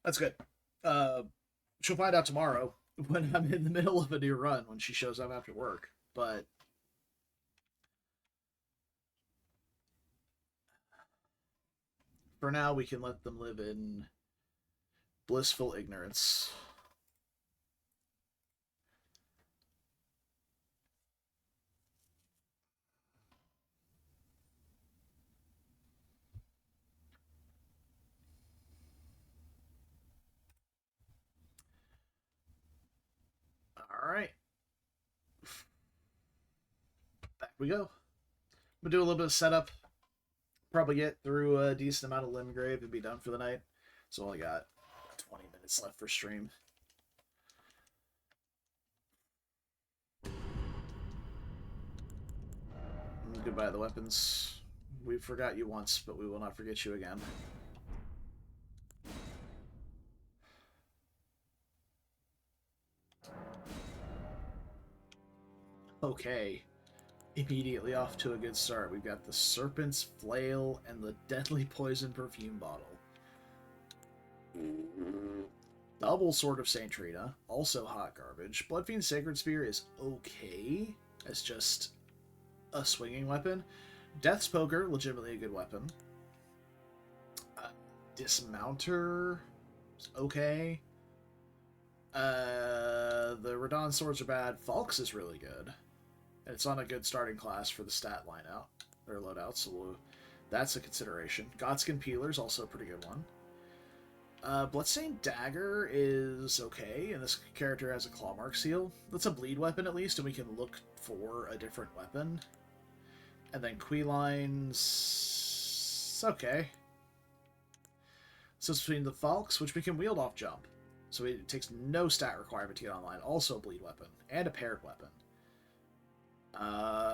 That's good. She'll find out tomorrow when I'm in the middle of a new run when she shows up after work. But for now, we can let them live in blissful ignorance. All right. Back we go. We'll do a little bit of setup. Probably get through a decent amount of Limgrave and be done for the night. So only got 20 minutes left for stream. Goodbye, the weapons. We forgot you once, but we will not forget you again. Okay. Immediately off to a good start. We've got the Serpent's Flail and the Deadly Poison Perfume Bottle. Double Sword of Saint Trina, also hot garbage. Bloodfiend Sacred Spear is okay as just a swinging weapon. Death's Poker, legitimately a good weapon. Dismounter is okay. The Radon swords are bad. Falx is really good. And it's on a good starting class for the stat line out or loadout, so that's a consideration. Godskin Peeler is also a pretty good one. Bloodstained Dagger is okay, and this character has a claw mark seal. That's a bleed weapon at least, and we can look for a different weapon. And then Queline's okay. So it's between the Falx, which we can wield off jump. So it takes no stat requirement to get online. Also a bleed weapon, and a paired weapon.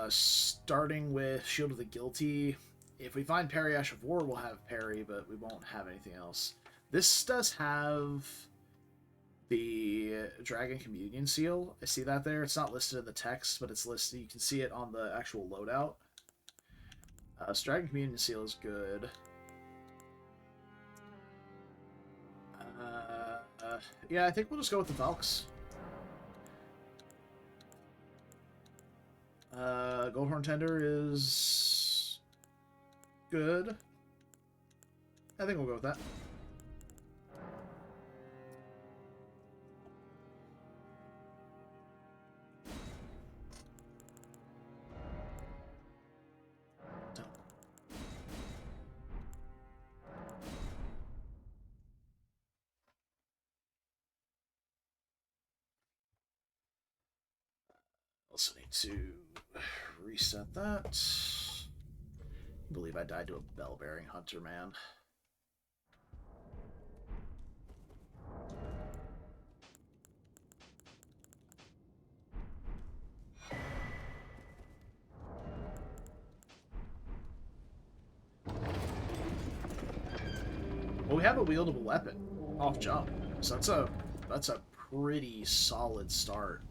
Starting with Shield of the Guilty. If we find Parry Ash of War, we'll have Parry, but we won't have anything else. This does have the Dragon Communion Seal. I see that there. It's not listed in the text, but it's listed. You can see it on the actual loadout. So Dragon Communion Seal is good. Yeah, I think we'll just go with the Valks. Goldhorn Tender is good. I think we'll go with that. Also need to reset that. I believe I died to a bell-bearing hunter, man. Well, we have a wieldable weapon off jump, so that's a pretty solid start.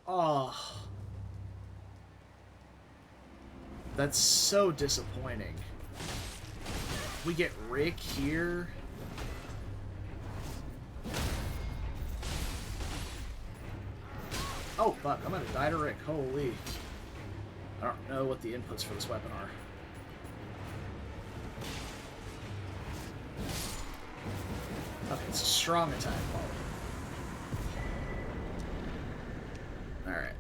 Oh. That's so disappointing. We get Rick here. Oh, fuck. I'm gonna die to Rick. Holy. I don't know what the inputs for this weapon are. Okay, it's a strong attack quality. Alright.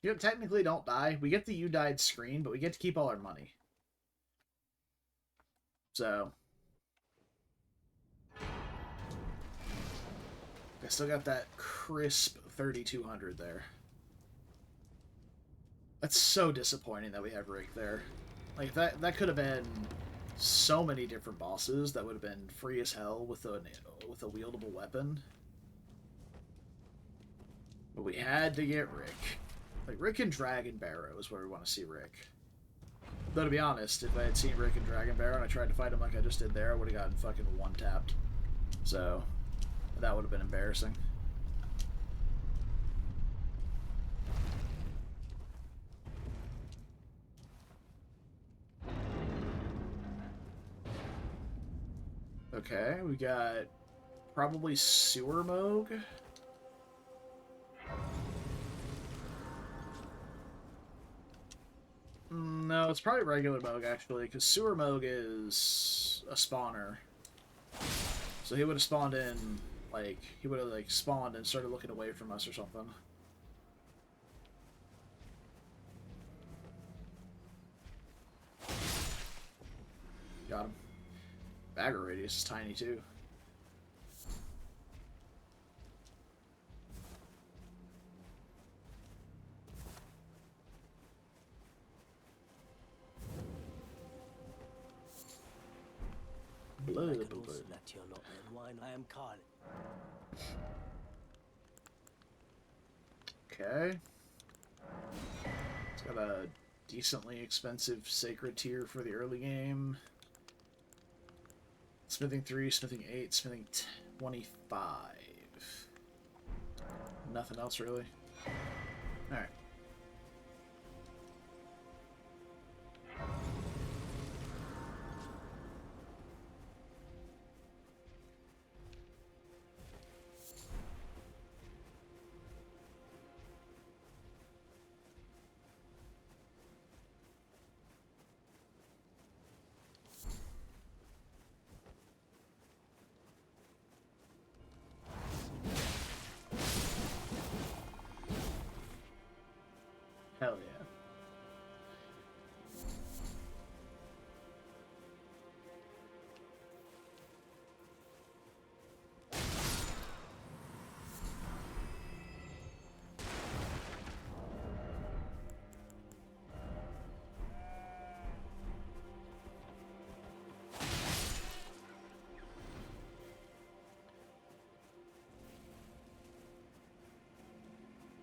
You technically don't die. We get the "you died" screen, but we get to keep all our money. So... I still got that crisp 3,200 there. That's so disappointing that we have Rick there. Like, that could have been so many different bosses that would have been free as hell with a wieldable weapon. But we had to get Rick. Like, Rick and Dragon Barrow is where we want to see Rick. Though, to be honest, if I had seen Rick and Dragon Barrow and I tried to fight him like I just did there, I would have gotten fucking one-tapped. So, that would have been embarrassing. Okay, we got probably Sewer Moog. No, it's probably regular Moog, actually, because Sewer Moog is a spawner. So he would have spawned in, like, he would have, like, spawned and started looking away from us or something. Got him. Bagger radius is tiny, too. Blood. Okay. It's got a decently expensive sacred tier for the early game. Smithing 3, smithing 8, smithing 25. Nothing else really. Alright. Hell yeah.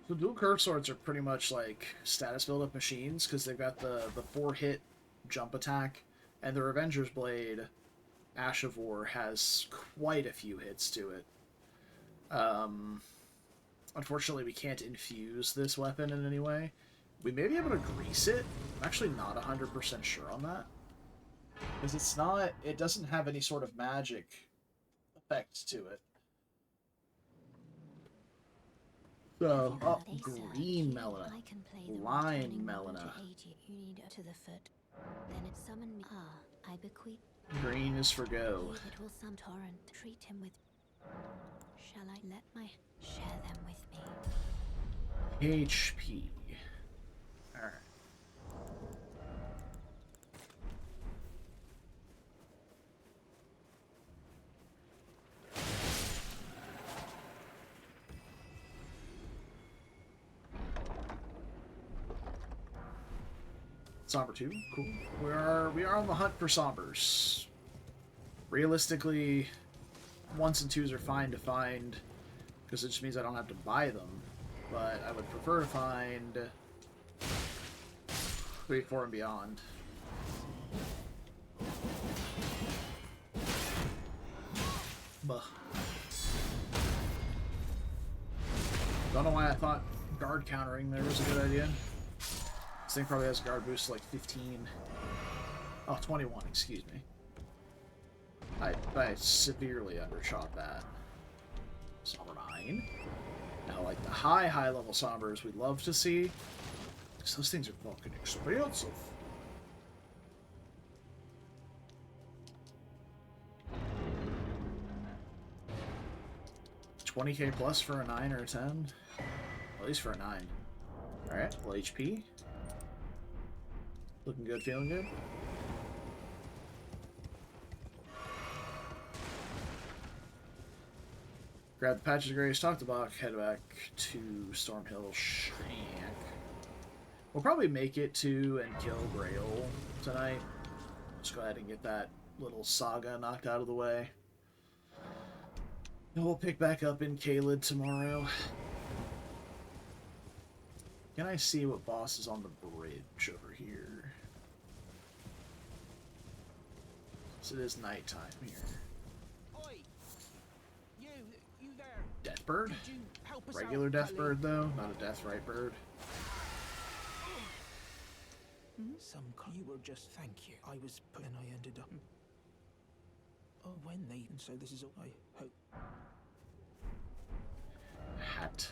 So dual curve swords are pretty much like status build-up machines because they've got the 4-hit jump attack, and the Revenger's Blade, Ash of War, has quite a few hits to it. Unfortunately, we can't infuse this weapon in any way. We may be able to grease it. I'm actually not 100% sure on that. Because it's not... It doesn't have any sort of magic effect to it. So, oh, green Melina. Lime Melina. Green is for go. Treat him with... Shall I let my... Share them with me. HP. Alright. Somber 2, cool. We are on the hunt for Sombers. Realistically, 1s and 2s are fine to find, because it just means I don't have to buy them. But I would prefer to find 3, 4, and beyond. Buh. Don't know why I thought guard countering there was a good idea. This thing probably has a guard boost to like 15. Oh, 21, excuse me. I severely undershot that. Somber 9. Now, like the high level sombers we'd love to see. Because those things are fucking expensive. $20k plus for a 9 or a 10? At least for a 9. Alright, full HP. Looking good, feeling good. Grab the Patches of Grace, talk to Bach, head back to Stormhill Shank. We'll probably make it to and kill Grail tonight. Just go ahead and get that little saga knocked out of the way. And we'll pick back up in Caelid tomorrow. Can I see what boss is on the bridge over here? So it is nighttime here. Oi! You there? Deathbird? Could you help us Regular out, Deathbird, though, not a Deathrite bird. You will just thank you. I was put and I ended up. Oh, when they. And so this is all I hope. Hat.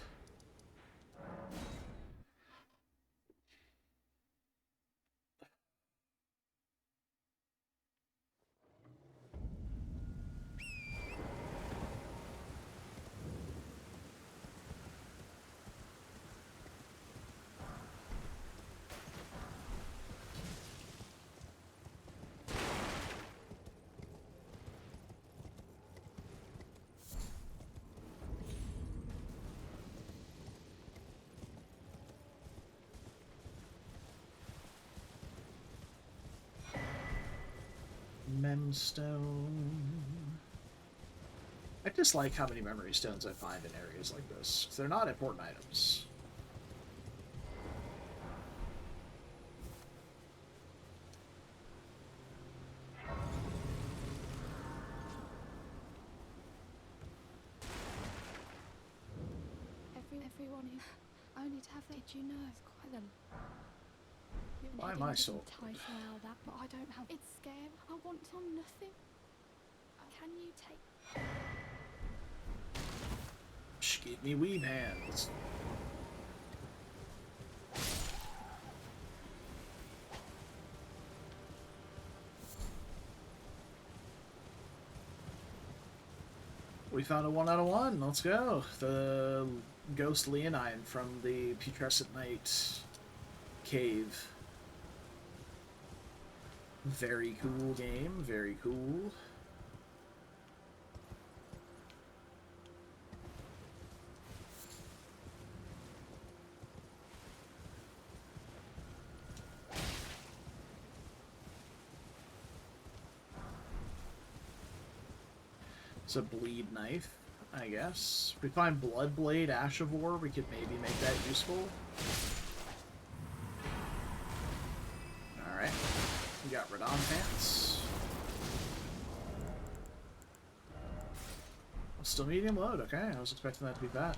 Memstone. I dislike how many memory stones I find in areas like this, because they're not important items. Everyone who only to have that, you know, it's quite them. Why am I so tight now that, but I don't have. It's scary. I want on nothing. Can you take? Shh, give me weeb hands. We found a 1 out of 1. Let's go. The Ghost Leonine from the Putrescent Knight cave. Very cool game. Very cool. It's a bleed knife, I guess. If we find Bloodblade Ash of War, we could maybe make that useful. Alright. We got Radon Pants. Still medium load, okay. I was expecting that to be bad.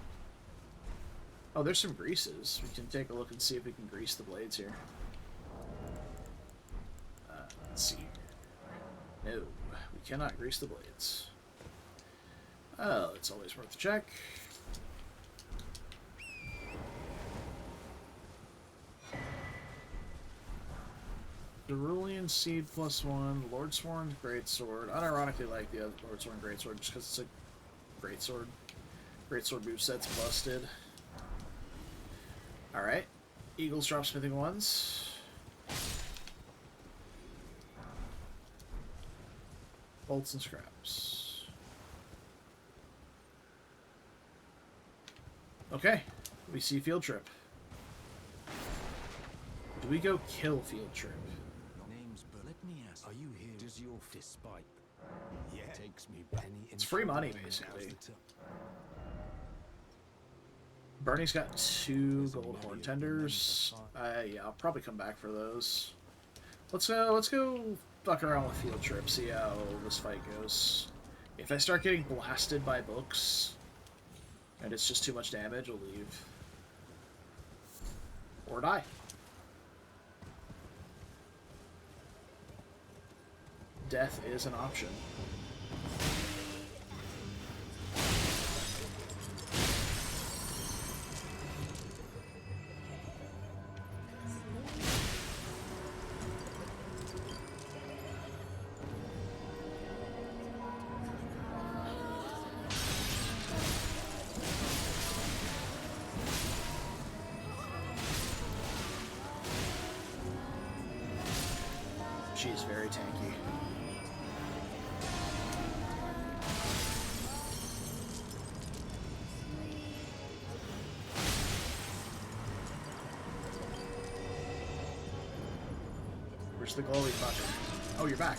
Oh, there's some greases. We can take a look and see if we can grease the blades here. Let's see. No, we cannot grease the blades. Oh, it's always worth a check. Cerulean Seed +1, Lordsworn Greatsword. Unironically like the other Lordsworn Greatsword just because it's a Greatsword. Greatsword moveset's busted. Alright. Eagles drop smithing ones. Bolts and scraps. Okay. We see Field Trip. Do we go kill Field Trip? Name's Bert. Let me ask, are you here? Does your despite? Yeah. Takes me back. It's free money, basically. Bernie's got 2 gold horn tenders. Yeah, I'll probably come back for those. Let's go fuck around with Field Trip, see how this fight goes. If I start getting blasted by books, and it's just too much damage, I'll leave. Or die. Death is an option. She's very tanky. Where's the glowy button? Oh, you're back.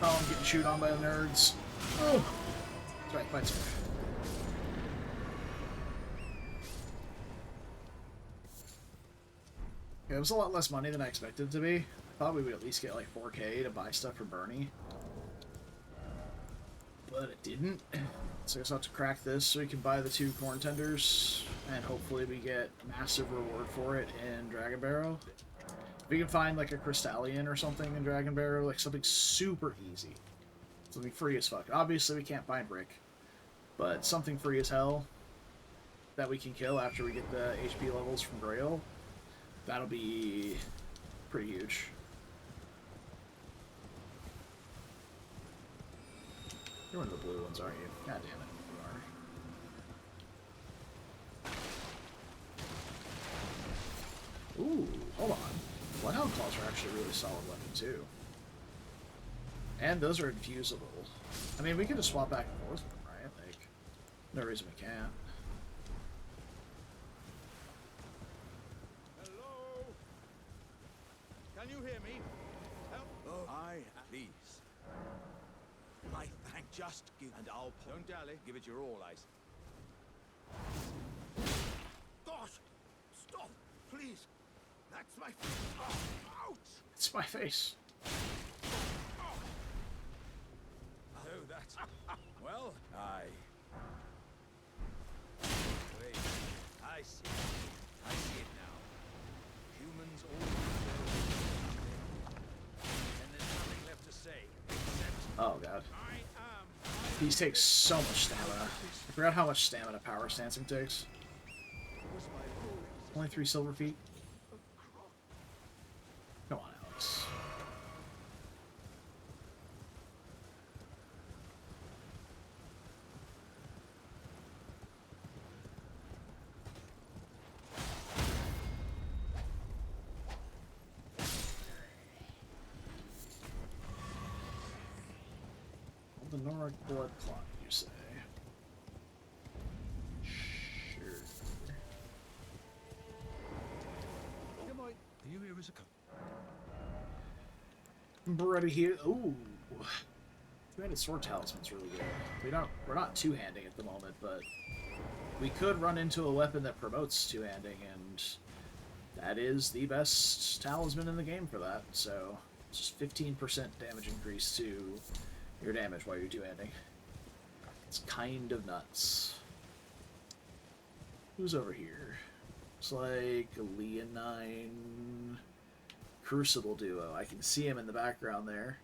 Oh, I'm getting chewed on by the nerds. Oh! That's right, fight sir. Yeah, it was a lot less money than I expected it to be. I thought we would at least get like 4K to buy stuff for Bernie. But it didn't. So I guess I'll have to crack this so we can buy the 2 corn tenders. And hopefully we get massive reward for it in Dragon Barrow. If we can find like a Crystallion or something in Dragon Barrow, like something super easy. Something free as fuck. Obviously we can't find Brick. But something free as hell that we can kill after we get the HP levels from Grail. That'll be pretty huge. You're one of the blue ones, aren't you? God damn it, you are. Ooh, hold on. Bloodhound Claws are actually a really solid weapon, too. And those are infusable. I mean, we could just swap back and forth with them, right? Like, no reason we can't. Hello? Can you hear me? Help? Oh, please. I thank just give and I'll don't dally. Give it your all, Ice. Gosh! Stop! Please! That's my ouch! It's my face. Oh, that's well, wait. I see. I see it now. Humans all and there's nothing left to say except Oh, God. I am. These take so much stamina. I forgot how much stamina power stancing takes. Was my rule Only 3 silver feet. Come on, Alex. The Nordic blood clot, you say? Sure. Are you here as a Ready here. Ooh. Two-handed sword talisman's really good. We're not two-handing at the moment, but we could run into a weapon that promotes two-handing, and that is the best talisman in the game for that. So it's just 15% damage increase to your damage while you're two-handing. It's kind of nuts. Who's over here? It's like a Leonine Crucible duo. I can see him in the background there.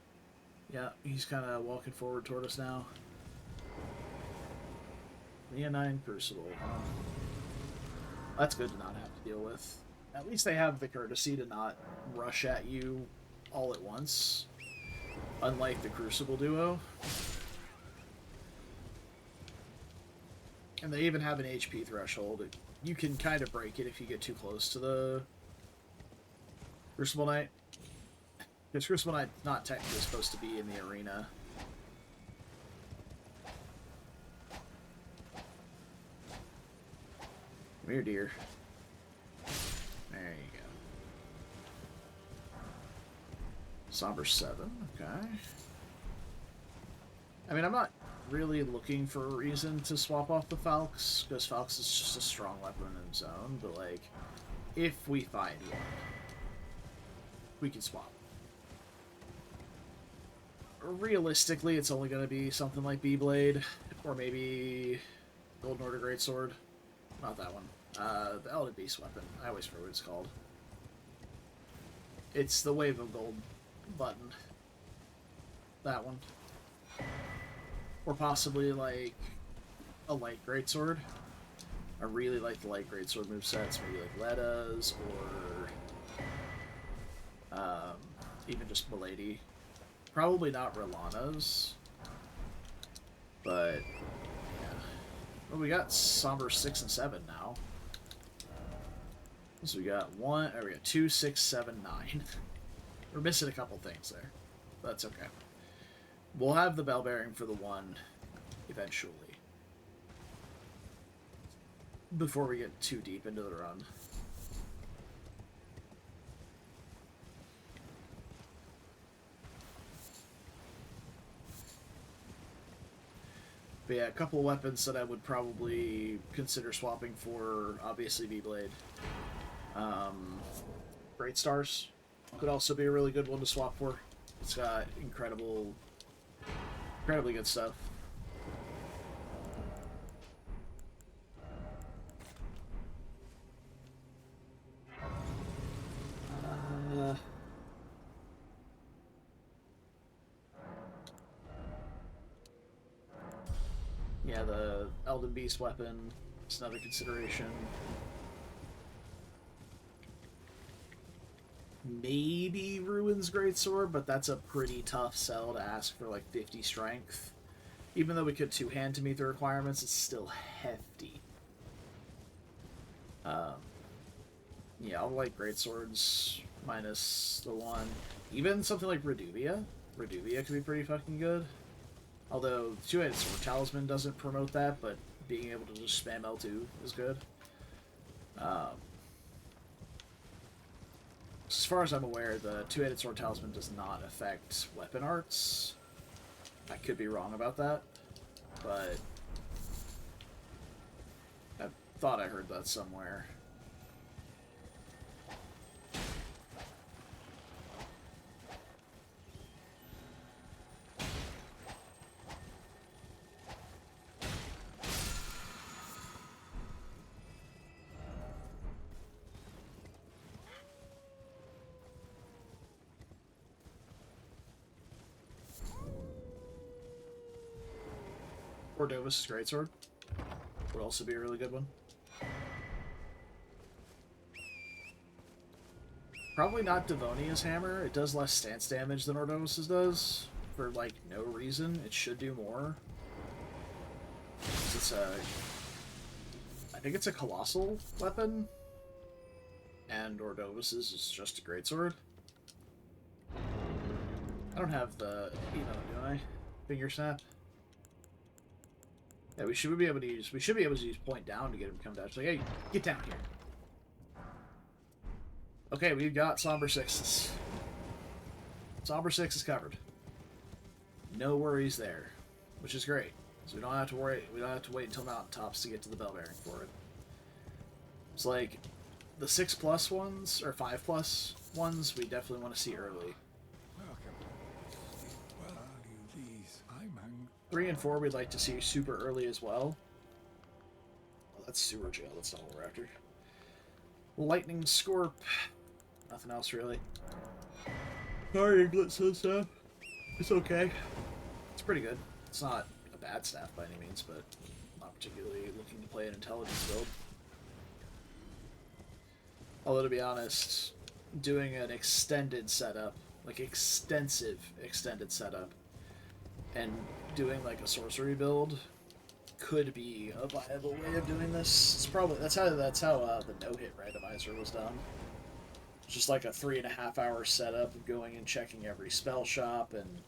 Yeah, he's kind of walking forward toward us now. Leonine Crucible. That's good to not have to deal with. At least they have the courtesy to not rush at you all at once. Unlike the Crucible duo. And they even have an HP threshold. you can kind of break it if you get too close to the Crucible Knight. Because Crucible Knight's not technically supposed to be in the arena. Come here, dear. There you go. Somber 7, okay. I mean, I'm not really looking for a reason to swap off the Falx, because Falx is just a strong weapon in its own, but, like, if we find one, we can swap. Realistically, it's only going to be something like B-Blade, or maybe Golden Order Greatsword. Not that one. The Elden Beast weapon. I always forget what it's called. It's the Wave of Gold button. That one. Or possibly, like, a Light Greatsword. I really like the Light Greatsword movesets. Maybe like Letta's, or even just Milady. Probably not Rolana's. But, yeah. Well, we got Somber 6 and 7 now. So we got we got 2, 6, 7, 9. We're missing a couple things there. But that's okay. We'll have the bell bearing for the 1 eventually. Before we get too deep into the run. But yeah, a couple weapons that I would probably consider swapping for, obviously B-Blade. Great Stars could also be a really good one to swap for. It's got incredibly good stuff. Yeah, the Elden Beast weapon is another consideration. Maybe Ruin's Greatsword, but that's a pretty tough sell to ask for like 50 strength. Even though we could two-hand to meet the requirements, it's still hefty. Yeah, I'll like Greatswords minus the 1. Even something like Reduvia. Reduvia could be pretty fucking good. Although, two-handed Sword Talisman doesn't promote that, but being able to just spam L2 is good. As far as I'm aware, the two-handed Sword Talisman does not affect weapon arts. I could be wrong about that, but I thought I heard that somewhere. Cordova's Greatsword would also be a really good one. Probably not Devonia's Hammer. It does less stance damage than Ordovus's does. For, like, no reason. It should do more. It's I think it's a Colossal weapon. And Ordovus's is just a Greatsword. I don't have the, do I? Finger Snap? Yeah, we should be able to use point down to get him to come down. It's like, hey, get down here. Okay, we've got Somber 6s. Somber 6 is covered. No worries there, which is great. So we don't have to worry. We don't have to wait until mountaintops to get to the bell bearing for it. It's like the 6+ ones or 5+ ones. We definitely want to see early. 3 and 4 we'd like to see super early as well. Oh, that's Sewer Jail. That's not what we're after. Lightning Scorp. Nothing else really. Sorry, Inglet says staff. It's okay. It's pretty good. It's not a bad staff by any means, but not particularly looking to play an intelligence build. Although, to be honest, doing an extended setup, like extensive extended setup, and doing like a sorcery build could be a viable way of doing this. It's probably that's how the no-hit randomizer was done. Just like a 3.5 hour setup of going and checking every spell shop and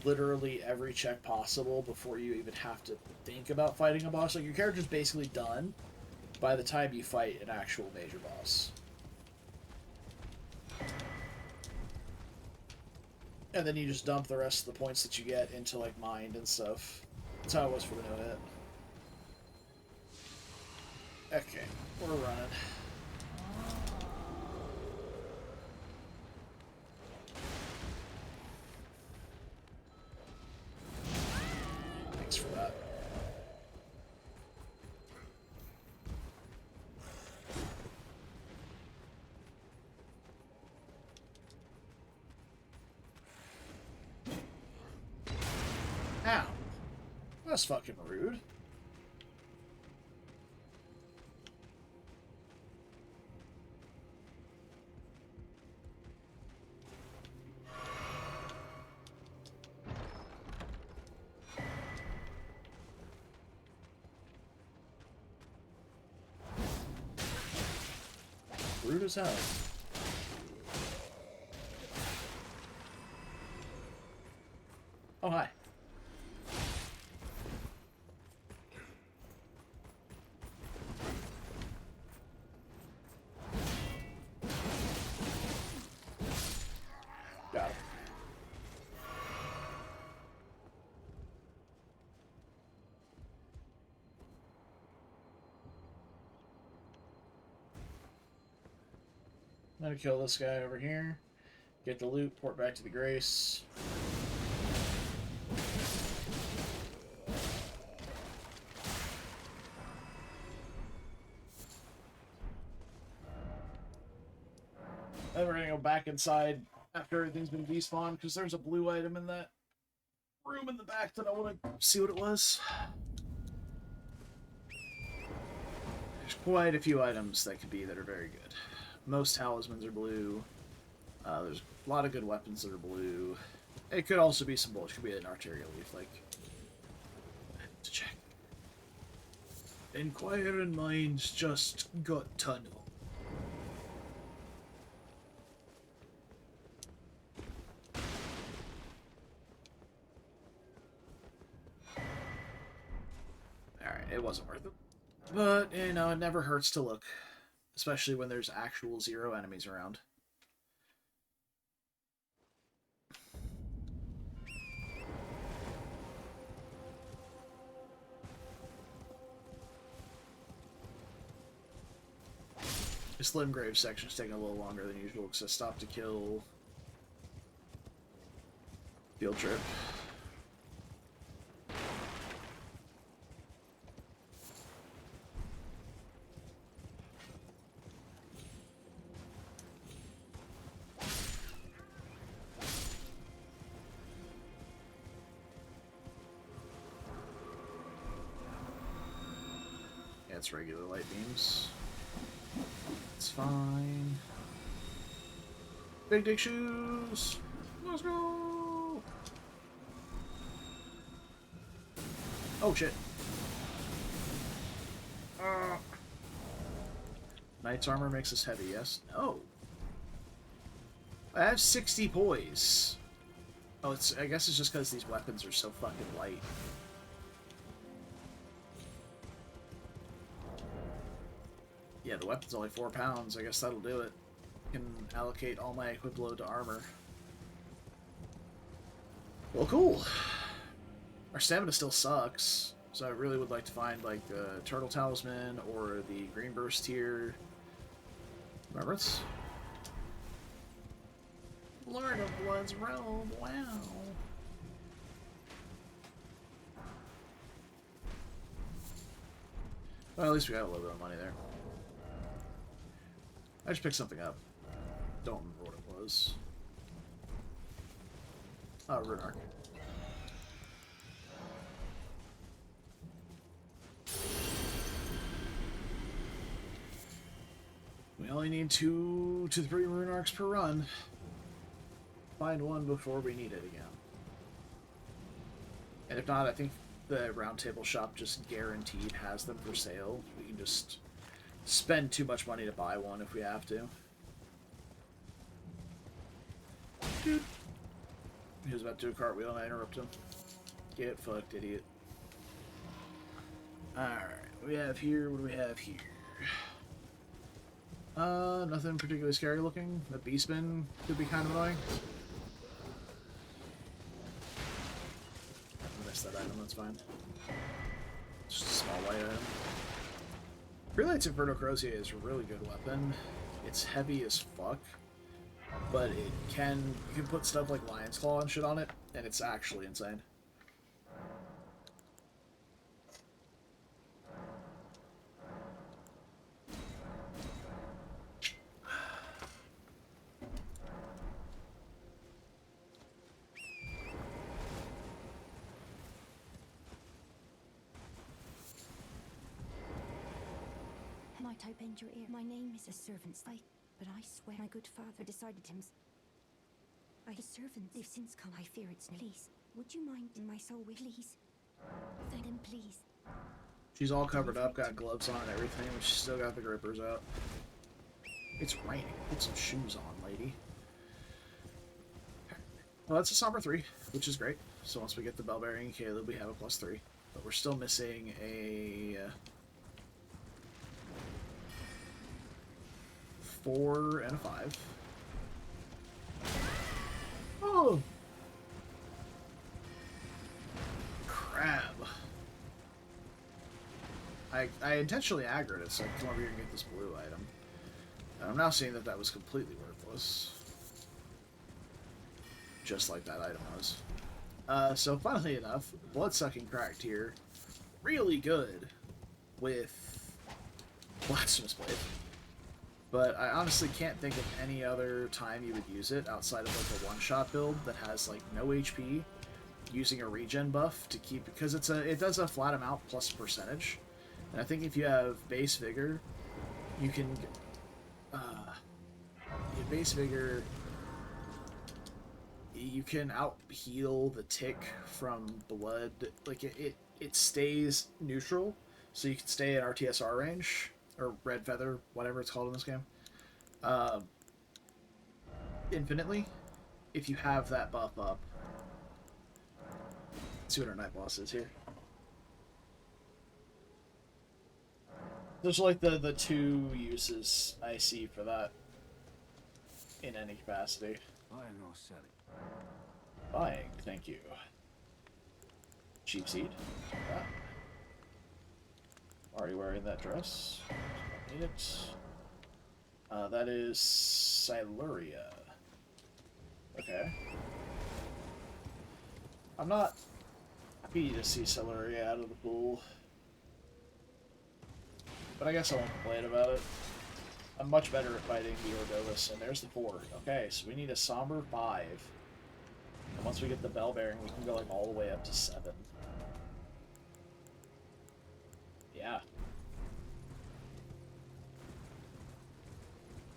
literally every check possible before you even have to think about fighting a boss. Like, your character's basically done by the time you fight an actual major boss. And then you just dump the rest of the points that you get into, like, mind and stuff. That's how it was for the no-hit. Okay, we're running. Thanks for that. Ow. That's fucking rude. Rude as hell. Oh, hi. Got it. I'm gonna kill this guy over here. Get the loot, port back to the Grace. Then we're gonna go back inside after everything's been despawned, because there's a blue item in that room in the back that I want to see what it was. There's quite a few items that could be that are very good. Most talismans are blue. There's a lot of good weapons that are blue. It could also be some bullshit. It could be an arterial leaf, like... to check. Inquiring minds just got tunnel. Alright, it wasn't worth it. But, you know, it never hurts to look. Especially when there's actual 0 enemies around. This Limgrave section is taking a little longer than usual because I stopped to kill Field Trip. Yeah, it's regular light beams. It's fine. Big dick shoes! Let's go! Oh shit. Knight's armor makes us heavy, yes? No. I have 60 poise. Oh, I guess it's just because these weapons are so fucking light. Yeah, the weapon's only 4 pounds. I guess that'll do it. I can allocate all my equip load to armor. Well, cool. Our stamina still sucks, so I really would like to find, like, the Turtle Talisman or the Green Burst here. Remembrance? Lord of Blood's robe, wow. Well, at least we got a little bit of money there. I just picked something up. Don't remember what it was. Oh, Rune Arc. We only need 2 to 3 Rune Arcs per run. Find one before we need it again. And if not, I think the round table shop just guaranteed has them for sale. We can just spend too much money to buy one if we have to. Dude. He was about to do a cartwheel and I interrupt him. Get fucked, idiot. Alright, what do we have here? What do we have here? Nothing particularly scary looking. The beastman could be kind of annoying. I missed that item, that's fine. Just a small white item. Freelight's Inferno Crozier is a really good weapon. It's heavy as fuck, but you can put stuff like Lion's Claw and shit on it, and it's actually insane. Might I bend your ear? My name is a servant's fight, but I swear my good father decided him. The servants, they've since come. I fear it's please. Would you mind in my soul, please? Thank them, please. She's all covered up, got gloves on and everything, but she's still got the grippers out. It's raining. Put some shoes on, lady. Well, that's a Somber 3, which is great. So once we get the Bellbearing and Caleb, we have a +3. But we're still missing a 4 and a 5. Oh! Crab. I intentionally aggroed it so I can come over here and get this blue item. And I'm now seeing that that was completely worthless. Just like that item was. So funnily enough, Bloodsucking Cracked here, really good with Blasphemous Blade. But I honestly can't think of any other time you would use it outside of like a one-shot build that has like no HP, using a regen buff to keep, because it does a flat amount plus percentage. And I think if you have base vigor, you can base vigor, you can out heal the tick from blood. Like it stays neutral, so you can stay in RTSR range or red feather, whatever it's called in this game, infinitely if you have that buff up. Let's see what our night boss is here. Those are like the two uses I see for that in any capacity. Buying or selling? Buying, thank you. Cheap seed. Yeah. Already wearing that dress. Don't need it. That is Siluria. Okay. I'm not happy to see Siluria out of the pool, but I guess I won't complain about it. I'm much better at fighting the Ordovis, and there's the 4. Okay, so we need a Somber 5. And once we get the Bellbearing, we can go like all the way up to 7. Yeah.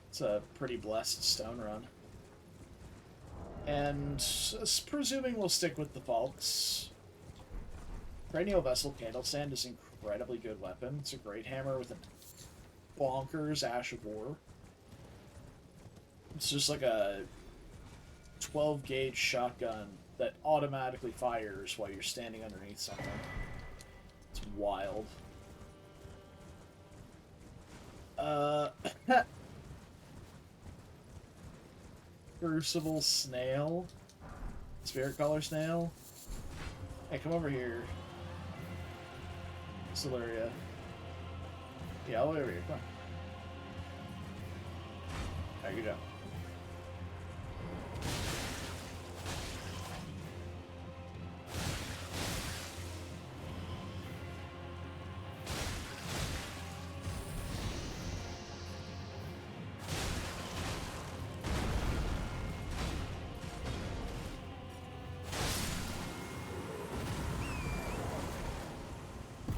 It's a pretty blessed stone run. And presuming we'll stick with the Falks, Cranial Vessel Candlestand is an incredibly good weapon. It's a great hammer with a bonkers Ash of War. It's just like a 12 gauge shotgun that automatically fires while you're standing underneath something. It's wild. Crucible Snail. Spirit Collar Snail. Hey, come over here. Siluria. Yeah, all the way over here. Come on. There you go.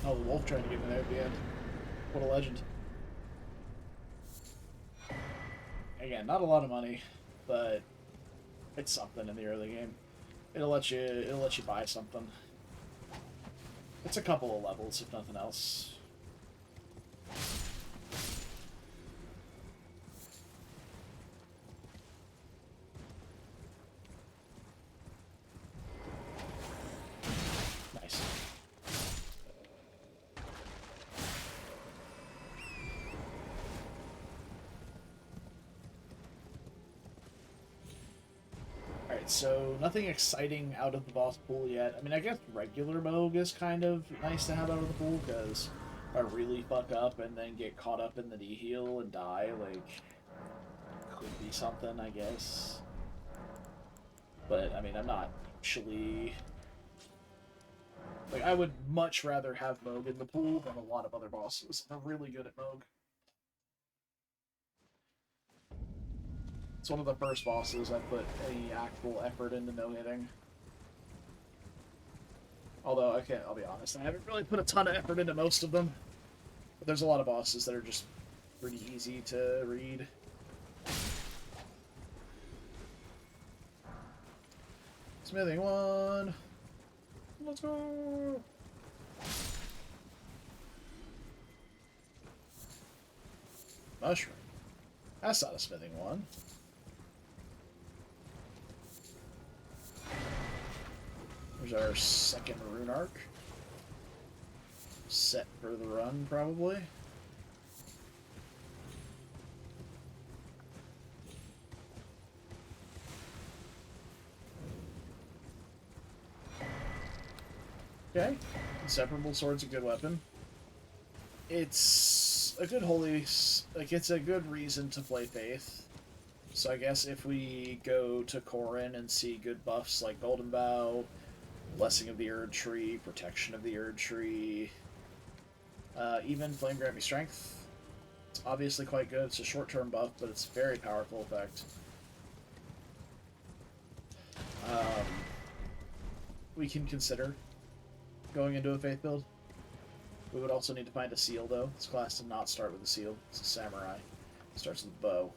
Oh, the wolf trying to get me there at the end. What a legend. Again, not a lot of money, but it's something in the early game. It'll let you buy something. It's a couple of levels, if nothing else. Nice. Alright, so nothing exciting out of the boss pool yet. I mean, I guess regular Moog is kind of nice to have out of the pool, because if I really fuck up and then get caught up in the D-heal and die, like, could be something, I guess. But, I mean, I'm not actually... Like, I would much rather have Moog in the pool than a lot of other bosses. I'm really good at Moog. It's one of the first bosses I put any actual effort into no-hitting. Although, okay, I'll be honest, I haven't really put a ton of effort into most of them. But there's a lot of bosses that are just pretty easy to read. Smithing one. Let's go. Mushroom. That's not a smithing one. There's our second rune arc. Set for the run, probably. Okay. Inseparable Sword's a good weapon. It's a good holy... Like, it's a good reason to play Faith. So I guess if we go to Corrin and see good buffs like Golden Bow, Blessing of the Erd Tree, Protection of the Erd Tree, even Flame Grant Me Strength, it's obviously quite good. It's a short-term buff, but it's a very powerful effect. We can consider going into a Faith build. We would also need to find a seal, though. This class did not start with a seal. It's a samurai. It starts with a bow.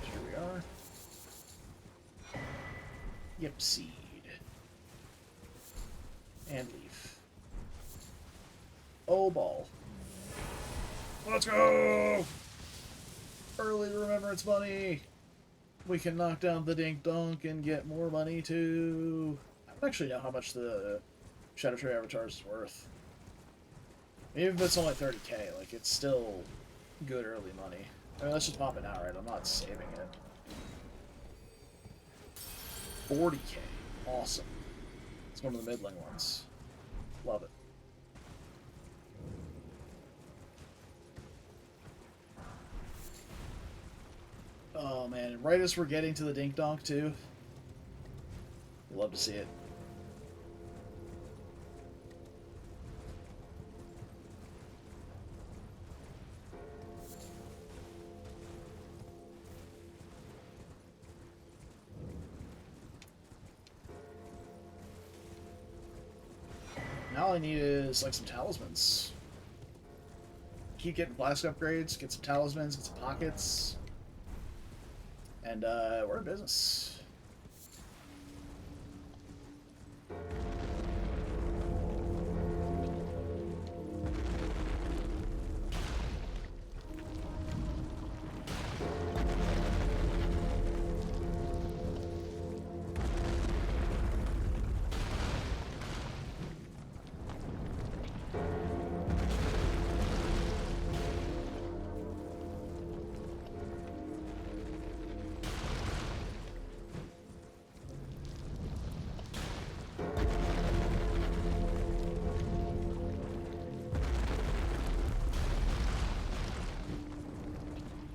Here we are. Yep, seed. And leaf. Oh, ball. Let's go! Early remembrance money! We can knock down the dink donk and get more money too. I don't actually know how much the Shadow Tree Avatars is worth. Even if it's only 30k, like, it's still good early money. I mean, let's just pop it now, right? I'm not saving it. 40k. Awesome. It's one of the middling ones. Love it. Oh, man. And right as we're getting to the dink donk, too. Love to see it. Now all I need is, like, some talismans. Keep getting flask upgrades, get some talismans, get some pockets. And, we're in business.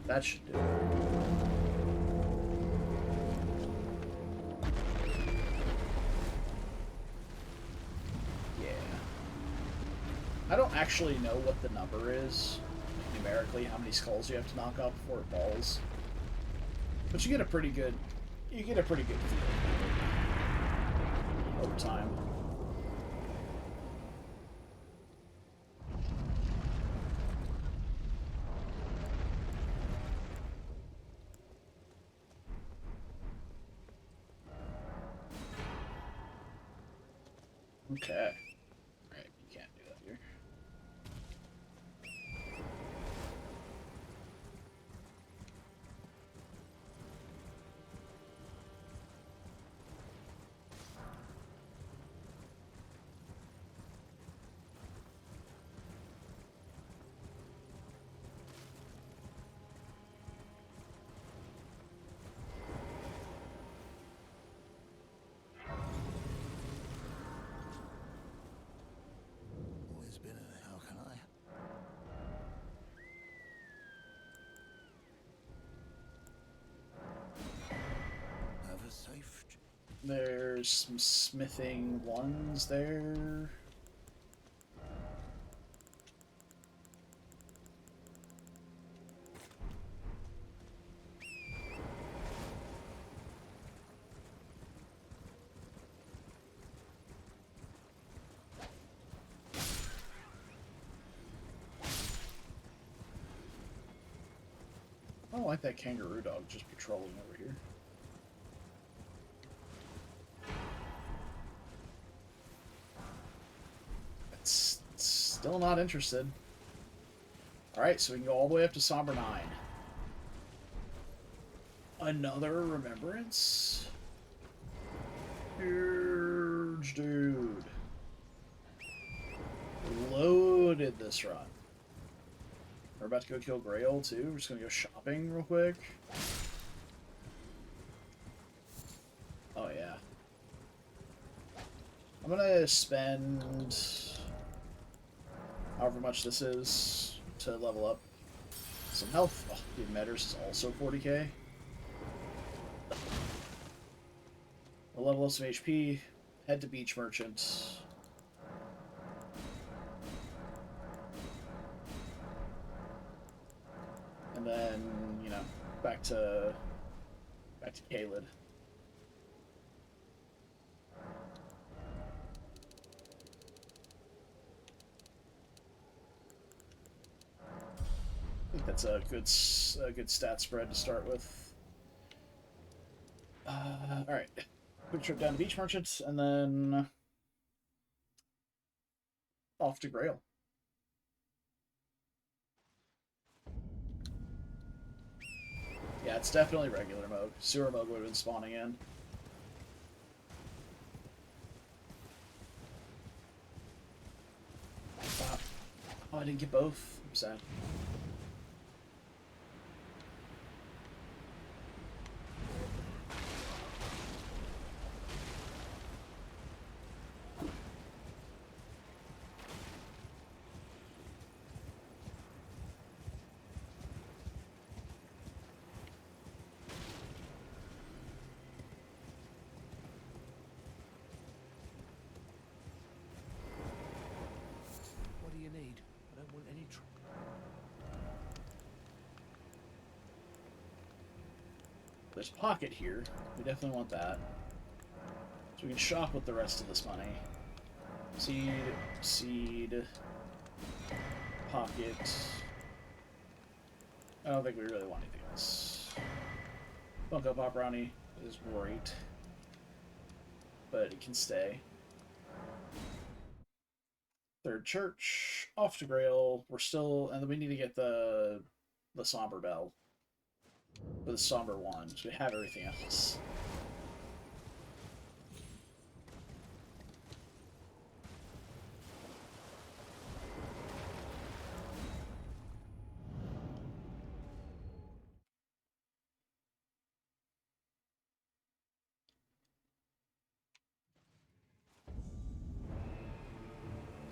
That should do it. Yeah. I don't actually know what the number is, numerically, how many skulls you have to knock off before it falls. But you get a pretty good feel over time. Okay. Alright, you can't do that here. Always been a how can I? Have a safe. There's some smithing ones there. I don't like that kangaroo dog just patrolling over here. It's still not interested. Alright, so we can go all the way up to Somber 9. Another remembrance? Huge dude. Loaded this run. We're about to go kill Grail too. We're just gonna go shopping real quick. Oh yeah. I'm gonna spend however much this is to level up some health. Oh, the emitters is also 40k. We'll level up some HP, head to Beach Merchant. And then, you know, back to Kaled. I think that's a good stat spread to start with. All right, quick trip down to Beach Merchant, and then off to Grail. Yeah, it's definitely regular mode. Sewer mode would have been spawning in. Oh, I didn't get both. I'm sad. What do you need? I don't want any trouble. There's a pocket here. We definitely want that. So we can shop with the rest of this money. Seed, pocket. I don't think we really want anything else. Funko Pop Brownie is great, but it can stay. Third Church, off to Grail. We're still, and then we need to get the Somber Bell. For the Somber one, so we have everything else.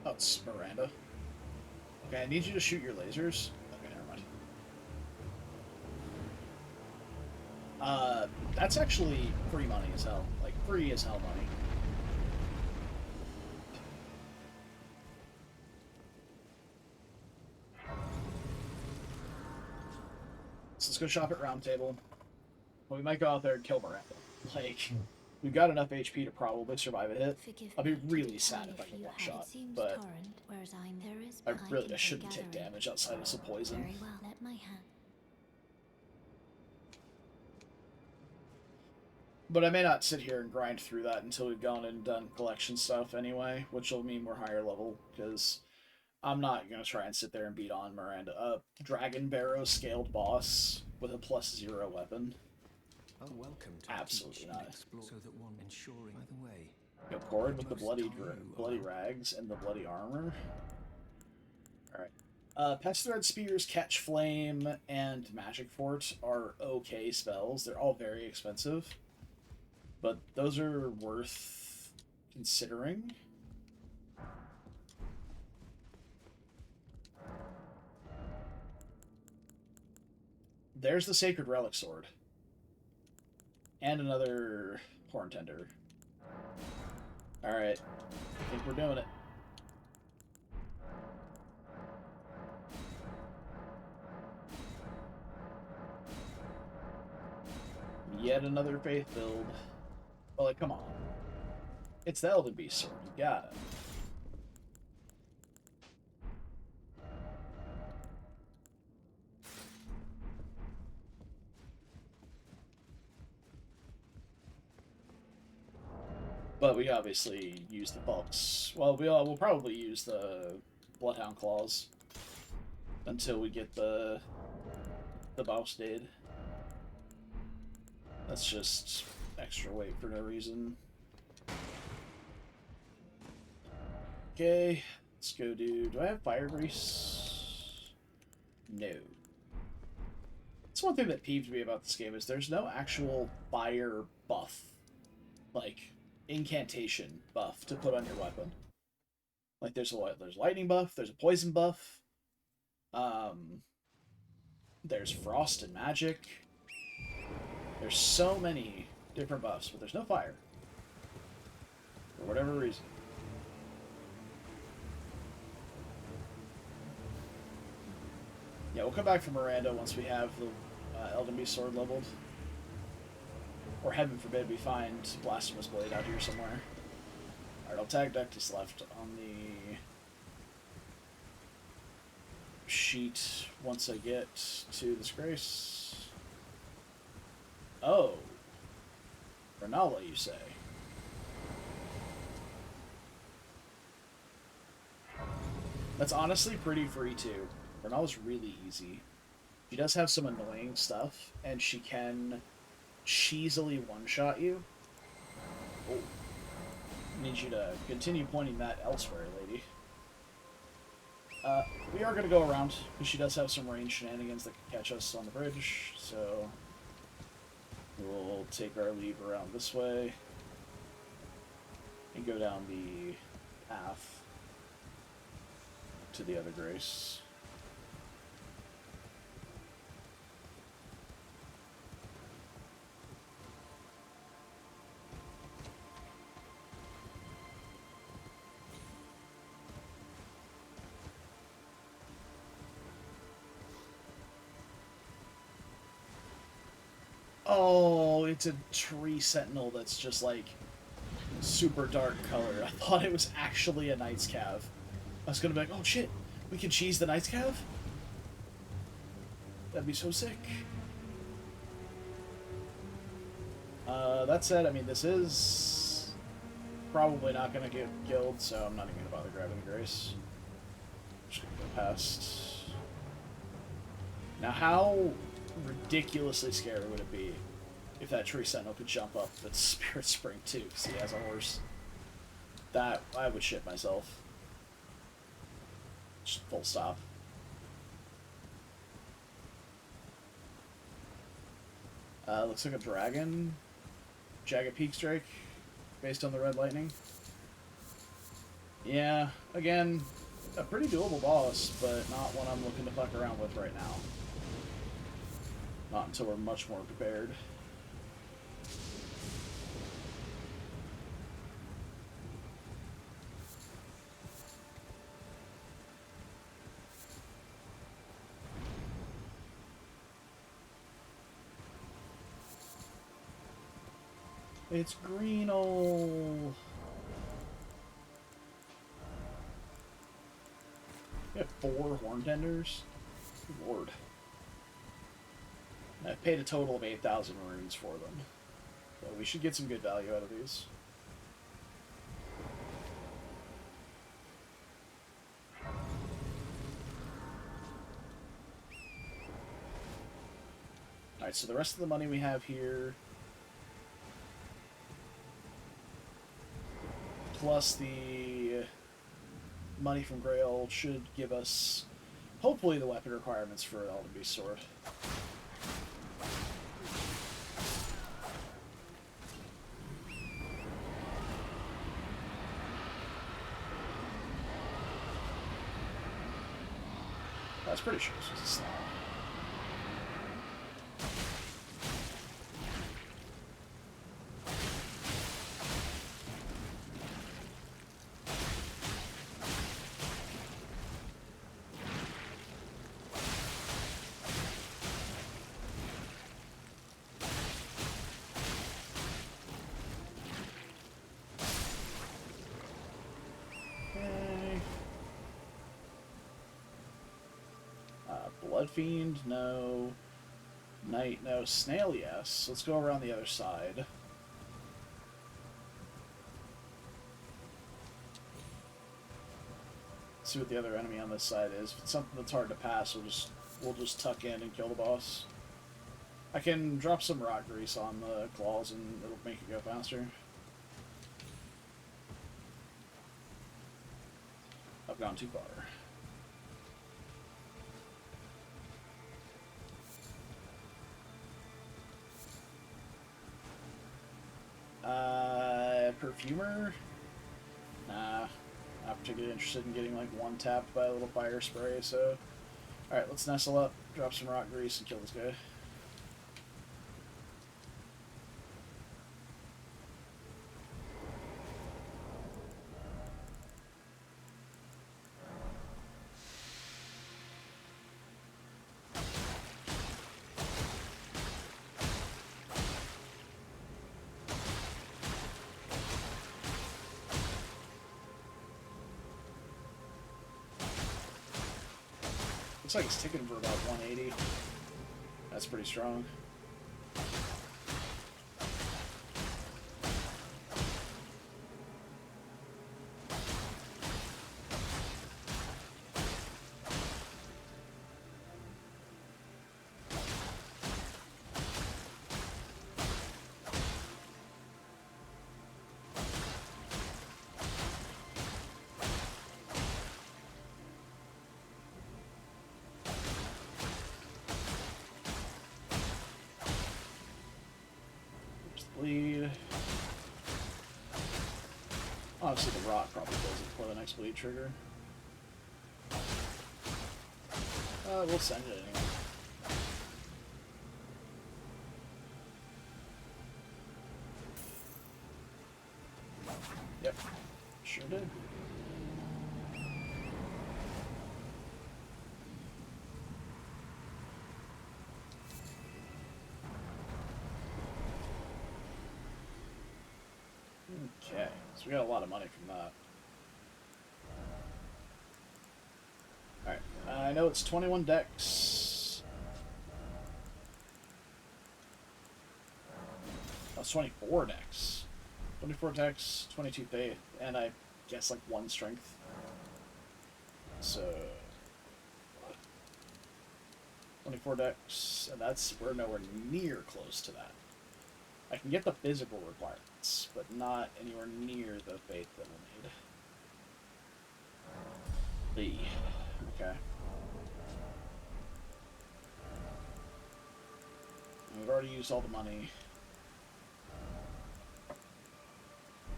Oh, it's Miranda. Okay, I need you to shoot your lasers. Okay, never mind. That's actually free money as hell. Like, free as hell money. So let's go shop at Round Table. Well, we might go out there and kill Miranda. Like, we've got enough HP to probably survive a hit. I'll be really sad if I get one shot, but I really shouldn't take damage outside of some poison. Very well. Let my hand. But I may not sit here and grind through that until we've gone and done collection stuff anyway, which will mean we're higher level, because I'm not going to try and sit there and beat on Miranda. Dragon Barrow scaled boss with a +0 weapon. Oh, welcome to Absolutely not. explore, so that one ensuring. By the way, Go forward with the bloody rags and the bloody armor. Alright. Pest Thread Spears, Catch Flame, and Magic Fort are okay spells. They're all very expensive. But those are worth considering. There's the Sacred Relic Sword. And another Horn Tender. Alright. I think we're doing it. Yet another faith build. Well, like, come on. It's the Elden Beast sword. You got it. But we obviously use the bulks. Well, we'll probably use the Bloodhound Claws until we get the Baustade. That's just extra weight for no reason. Okay, let's go do I have fire grease? No. That's one thing that peeved me about this game is there's no actual fire buff. Like, incantation buff to put on your weapon. Like, there's lightning buff, there's a poison buff, there's frost and magic. There's so many different buffs, but there's no fire. For whatever reason. Yeah, we'll come back from Miranda once we have the Elden Beast sword leveled. Or heaven forbid we find Blasphemous Blade out here somewhere. Alright, I'll tag Dectus left on the sheet once I get to Disgrace. Oh. Renala, you say? That's honestly pretty free, too. Renala's really easy. She does have some annoying stuff, and she can cheesily one-shot you. Oh. Need you to continue pointing that elsewhere, lady. We are going to go around, because she does have some range shenanigans that can catch us on the bridge, so we'll take our leave around this way and go down the path to the other Grace. Oh, it's a tree sentinel that's just like super dark color. I thought it was actually a Knight's Cav. I was gonna be like, oh shit, we can cheese the Knight's Cav? That'd be so sick. That said, I mean, this is probably not gonna get killed, so I'm not even gonna bother grabbing the Grace. Just gonna go past. Now, how ridiculously scary would it be if that tree sentinel could jump up the Spirit Spring too, because he has a horse? That, I would shit myself. Just full stop. Looks like a dragon. Jagged Peak Strike, based on the Red Lightning. Yeah, again, a pretty doable boss, but not one I'm looking to fuck around with right now. Not until we're much more prepared. It's Greenole. We have 4 horn tenders. Good lord. And I've paid a total of 8,000 runes for them. So we should get some good value out of these. Alright, so the rest of the money we have here, plus the money from Grail, should give us, hopefully, the weapon requirements for Elden Beast sword. I was pretty sure this was a snail. Blood Fiend, no. Knight, no. Snail, yes. Let's go around the other side. See what the other enemy on this side is. If it's something that's hard to pass, we'll just tuck in and kill the boss. I can drop some rock grease on the claws and it'll make it go faster. I've gone too far. Perfumer? Nah, not particularly interested in getting like one tapped by a little fire spray, so... Alright, let's nestle up, drop some rock grease, and kill this guy. Looks like it's ticking for about 180. That's pretty strong. Bleed. Obviously the rock probably does it before the next bleed trigger. We'll send it anyway. Yep, sure did. Okay, so we got a lot of money from that. Alright, I know it's 21 decks. That's 24 decks. 24 decks, 22 faith, and I guess like 1 strength. So... 24 decks, and we're nowhere near close to that. I can get the physical requirements, but not anywhere near the faith that we'll need. Okay. We've already used all the money.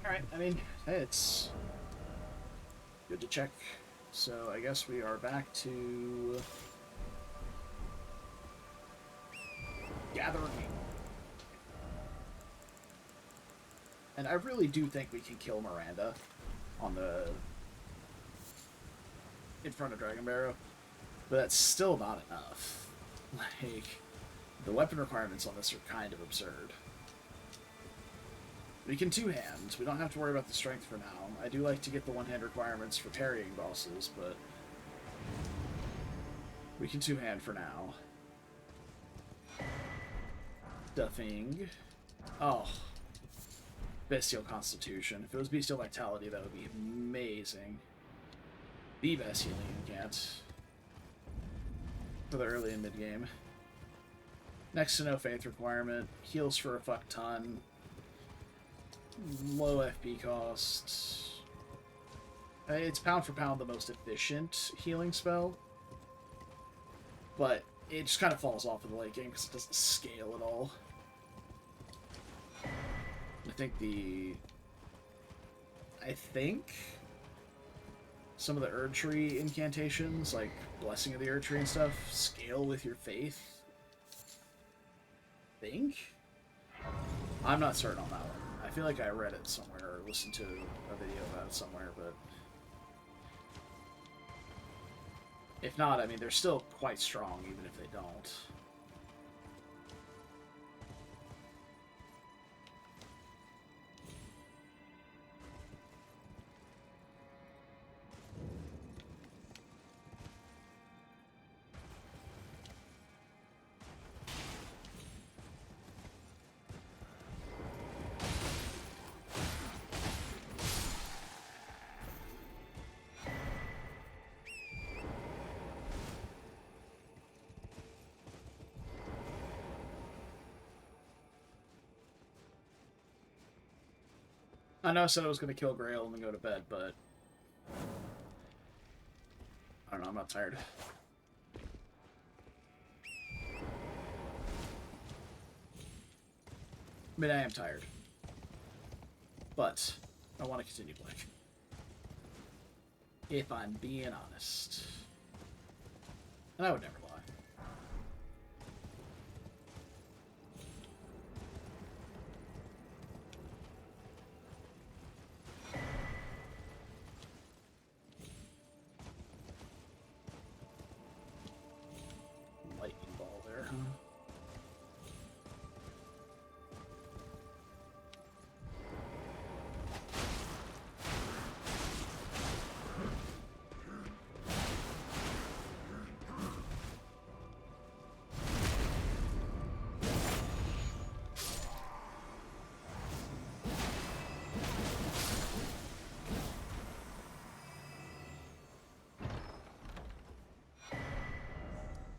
Alright, I mean, hey, it's good to check. So I guess we are back to gathering. And I really do think we can kill Miranda on in front of Dragon Barrow, but that's still not enough. Like, the weapon requirements on this are kind of absurd. We can two-hand. We don't have to worry about the strength for now. I do like to get the one-hand requirements for parrying bosses, but we can two-hand for now. Stuffing. Oh. Bestial Constitution. If it was Bestial Vitality, that would be amazing. The best healing you get. For the early and mid-game. Next to no faith requirement. Heals for a fuck ton. Low FP cost. It's pound for pound the most efficient healing spell. But it just kind of falls off in the late game because it doesn't scale at all. I think some of the Erd Tree incantations, like Blessing of the Erd Tree and stuff, scale with your faith. I'm not certain on that one. I feel like I read it somewhere or listened to a video about it somewhere, but if not, I mean, they're still quite strong even if they don't. I know I said I was going to kill Grail and then go to bed, but I don't know, I'm not tired. I mean, I am tired, but I want to continue playing. If I'm being honest. And I would never lie.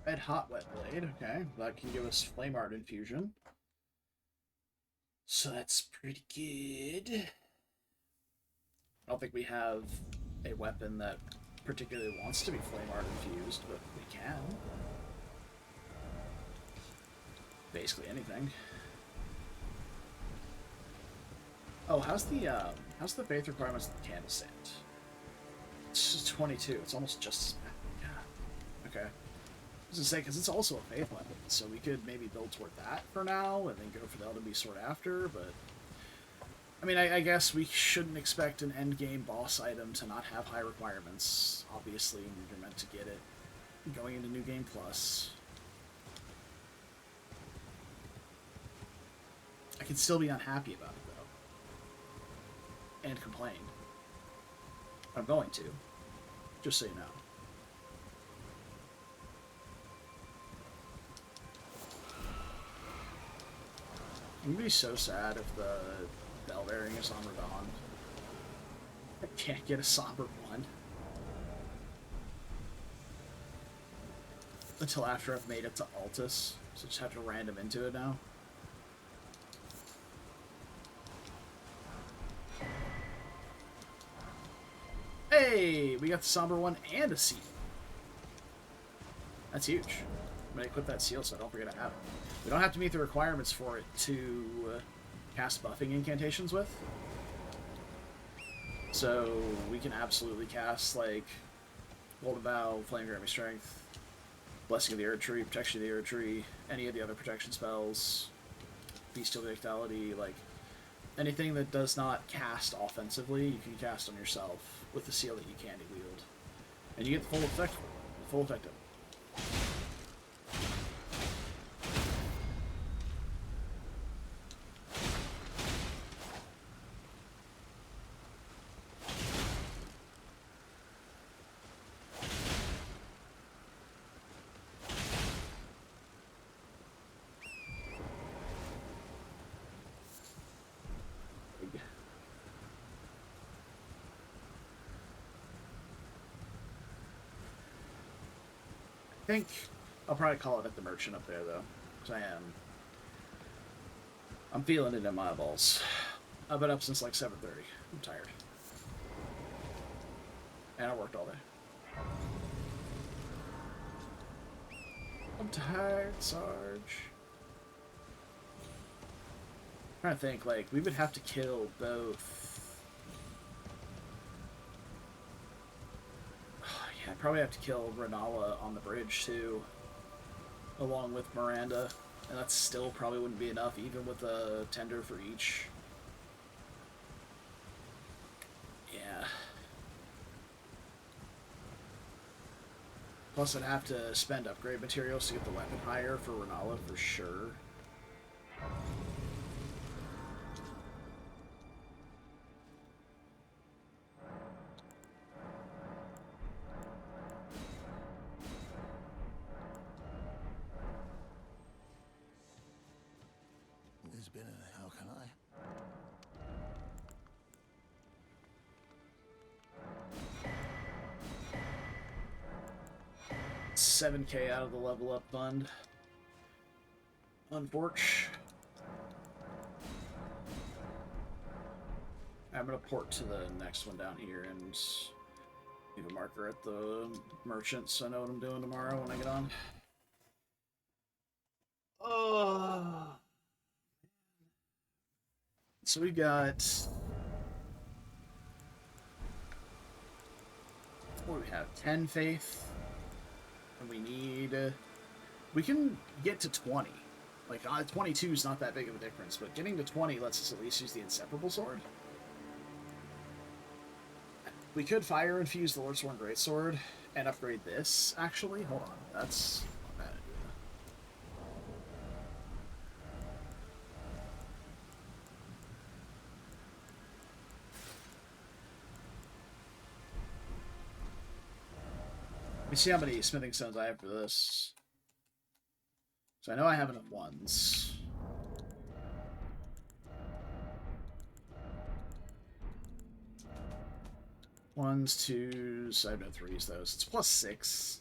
Red Hot Wet Blade, okay. That can give us Flame Art Infusion. So that's pretty good. I don't think we have a weapon that particularly wants to be Flame Art infused, but we can. Basically anything. Oh, how's the faith requirements of the candle stand? It's just 22. It's almost just as bad. Yeah. Okay. I was gonna say, because it's also a faith weapon, so we could maybe build toward that for now, and then go for the Elden Beast sword after, but I mean, I guess we shouldn't expect an endgame boss item to not have high requirements. Obviously, you're meant to get it going into New Game Plus. I can still be unhappy about it, though. And complain. I'm going to. Just so you know. I'm gonna be so sad if the bell bearing is on Radon. I can't get a somber one. Until after I've made it to Altus. So just have to random into it now. Hey! We got the somber one and a seal. That's huge. I'm gonna equip that seal so I don't forget to have it. We don't have to meet the requirements for it to cast buffing incantations with. So we can absolutely cast, like, Golden Vow, Flame Grammy Strength, Blessing of the Erd Tree, Protection of the Erd Tree, any of the other protection spells, Bestial Vitality, like, anything that does not cast offensively, you can cast on yourself with the seal that you candy wield. And you get the full effect of it. The full effect of it. think I'll probably call it at the merchant up there, though. Because I'm feeling it in my balls. I've been up since like 7:30. I'm tired. And I worked all day. I'm tired, Sarge. I'm trying to think, like, we would have to kill both. Yeah, I'd probably have to kill Renala on the bridge, too. Along with Miranda. And that still probably wouldn't be enough, even with a tender for each. Yeah. Plus, I'd have to spend upgrade materials to get the weapon higher for Renala, for sure. There's been a... how can I? 7K out of the level up fund. Unfortunately. I'm gonna port to the next one down here and leave a marker at the merchant so I know what I'm doing tomorrow when I get on. Oh. So we got... what do we have? 10 faith. And we need... we can get to 20. Like, 22 is not that big of a difference, but getting to 20 lets us at least use the Inseparable Sword. We could fire infuse the Lordsworn Greatsword and upgrade this, actually. Hold on, that's not a bad idea. Let me see how many smithing stones I have for this. So I know I have enough ones. Ones, twos, I have no threes, though. So it's +6.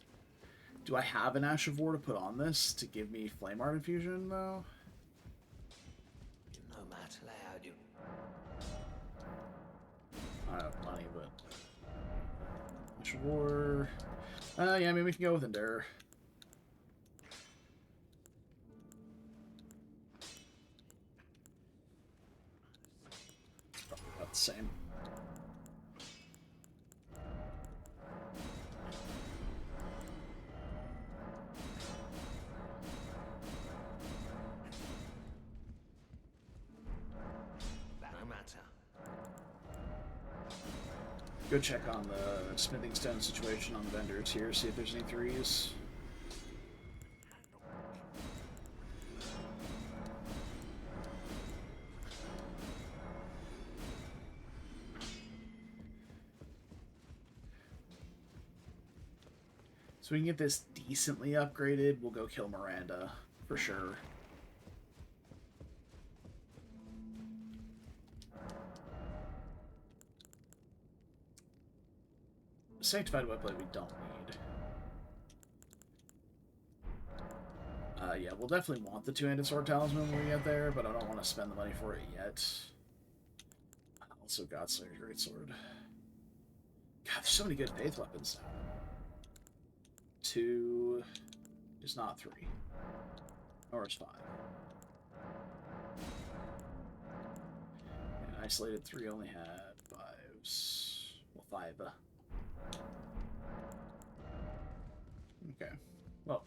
Do I have an Ash of War to put on this to give me Flame Art Infusion, though? No matter how you... I don't have money, but... Ash of War... yeah, I mean, we can go with Endure. Probably about the same. no matter. Go check on the smithing stone situation on the vendors here, see if there's any threes. So we can get this decently upgraded, we'll go kill Miranda, for sure. Sanctified Webblade we don't need. Yeah, we'll definitely want the two-handed sword talisman when we get there, but I don't want to spend the money for it yet. Also, Godslayer's Greatsword. God, there's so many good faith weapons now. 2 is not 3. Nor is 5. And Isolated 3 only had 5s. Well, 5. Okay. Well,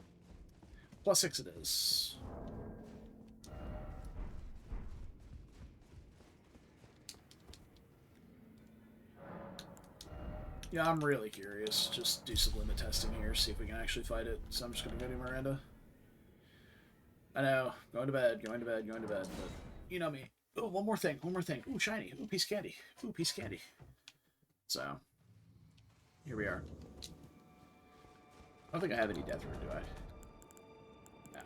+6 it is. Yeah, I'm really curious. Just do some limit testing here, see if we can actually fight it. So I'm just gonna go do Miranda. I know, going to bed, going to bed, going to bed, but you know me. Oh, one more thing, one more thing. Ooh, shiny. Ooh, piece of candy. Ooh, piece of candy. So, here we are. I don't think I have any Death Rune, do I? No.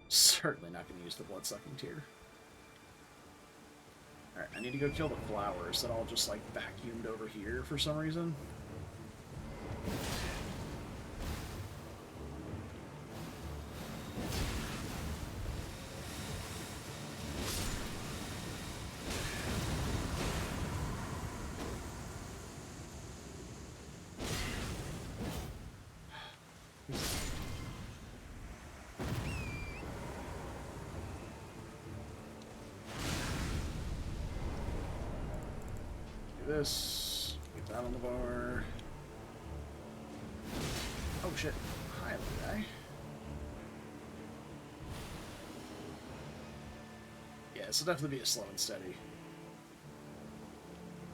Certainly not going to use the Blood-Sucking Tear. Alright, I need to go kill the flowers that all just, like, vacuumed over here for some reason. this. Get that on the bar. Oh shit. Hi, little guy. Yeah, this will definitely be a slow and steady.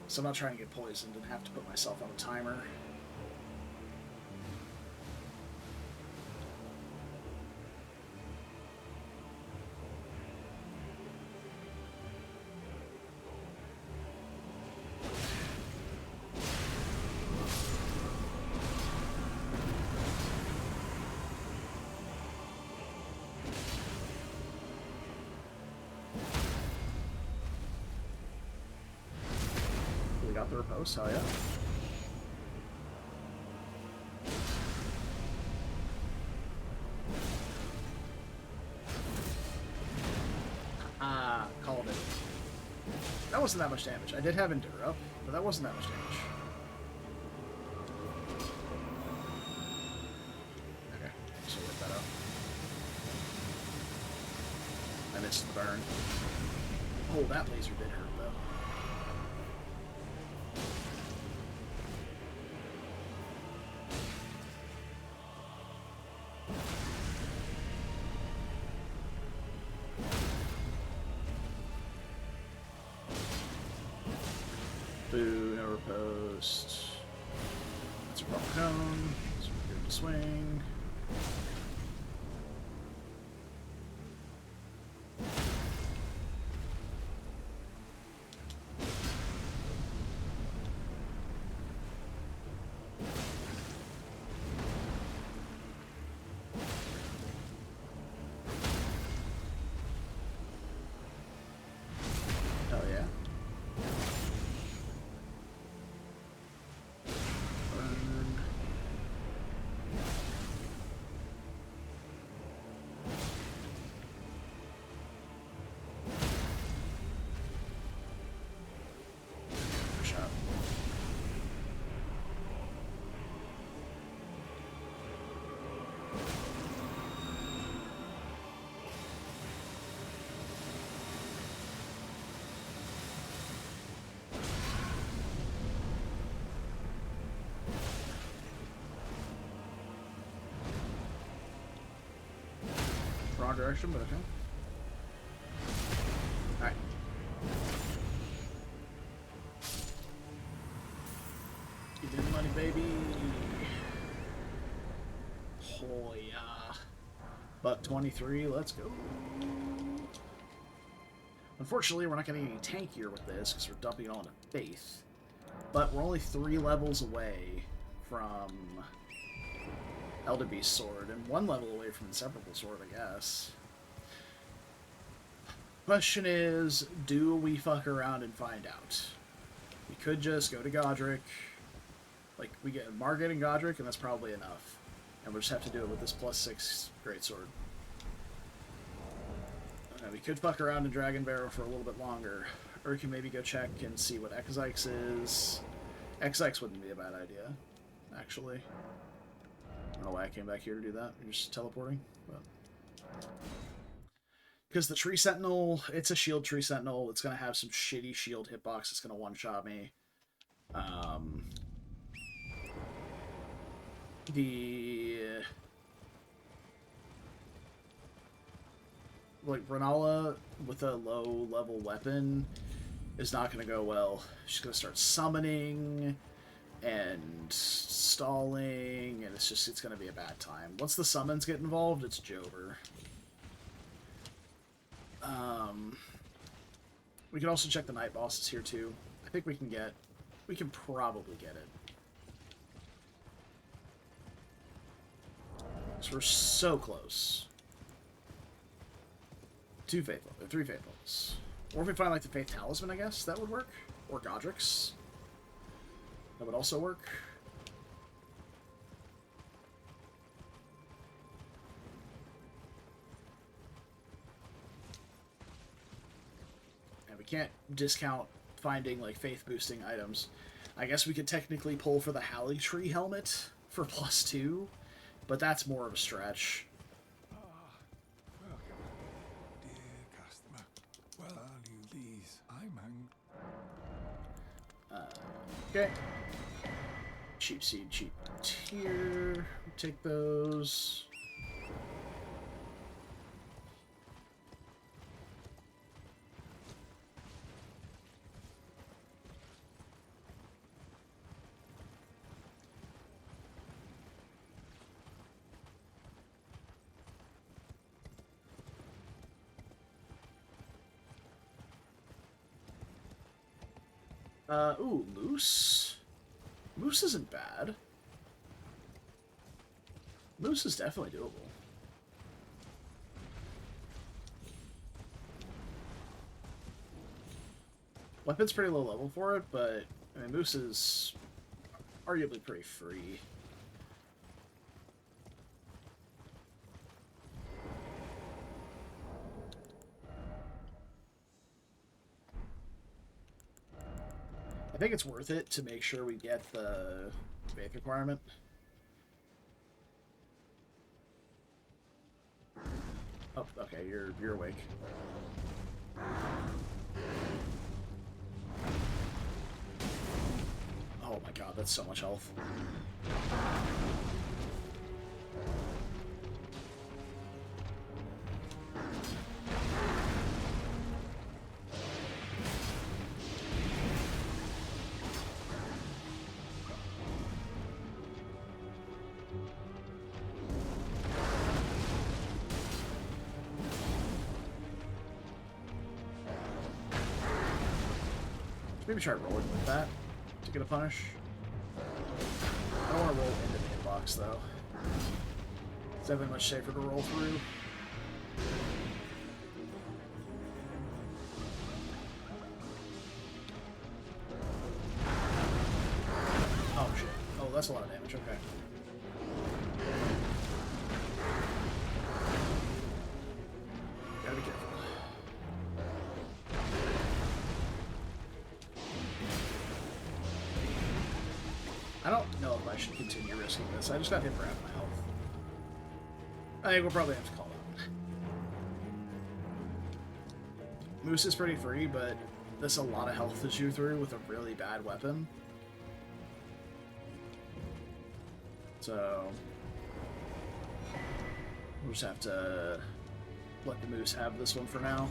So I'm not trying to get poisoned and have to put myself on a timer. Got the repose, hell yeah. Ah, called it. That wasn't that much damage. I did have Endure up, but that wasn't that much damage. Okay, so get that up. I missed the burn. Oh, that laser did hurt though. Boo, no riposte. That's a purple cone. So we're good to swing. Hell yeah. Burn. Shot. Wrong direction, but okay. Alright. Get in the money, baby. Oh, yeah. Buck 23, let's go. Unfortunately, we're not getting any tankier with this because we're dumping it all into Faith. But we're only 3 levels away from Elden Beast sword, and 1 level away from Inseparable sword, I guess. Question is, do we fuck around and find out? We could just go to Godric. Like, we get Margit and Godric, and that's probably enough. And we'll just have to do it with this +6 greatsword. We could fuck around in Dragon Barrow for a little bit longer. Or we can maybe go check and see what Exyx is. Exyx wouldn't be a bad idea, actually. I don't know why I came back here to do that. You're just teleporting. Because the Tree Sentinel, it's a shield Tree Sentinel. It's going to have some shitty shield hitbox. It's going to one-shot me. Like, Renala with a low-level weapon is not going to go well. She's going to start summoning and stalling, and it's going to be a bad time. Once the summons get involved, it's Jover. We can also check the night bosses here, too. I think we can probably get it. So we're so close. 2 faithful, or 3 faithfuls. Or if we find, like, the Faith Talisman, I guess, that would work. Or Godric's. That would also work. And we can't discount finding, like, faith-boosting items. I guess we could technically pull for the Halley Tree helmet for +2, but that's more of a stretch. Welcome, dear customer. Well, are you please? I'm Okay. Cheap seed, cheap tier. Take those. Ooh, moose. Moose isn't bad. Moose is definitely doable. Weapon's pretty low level for it, but I mean, moose is arguably pretty free. I think it's worth it to make sure we get the faith requirement. Oh, okay, you're awake. Oh my god, that's so much health. Maybe try rolling with that to get a punish. I don't want to roll into the inbox though. It's definitely much safer to roll through. Oh shit. Oh, that's a lot of damage, okay. Gotta be careful. I don't know if I should continue risking this. I just got hit for half my health. I think we'll probably have to call it. Moose is pretty free, but that's a lot of health to chew through with a really bad weapon. So we'll just have to let the moose have this one for now.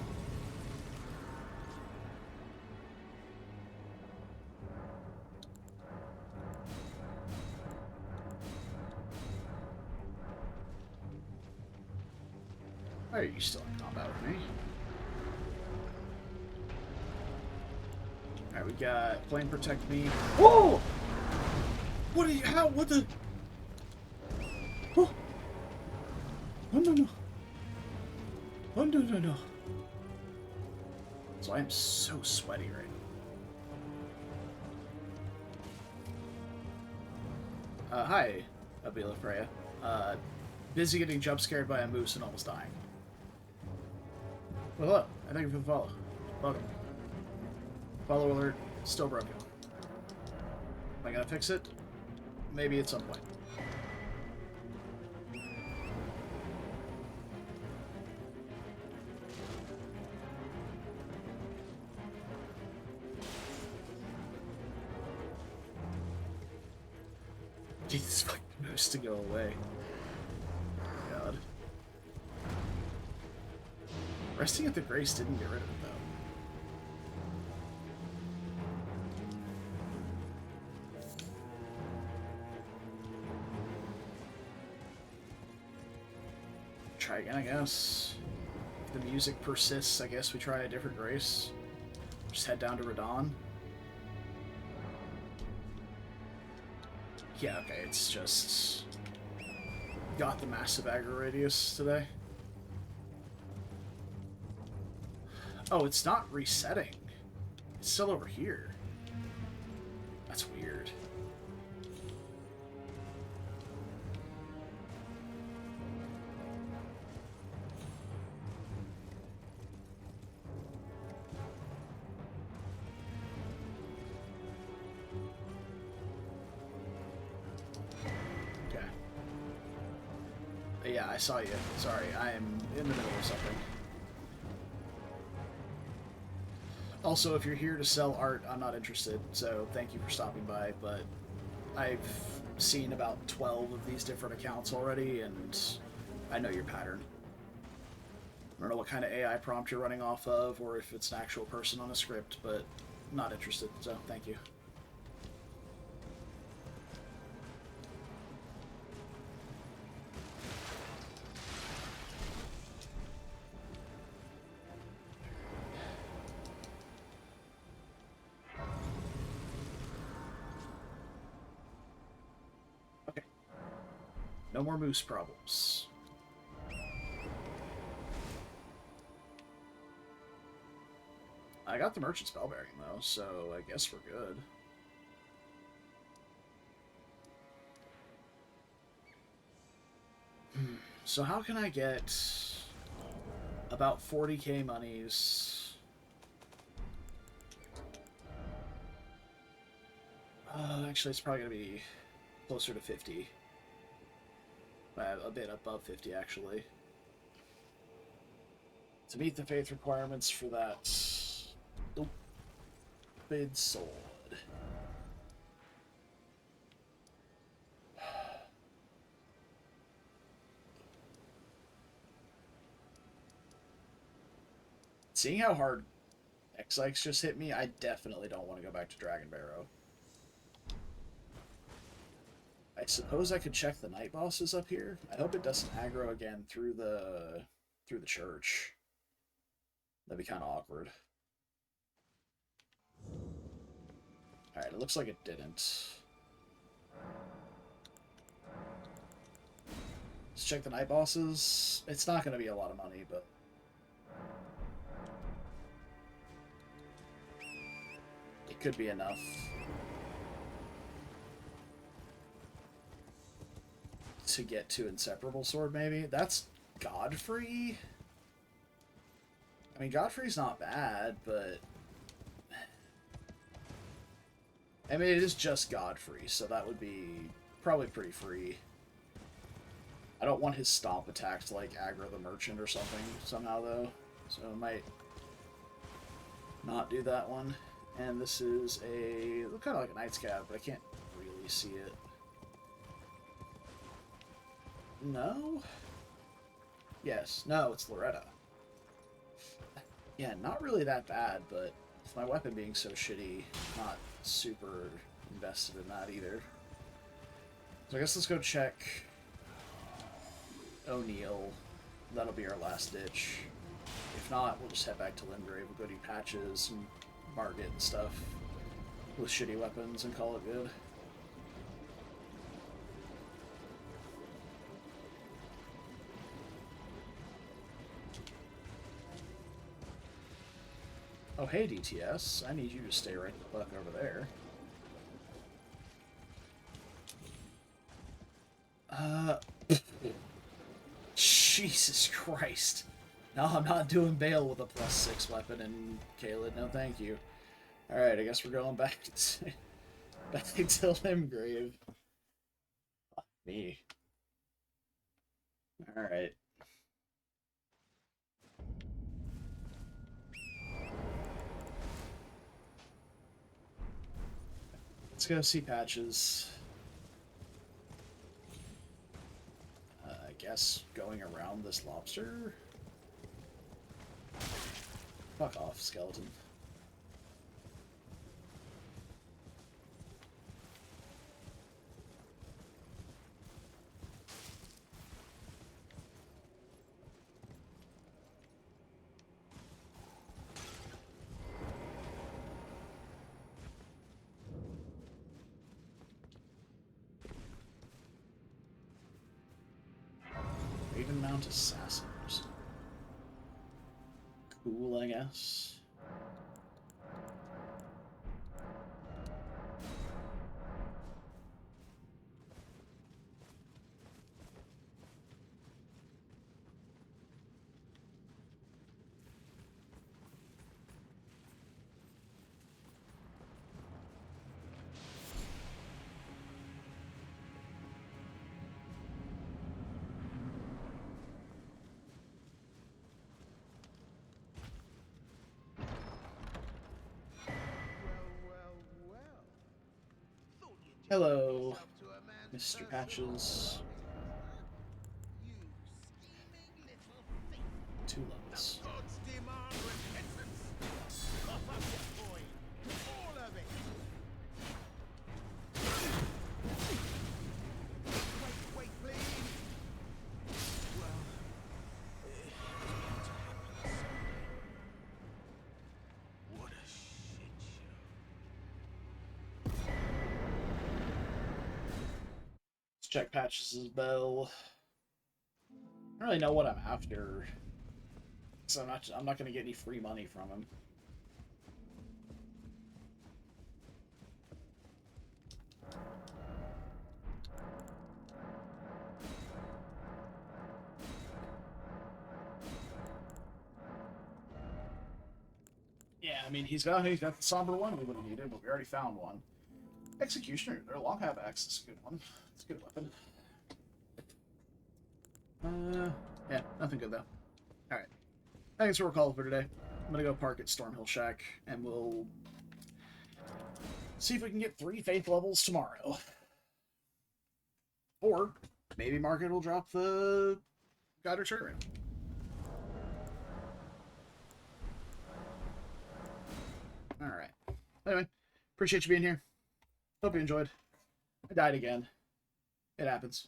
Why are you still in combat with me? Alright, we got Flame Protect Me. Whoa! What are you? How? What the? Oh! Oh no no! Oh no no no! So I am so sweaty right now. Hi, Abila Freya. Busy getting jump scared by a moose and almost dying. Well, hello. I thank you for the follow. Welcome. Follow alert. Still broken. Am I gonna fix it? Maybe at some point. Jesus fucking moose to go away. God. Resting at the Grace didn't get rid of it, though. Try again, I guess. If the music persists, I guess we try a different Grace. Just head down to Radon. Yeah, okay, it's just... got the massive aggro radius today. Oh, it's not resetting. It's still over here. That's weird. Okay. Yeah, I saw you. Sorry, I am in the middle of something. also, if you're here to sell art, I'm not interested, so thank you for stopping by, but I've seen about 12 of these different accounts already, and I know your pattern. I don't know what kind of AI prompt you're running off of, or if it's an actual person on a script, but not interested, so thank you. Okay. No more moose problems. I got the merchant spellbearing though, so I guess we're good. So how can I get about 40k monies? Actually, it's probably going to be closer to 50. A bit above 50, actually. To meet the faith requirements for that stupid sword. Seeing how hard X-Ikes just hit me, I definitely don't want to go back to Dragon Barrow. I suppose I could check the night bosses up here. I hope it doesn't aggro again through the church. That'd be kind of awkward. Alright, it looks like it didn't. Let's check the night bosses. It's not going to be a lot of money, but... it could be enough. To get to Inseparable Sword, maybe? That's Godfrey? I mean, Godfrey's not bad, but... I mean, it is just Godfrey, so that would be probably pretty free. I don't want his stomp attack to, like, aggro the merchant or something somehow, though. So I might not do that one. And this is a... kind of like a Knight's Cab, but I can't really see it. No? Yes. No, it's Loretta. Yeah, not really that bad, but with my weapon being so shitty, not super invested in that either. So I guess let's go check O'Neill. That'll be our last ditch. If not, we'll just head back to Limgrave. We'll go do patches and Margit and stuff with shitty weapons and call it good. Oh, hey, DTS. I need you to stay right the fuck over there. Jesus Christ. No, I'm not doing Bale with a +6 weapon in Caelid. No, thank you. Alright, I guess we're going back to, back to Limgrave. Fuck me. Alright. Let's go see patches. I guess going around this lobster? Fuck off, skeleton. Raven Mount Assassins. Cool, I guess. Hello, Mr. Patches. 2 levels. Gods demand repentance. Cough up your coin. All of it. Wait, please. Well, it was bound to happen someday. What a shit show. Let's check Patches' bell. I don't really know what I'm after. So I'm not gonna get any free money from him. Yeah, I mean he's got the somber one we would have needed, but we already found one. Executioner, their long half axe is a good one. It's a good weapon. Yeah, nothing good though. Alright. Thanks for calling for today. I'm gonna go park at Stormhill Shack, and we'll see if we can get 3 faith levels tomorrow. Or maybe Market will drop the Guided Turret. Alright. Anyway, appreciate you being here. Hope you enjoyed. I died again. It happens.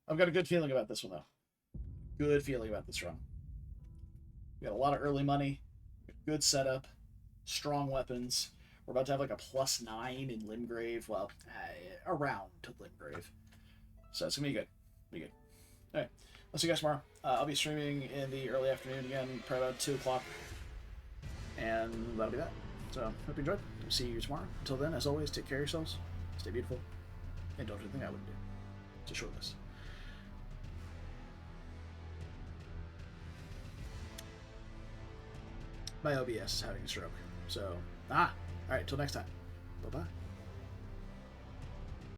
I've got a good feeling about this one, though. Good feeling about this run. We got a lot of early money, good setup, strong weapons. We're about to have like a +9 in Limgrave. Well, around to Limgrave. So it's going to be good. Alright. I'll see you guys tomorrow. I'll be streaming in the early afternoon again, probably about 2 o'clock. And that'll be that. So, hope you enjoyed. We'll see you tomorrow. Until then, as always, take care of yourselves. Stay beautiful. And don't do anything I wouldn't do. It's a short list. My OBS is having a stroke. So, alright, till next time. Bye-bye.